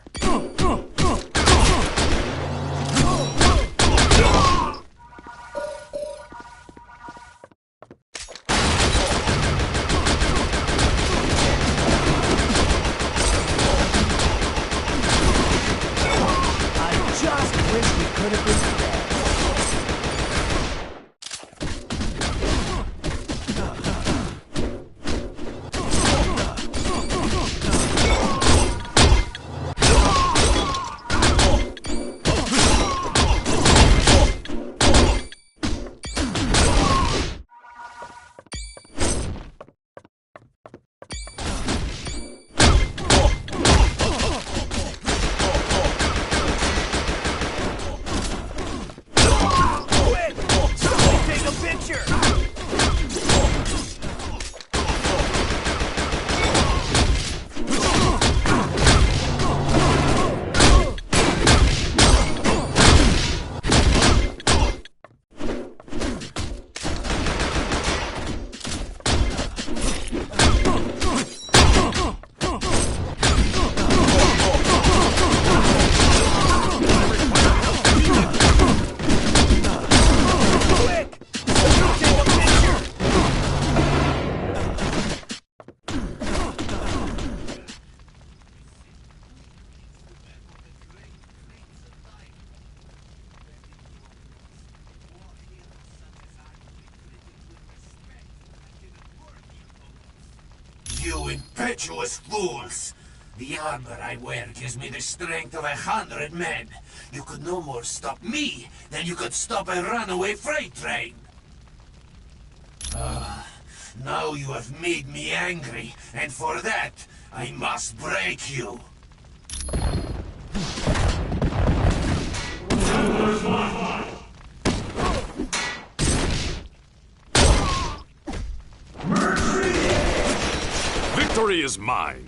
You impetuous fools! The armor I wear gives me the strength of 100 men. You could no more stop me than you could stop a runaway freight train. Now you have made me angry, and for that, I must break you. Victory is mine.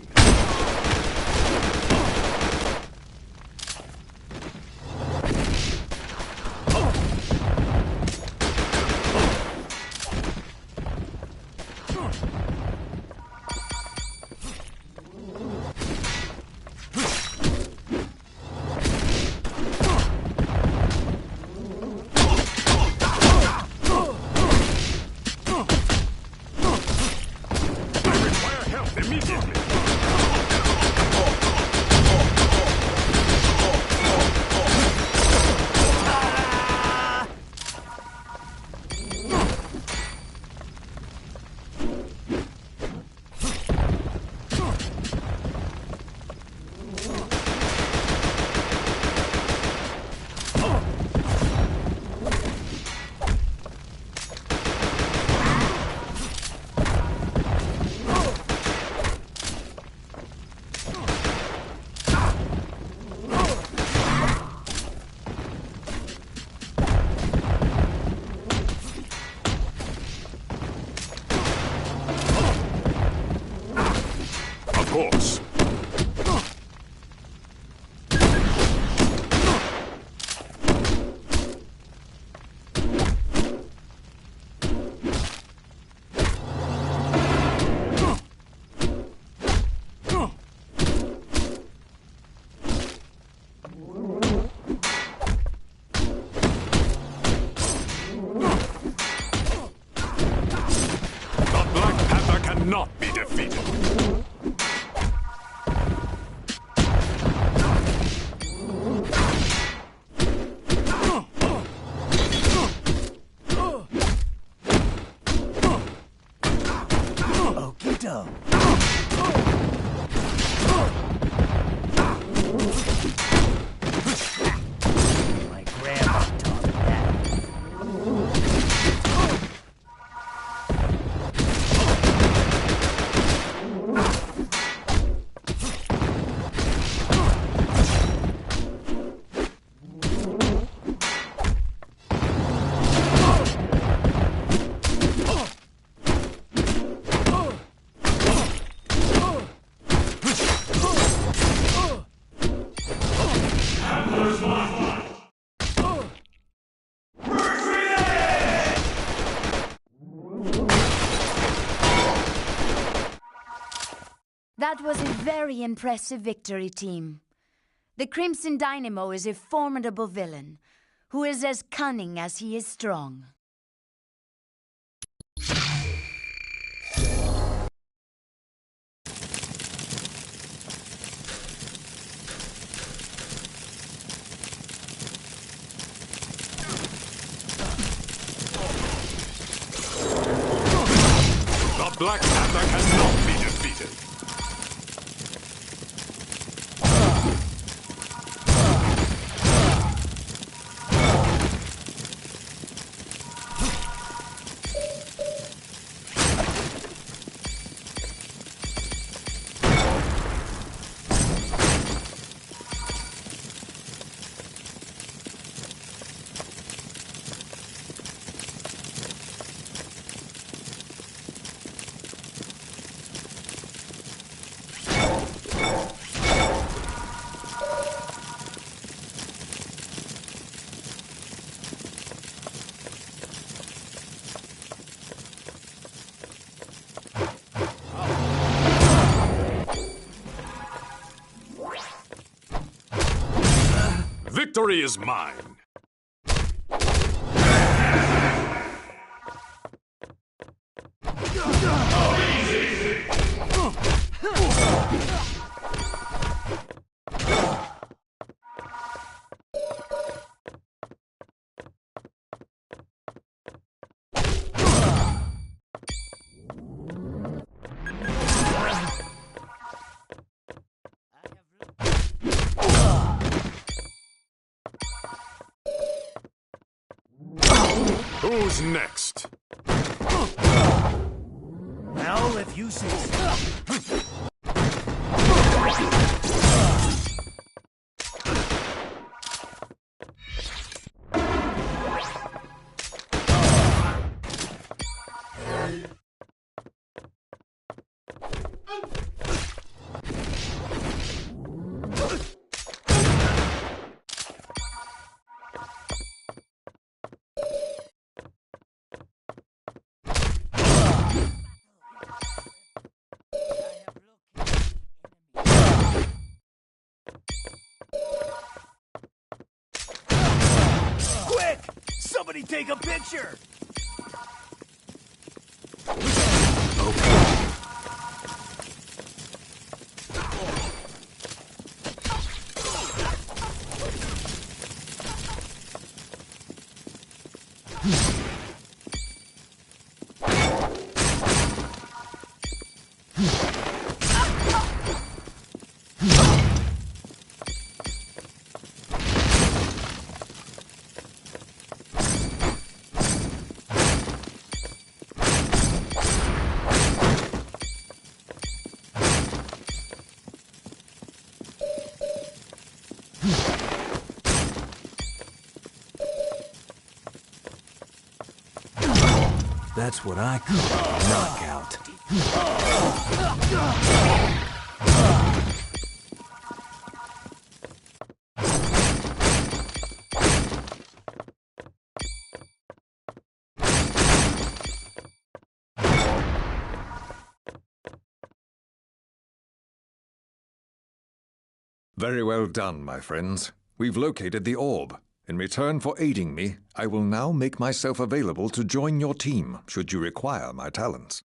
Course. The Black Panther cannot be defeated. That was a very impressive victory, team. The Crimson Dynamo is a formidable villain, who is as cunning as he is strong. The Black Panther cannot be defeated. Victory is mine. Who's next? Well, if you say so. Quick! Somebody take a picture! That's what I call a knockout. Very well done, my friends. We've located the orb. In return for aiding me, I will now make myself available to join your team, should you require my talents.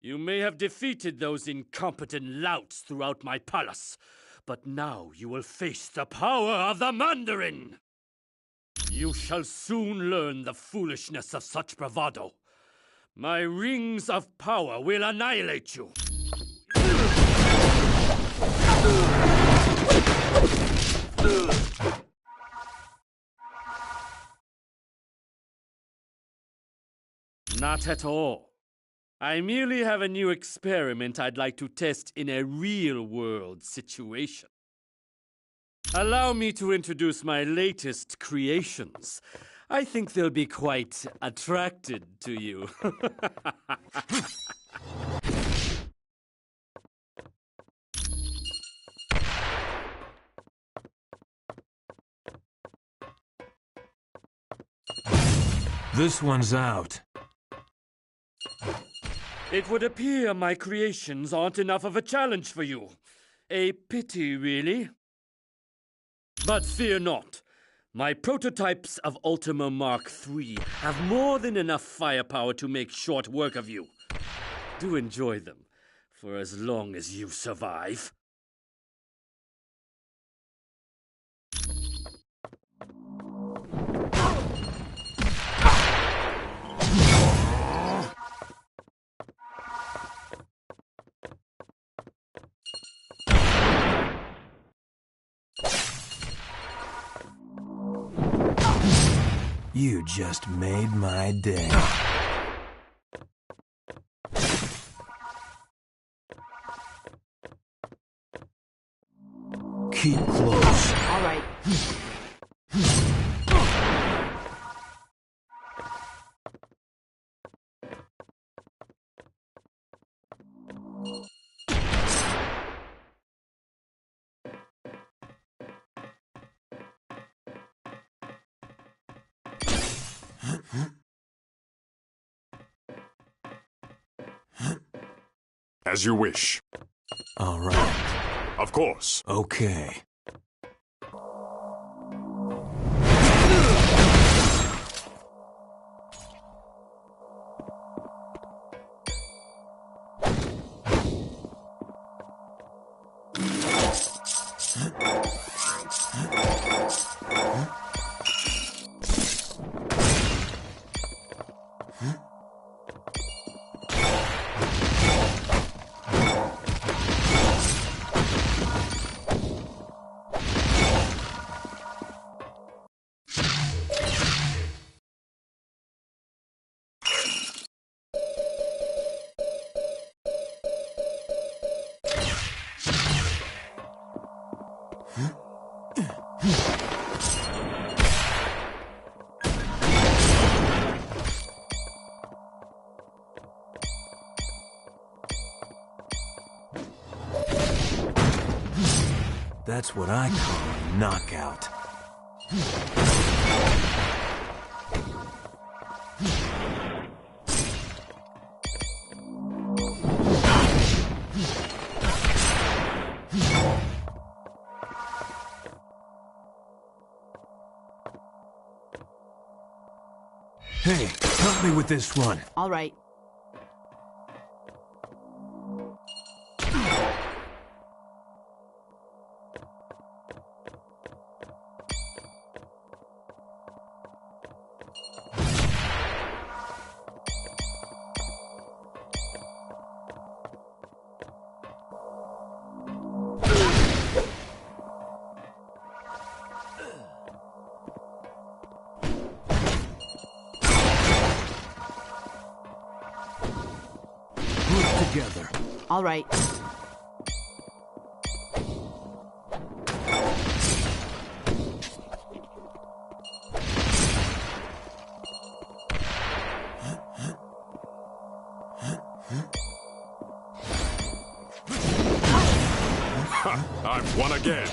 You may have defeated those incompetent louts throughout my palace, but now you will face the power of the Mandarin! You shall soon learn the foolishness of such bravado. My rings of power will annihilate you. Not at all. I merely have a new experiment I'd like to test in a real-world situation. Allow me to introduce my latest creations. I think they'll be quite attracted to you. This one's out. It would appear my creations aren't enough of a challenge for you. A pity, really. But fear not. My prototypes of Ultima Mark III have more than enough firepower to make short work of you. Do enjoy them, for as long as you survive. You just made my day. Keep close. All right. As you wish. All right. Of course. Okay. That's what I call a knockout. Hey, help me with this one. All right. work together. All right. I've won again.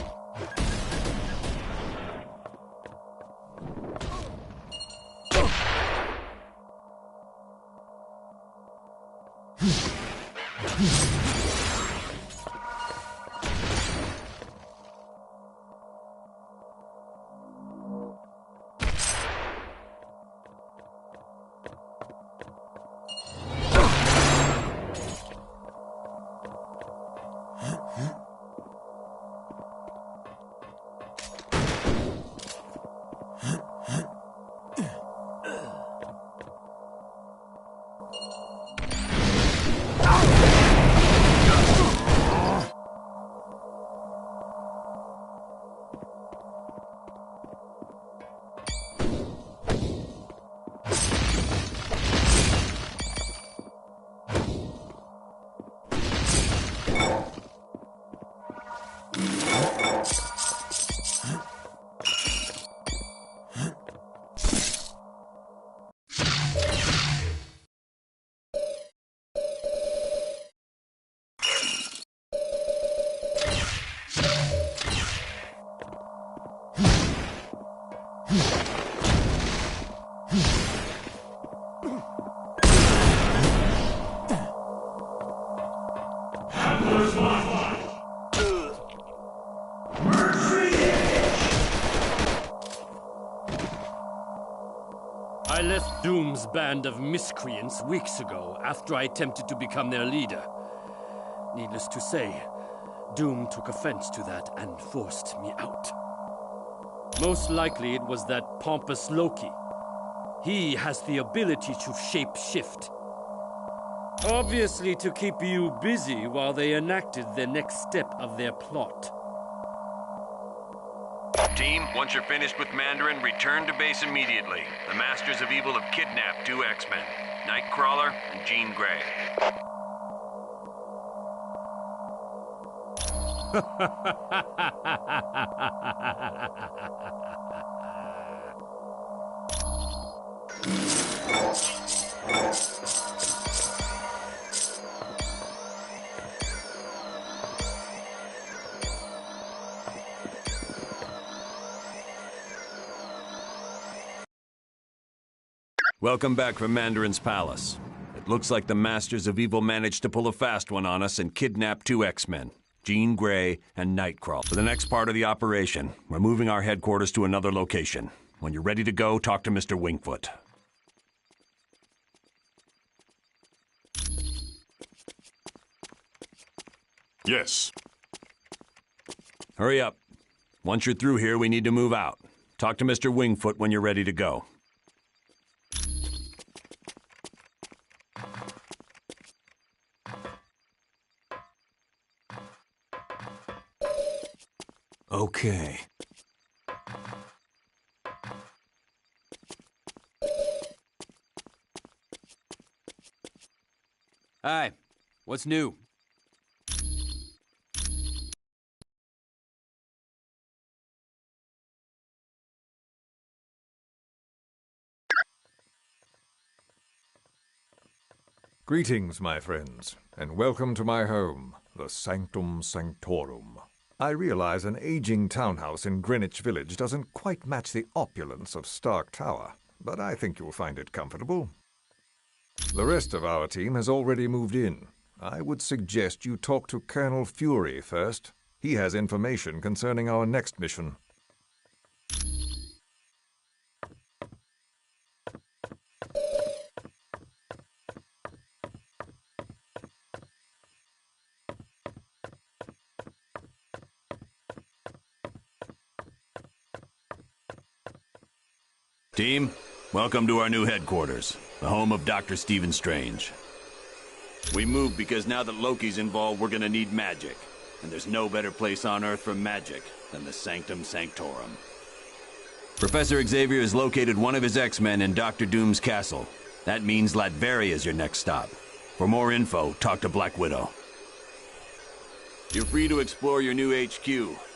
I left Doom's band of miscreants weeks ago after I attempted to become their leader. Needless to say, Doom took offense to that and forced me out. Most likely it was that pompous Loki. He has the ability to shape-shift. Obviously to keep you busy while they enacted the next step of their plot. Team, once you're finished with Mandarin, return to base immediately. The Masters of Evil have kidnapped 2 X-Men, Nightcrawler and Jean Grey. Welcome back from Mandarin's palace. It looks like the Masters of Evil managed to pull a fast one on us and kidnap 2 X-Men, Jean Grey and Nightcrawler. For the next part of the operation, we're moving our headquarters to another location. When you're ready to go, talk to Mr. Wingfoot. Yes. Hurry up. Once you're through here, we need to move out. Talk to Mr. Wingfoot when you're ready to go. Okay. Hi. What's new? Greetings, my friends, and welcome to my home, the Sanctum Sanctorum. I realize an aging townhouse in Greenwich Village doesn't quite match the opulence of Stark Tower, but I think you'll find it comfortable. The rest of our team has already moved in. I would suggest you talk to Colonel Fury first. He has information concerning our next mission. Team, welcome to our new headquarters, the home of Dr. Stephen Strange. We moved because now that Loki's involved, we're gonna need magic. And there's no better place on Earth for magic than the Sanctum Sanctorum. Professor Xavier has located one of his X-Men in Dr. Doom's castle. That means Latveria is your next stop. For more info, talk to Black Widow. You're free to explore your new HQ,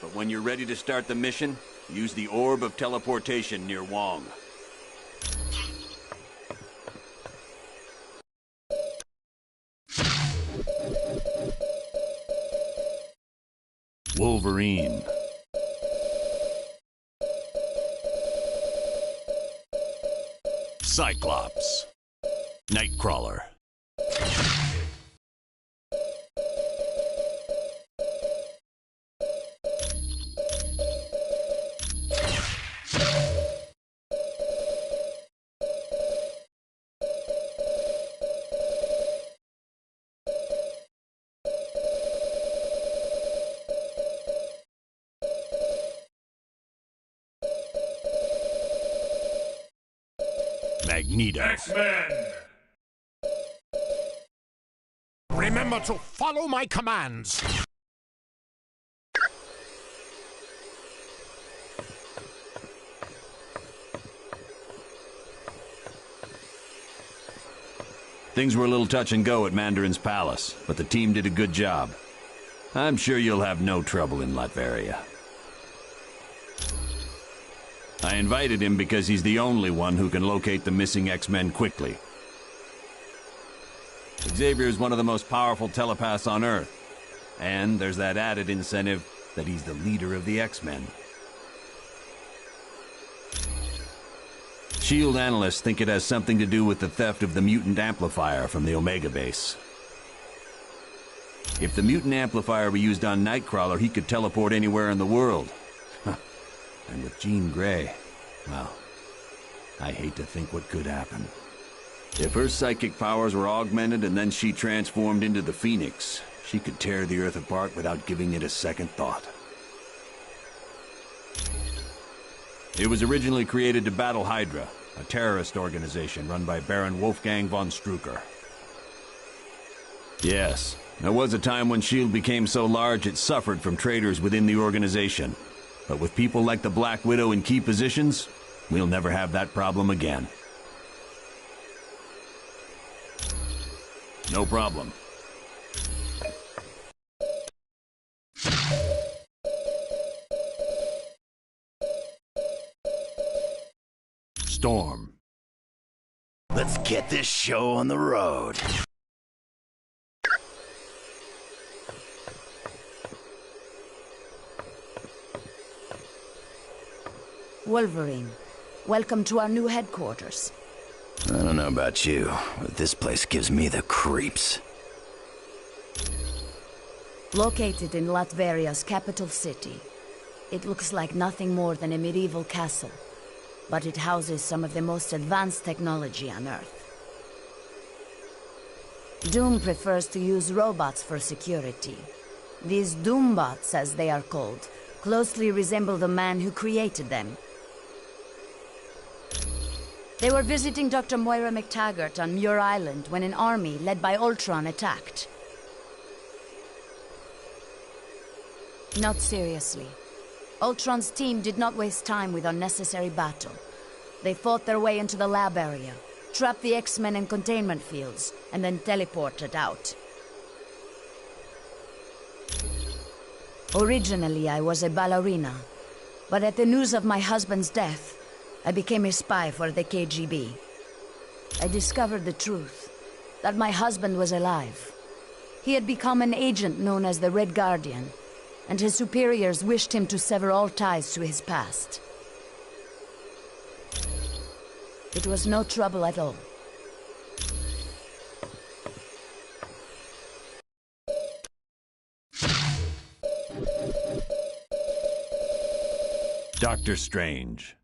but when you're ready to start the mission, use the Orb of Teleportation near Wong. Wolverine. Cyclops. Nightcrawler. Magneto. X-Men! Remember to follow my commands. Things were a little touch and go at Mandarin's palace, but the team did a good job. I'm sure you'll have no trouble in Latveria. I invited him because he's the only one who can locate the missing X-Men quickly. Xavier is one of the most powerful telepaths on Earth, and there's that added incentive that he's the leader of the X-Men. S.H.I.E.L.D. analysts think it has something to do with the theft of the mutant amplifier from the Omega base. If the mutant amplifier were used on Nightcrawler, he could teleport anywhere in the world. And with Jean Grey, well, I hate to think what could happen. If her psychic powers were augmented and then she transformed into the Phoenix, she could tear the Earth apart without giving it a second thought. It was originally created to battle Hydra, a terrorist organization run by Baron Wolfgang von Strucker. Yes, there was a time when S.H.I.E.L.D. became so large it suffered from traitors within the organization. But with people like the Black Widow in key positions, we'll never have that problem again. No problem. Storm. Let's get this show on the road. Wolverine, welcome to our new headquarters. I don't know about you, but this place gives me the creeps. Located in Latveria's capital city, it looks like nothing more than a medieval castle, but it houses some of the most advanced technology on Earth. Doom prefers to use robots for security. These Doombots, as they are called, closely resemble the man who created them. They were visiting Dr. Moira McTaggart on Muir Island when an army led by Ultron attacked. Not seriously. Ultron's team did not waste time with unnecessary battle. They fought their way into the lab area, trapped the X-Men in containment fields, and then teleported out. Originally, I was a ballerina, but at the news of my husband's death, I became a spy for the KGB. I discovered the truth, that my husband was alive. He had become an agent known as the Red Guardian, and his superiors wished him to sever all ties to his past. It was no trouble at all. Doctor Strange.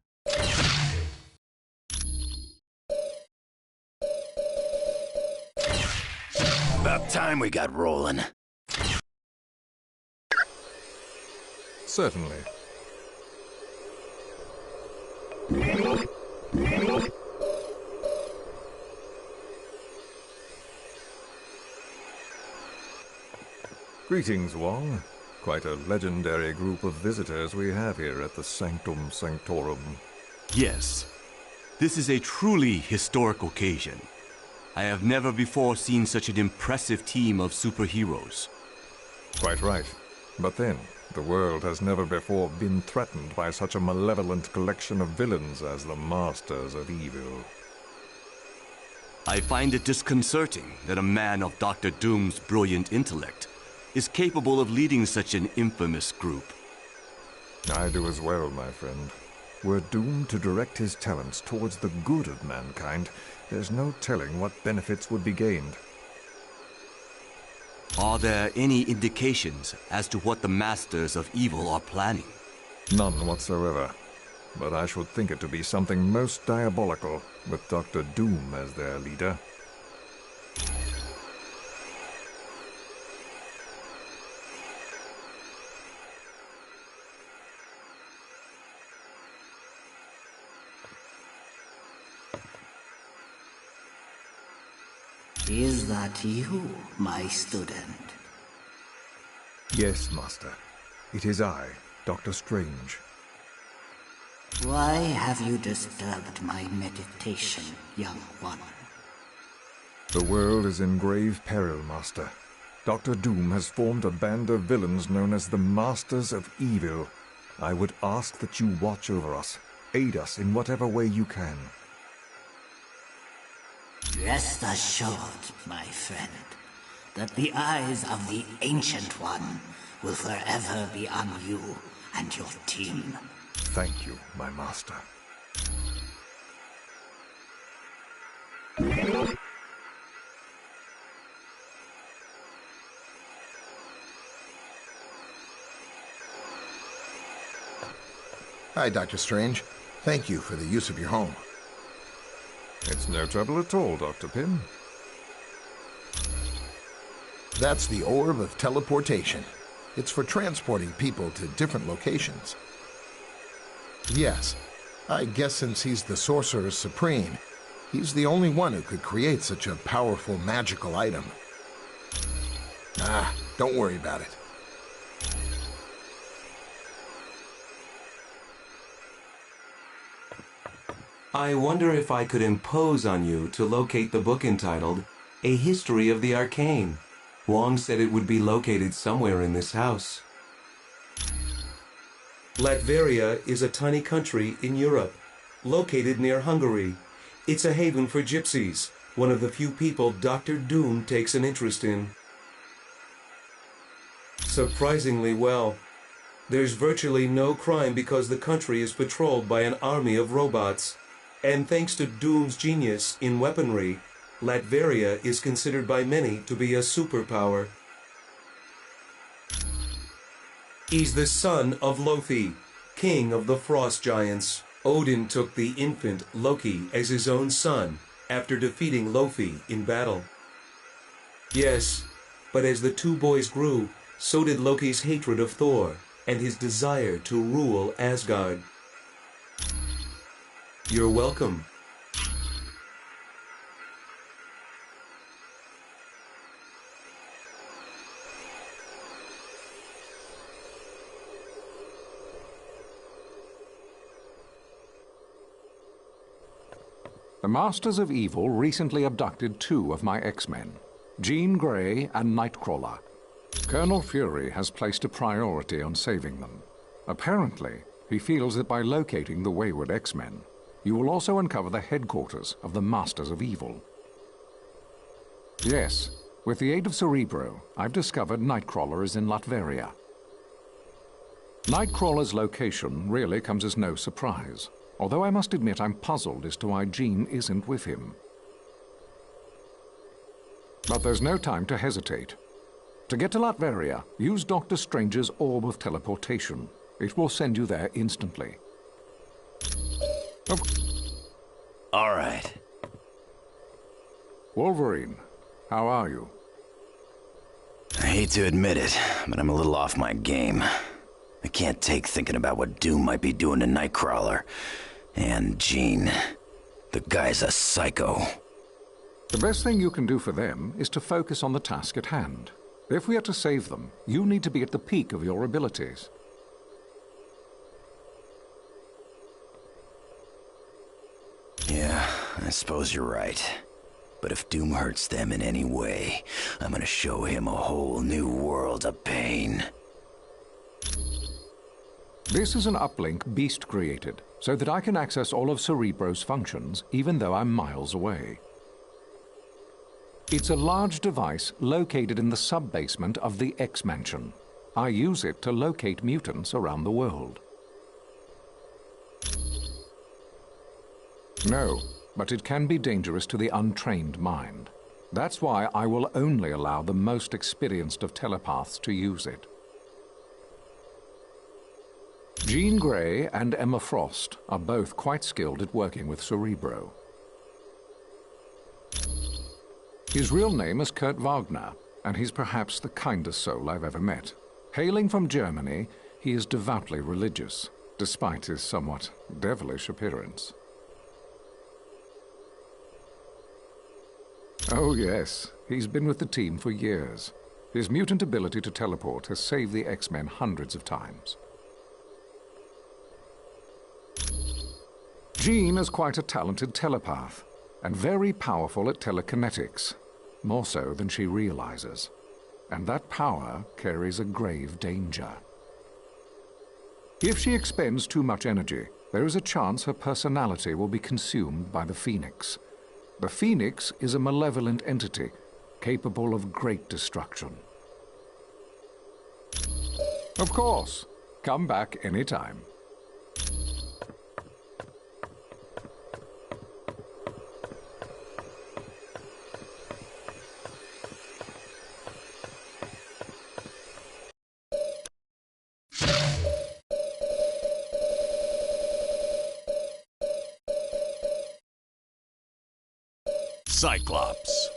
About time we got rolling. Certainly. Greetings, Wong. Quite a legendary group of visitors we have here at the Sanctum Sanctorum. Yes. This is a truly historic occasion. I have never before seen such an impressive team of superheroes. Quite right. But then, the world has never before been threatened by such a malevolent collection of villains as the Masters of Evil. I find it disconcerting that a man of Dr. Doom's brilliant intellect is capable of leading such an infamous group. I do as well, my friend. Were Doom to direct his talents towards the good of mankind, there's no telling what benefits would be gained. Are there any indications as to what the Masters of Evil are planning? None whatsoever. But I should think it to be something most diabolical, with Dr. Doom as their leader. Is that you, my student? Yes, Master. It is I, Dr. Strange. Why have you disturbed my meditation, young one? The world is in grave peril, Master. Dr. Doom has formed a band of villains known as the Masters of Evil. I would ask that you watch over us, aid us in whatever way you can. Rest assured, my friend, that the eyes of the Ancient One will forever be on you and your team. Thank you, my master. Hi, Dr. Strange. Thank you for the use of your home. It's no trouble at all, Dr. Pym. That's the Orb of Teleportation. It's for transporting people to different locations. Yes, I guess since he's the Sorcerer Supreme, he's the only one who could create such a powerful magical item. Ah, don't worry about it. I wonder if I could impose on you to locate the book entitled A History of the Arcane. Wong said it would be located somewhere in this house. Latveria is a tiny country in Europe, located near Hungary. It's a haven for gypsies, one of the few people Dr. Doom takes an interest in. Surprisingly well. There's virtually no crime because the country is patrolled by an army of robots. And thanks to Doom's genius in weaponry, Latveria is considered by many to be a superpower. He's the son of Loki, king of the frost giants. Odin took the infant Loki as his own son after defeating Loki in battle. Yes, but as the two boys grew, so did Loki's hatred of Thor and his desire to rule Asgard. You're welcome. The Masters of Evil recently abducted 2 of my X-Men, Jean Grey and Nightcrawler. Colonel Fury has placed a priority on saving them. Apparently, he feels that by locating the wayward X-Men, you will also uncover the headquarters of the Masters of Evil. Yes, with the aid of Cerebro, I've discovered Nightcrawler is in Latveria. Nightcrawler's location really comes as no surprise, although I must admit I'm puzzled as to why Jean isn't with him. But there's no time to hesitate. To get to Latveria, use Dr. Strange's Orb of Teleportation. It will send you there instantly. All right. Wolverine, how are you? I hate to admit it, but I'm a little off my game. I can't take thinking about what Doom might be doing to Nightcrawler. And Jean. The guy's a psycho. The best thing you can do for them is to focus on the task at hand. If we are to save them, you need to be at the peak of your abilities. Yeah, I suppose you're right. But if Doom hurts them in any way, I'm gonna show him a whole new world of pain. This is an uplink Beast created, so that I can access all of Cerebro's functions, even though I'm miles away. It's a large device located in the sub-basement of the X-Mansion. I use it to locate mutants around the world. No, but it can be dangerous to the untrained mind. That's why I will only allow the most experienced of telepaths to use it. Jean Grey and Emma Frost are both quite skilled at working with Cerebro. His real name is Kurt Wagner, and he's perhaps the kindest soul I've ever met. Hailing from Germany, he is devoutly religious, despite his somewhat devilish appearance. Oh yes, he's been with the team for years. His mutant ability to teleport has saved the X-Men hundreds of times. Jean is quite a talented telepath, and very powerful at telekinetics, more so than she realizes. And that power carries a grave danger. If she expends too much energy, there is a chance her personality will be consumed by the Phoenix. The Phoenix is a malevolent entity, capable of great destruction. Of course, come back anytime. Cyclops.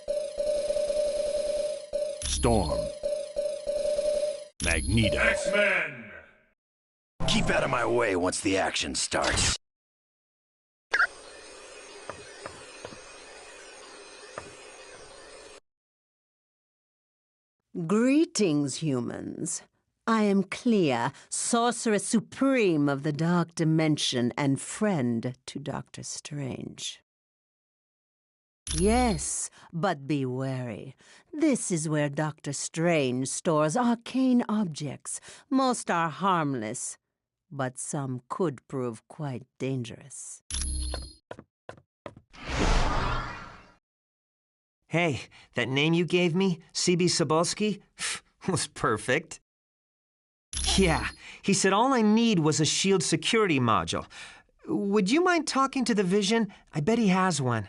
Storm. Magneto. X-Men! Keep out of my way once the action starts. Greetings, humans. I am Clea, Sorceress Supreme of the Dark Dimension and friend to Doctor Strange. Yes, but be wary. This is where Doctor Strange stores arcane objects. Most are harmless, but some could prove quite dangerous. Hey, that name you gave me, CB Cebulski, was perfect. Yeah, he said all I need was a SHIELD security module. Would you mind talking to the Vision? I bet he has one.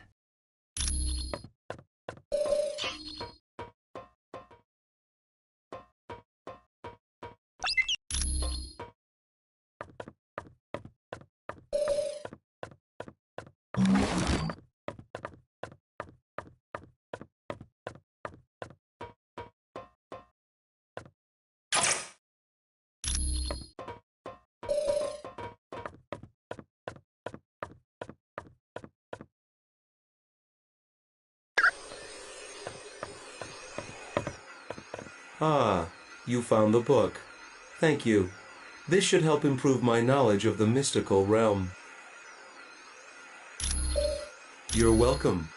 Ah, you found the book. Thank you. This should help improve my knowledge of the mystical realm. You're welcome.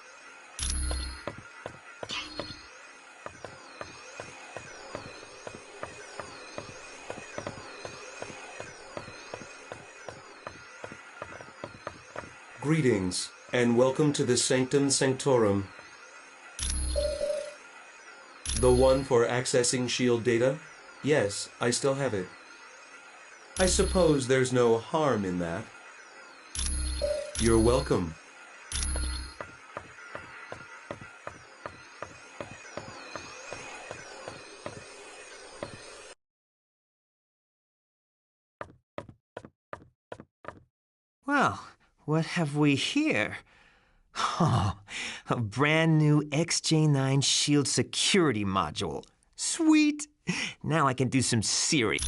Greetings, and welcome to the Sanctum Sanctorum. The one for accessing SHIELD data? Yes, I still have it. I suppose there's no harm in that. You're welcome. Well, what have we here? Oh, a brand new XJ9 SHIELD security module. Sweet! Now I can do some serious.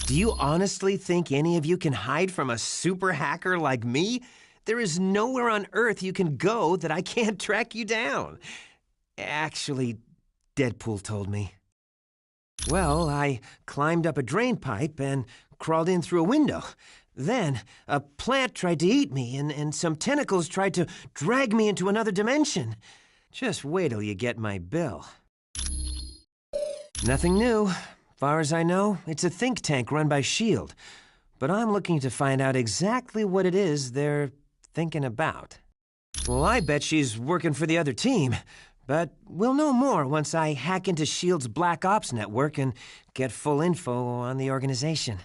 Do you honestly think any of you can hide from a super hacker like me? There is nowhere on Earth you can go that I can't track you down. Actually, Deadpool told me. Well, I climbed up a drain pipe and crawled in through a window. Then, a plant tried to eat me, and some tentacles tried to drag me into another dimension. Just wait till you get my bill. Nothing new. Far as I know, it's a think tank run by S.H.I.E.L.D., but I'm looking to find out exactly what it is they're thinking about. Well, I bet she's working for the other team, but we'll know more once I hack into S.H.I.E.L.D.'s Black Ops network and get full info on the organization.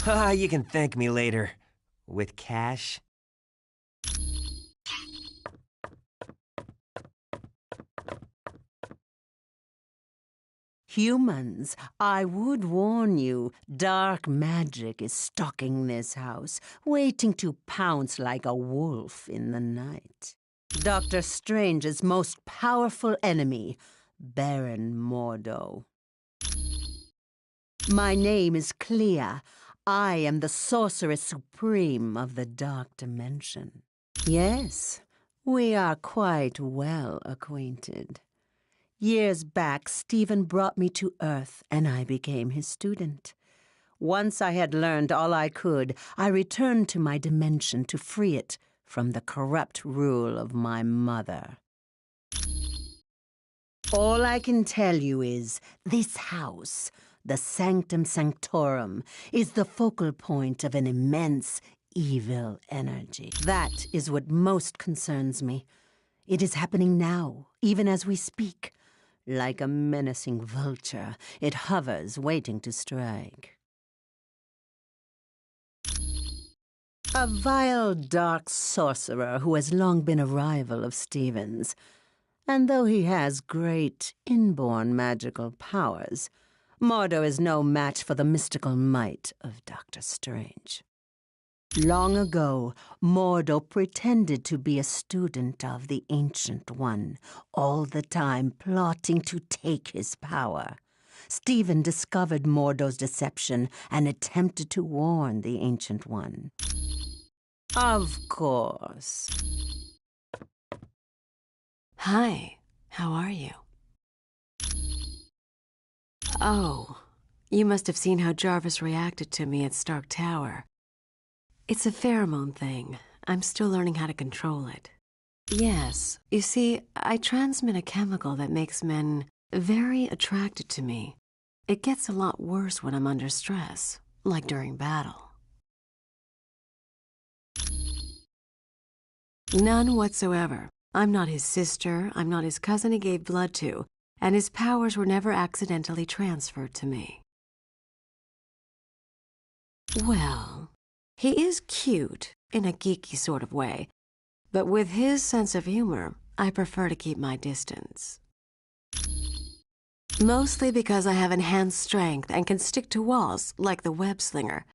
You can thank me later. With cash. Humans, I would warn you, dark magic is stalking this house, waiting to pounce like a wolf in the night. Dr. Strange's most powerful enemy, Baron Mordo. My name is Clea. I am the Sorceress Supreme of the Dark Dimension. Yes, we are quite well acquainted. Years back, Stephen brought me to Earth, and I became his student. Once I had learned all I could, I returned to my dimension to free it from the corrupt rule of my mother. All I can tell you is, this house, the Sanctum Sanctorum, is the focal point of an immense evil energy. That is what most concerns me. It is happening now, even as we speak. Like a menacing vulture, it hovers, waiting to strike. A vile, dark sorcerer who has long been a rival of Stephen's. And though he has great inborn magical powers, Mordo is no match for the mystical might of Dr. Strange. Long ago, Mordo pretended to be a student of the Ancient One, all the time plotting to take his power. Stephen discovered Mordo's deception and attempted to warn the Ancient One. Of course. Hi, how are you? Oh, you must have seen how Jarvis reacted to me at Stark Tower. It's a pheromone thing. I'm still learning how to control it. Yes, you see, I transmit a chemical that makes men very attracted to me. It gets a lot worse when I'm under stress, like during battle. None whatsoever. I'm not his sister, I'm not his cousin he gave blood to, and his powers were never accidentally transferred to me. Well, he is cute, in a geeky sort of way, but with his sense of humor, I prefer to keep my distance. Mostly because I have enhanced strength and can stick to walls like the web slinger,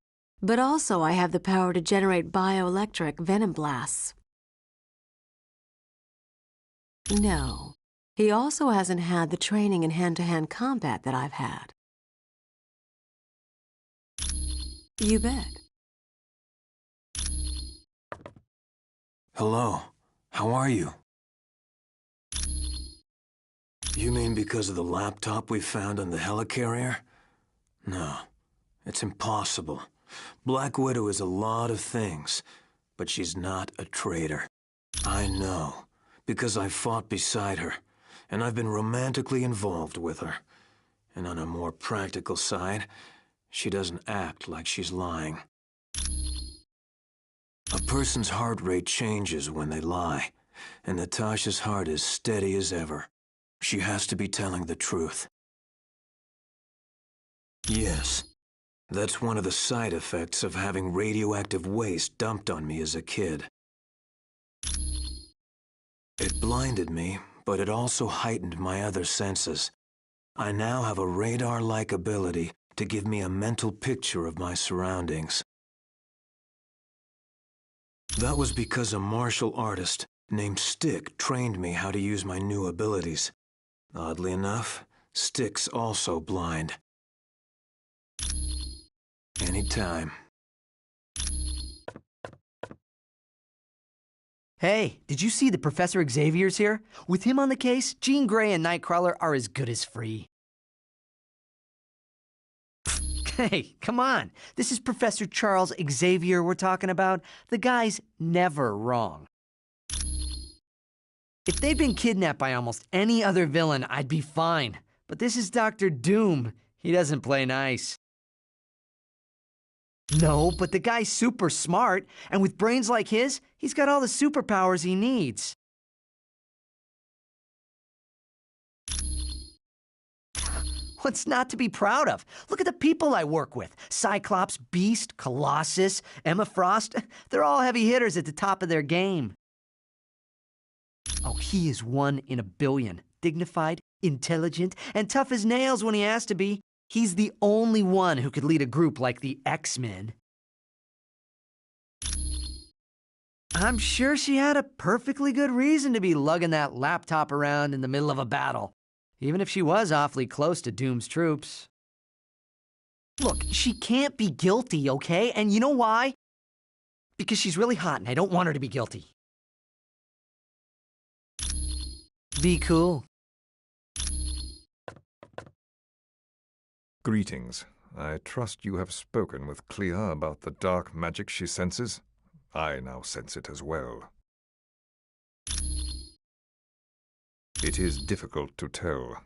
but also I have the power to generate bioelectric venom blasts. No, he also hasn't had the training in hand-to-hand combat that I've had. You bet. Hello. How are you? You mean because of the laptop we found on the helicarrier? No, it's impossible. Black Widow is a lot of things, but she's not a traitor. I know, because I fought beside her, and I've been romantically involved with her. And on a more practical side, she doesn't act like she's lying. A person's heart rate changes when they lie, and Natasha's heart is steady as ever. She has to be telling the truth. Yes, that's one of the side effects of having radioactive waste dumped on me as a kid. It blinded me, but it also heightened my other senses. I now have a radar-like ability to give me a mental picture of my surroundings. That was because a martial artist named Stick trained me how to use my new abilities. Oddly enough, Stick's also blind. Anytime. Hey, did you see that Professor Xavier's here? With him on the case, Jean Grey and Nightcrawler are as good as free. Hey, come on. This is Professor Charles Xavier we're talking about. The guy's never wrong. If they'd been kidnapped by almost any other villain, I'd be fine. But this is Dr. Doom. He doesn't play nice. No, but the guy's super smart, and with brains like his, he's got all the superpowers he needs. What's not to be proud of? Look at the people I work with. Cyclops, Beast, Colossus, Emma Frost. They're all heavy hitters at the top of their game. Oh, he is 1 in a billion. Dignified, intelligent, and tough as nails when he has to be. He's the only one who could lead a group like the X-Men. I'm sure she had a perfectly good reason to be lugging that laptop around in the middle of a battle, even if she was awfully close to Doom's troops. Look, she can't be guilty, okay? And you know why? Because she's really hot and I don't want her to be guilty. Be cool. Greetings. I trust you have spoken with Clea about the dark magic she senses. I now sense it as well. It is difficult to tell.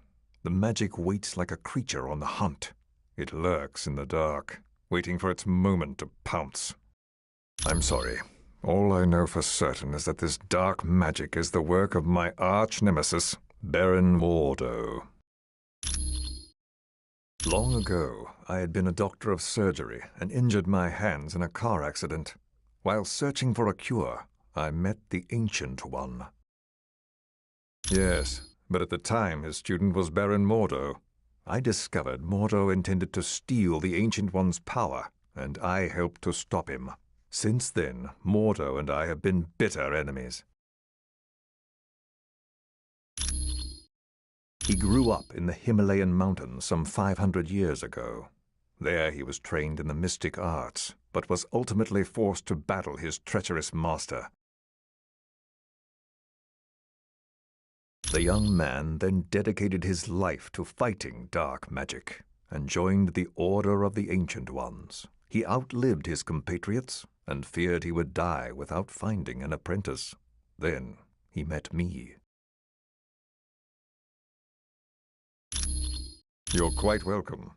The magic waits like a creature on the hunt. It lurks in the dark, waiting for its moment to pounce. I'm sorry. All I know for certain is that this dark magic is the work of my arch-nemesis, Baron Mordo. Long ago, I had been a doctor of surgery and injured my hands in a car accident. While searching for a cure, I met the Ancient One. Yes, but at the time his student was Baron Mordo. I discovered Mordo intended to steal the Ancient One's power, and I helped to stop him. Since then, Mordo and I have been bitter enemies. He grew up in the Himalayan mountains some 500 years ago. There he was trained in the mystic arts, but was ultimately forced to battle his treacherous master. The young man then dedicated his life to fighting dark magic, and joined the Order of the Ancient Ones. He outlived his compatriots, and feared he would die without finding an apprentice. Then he met me. You're quite welcome.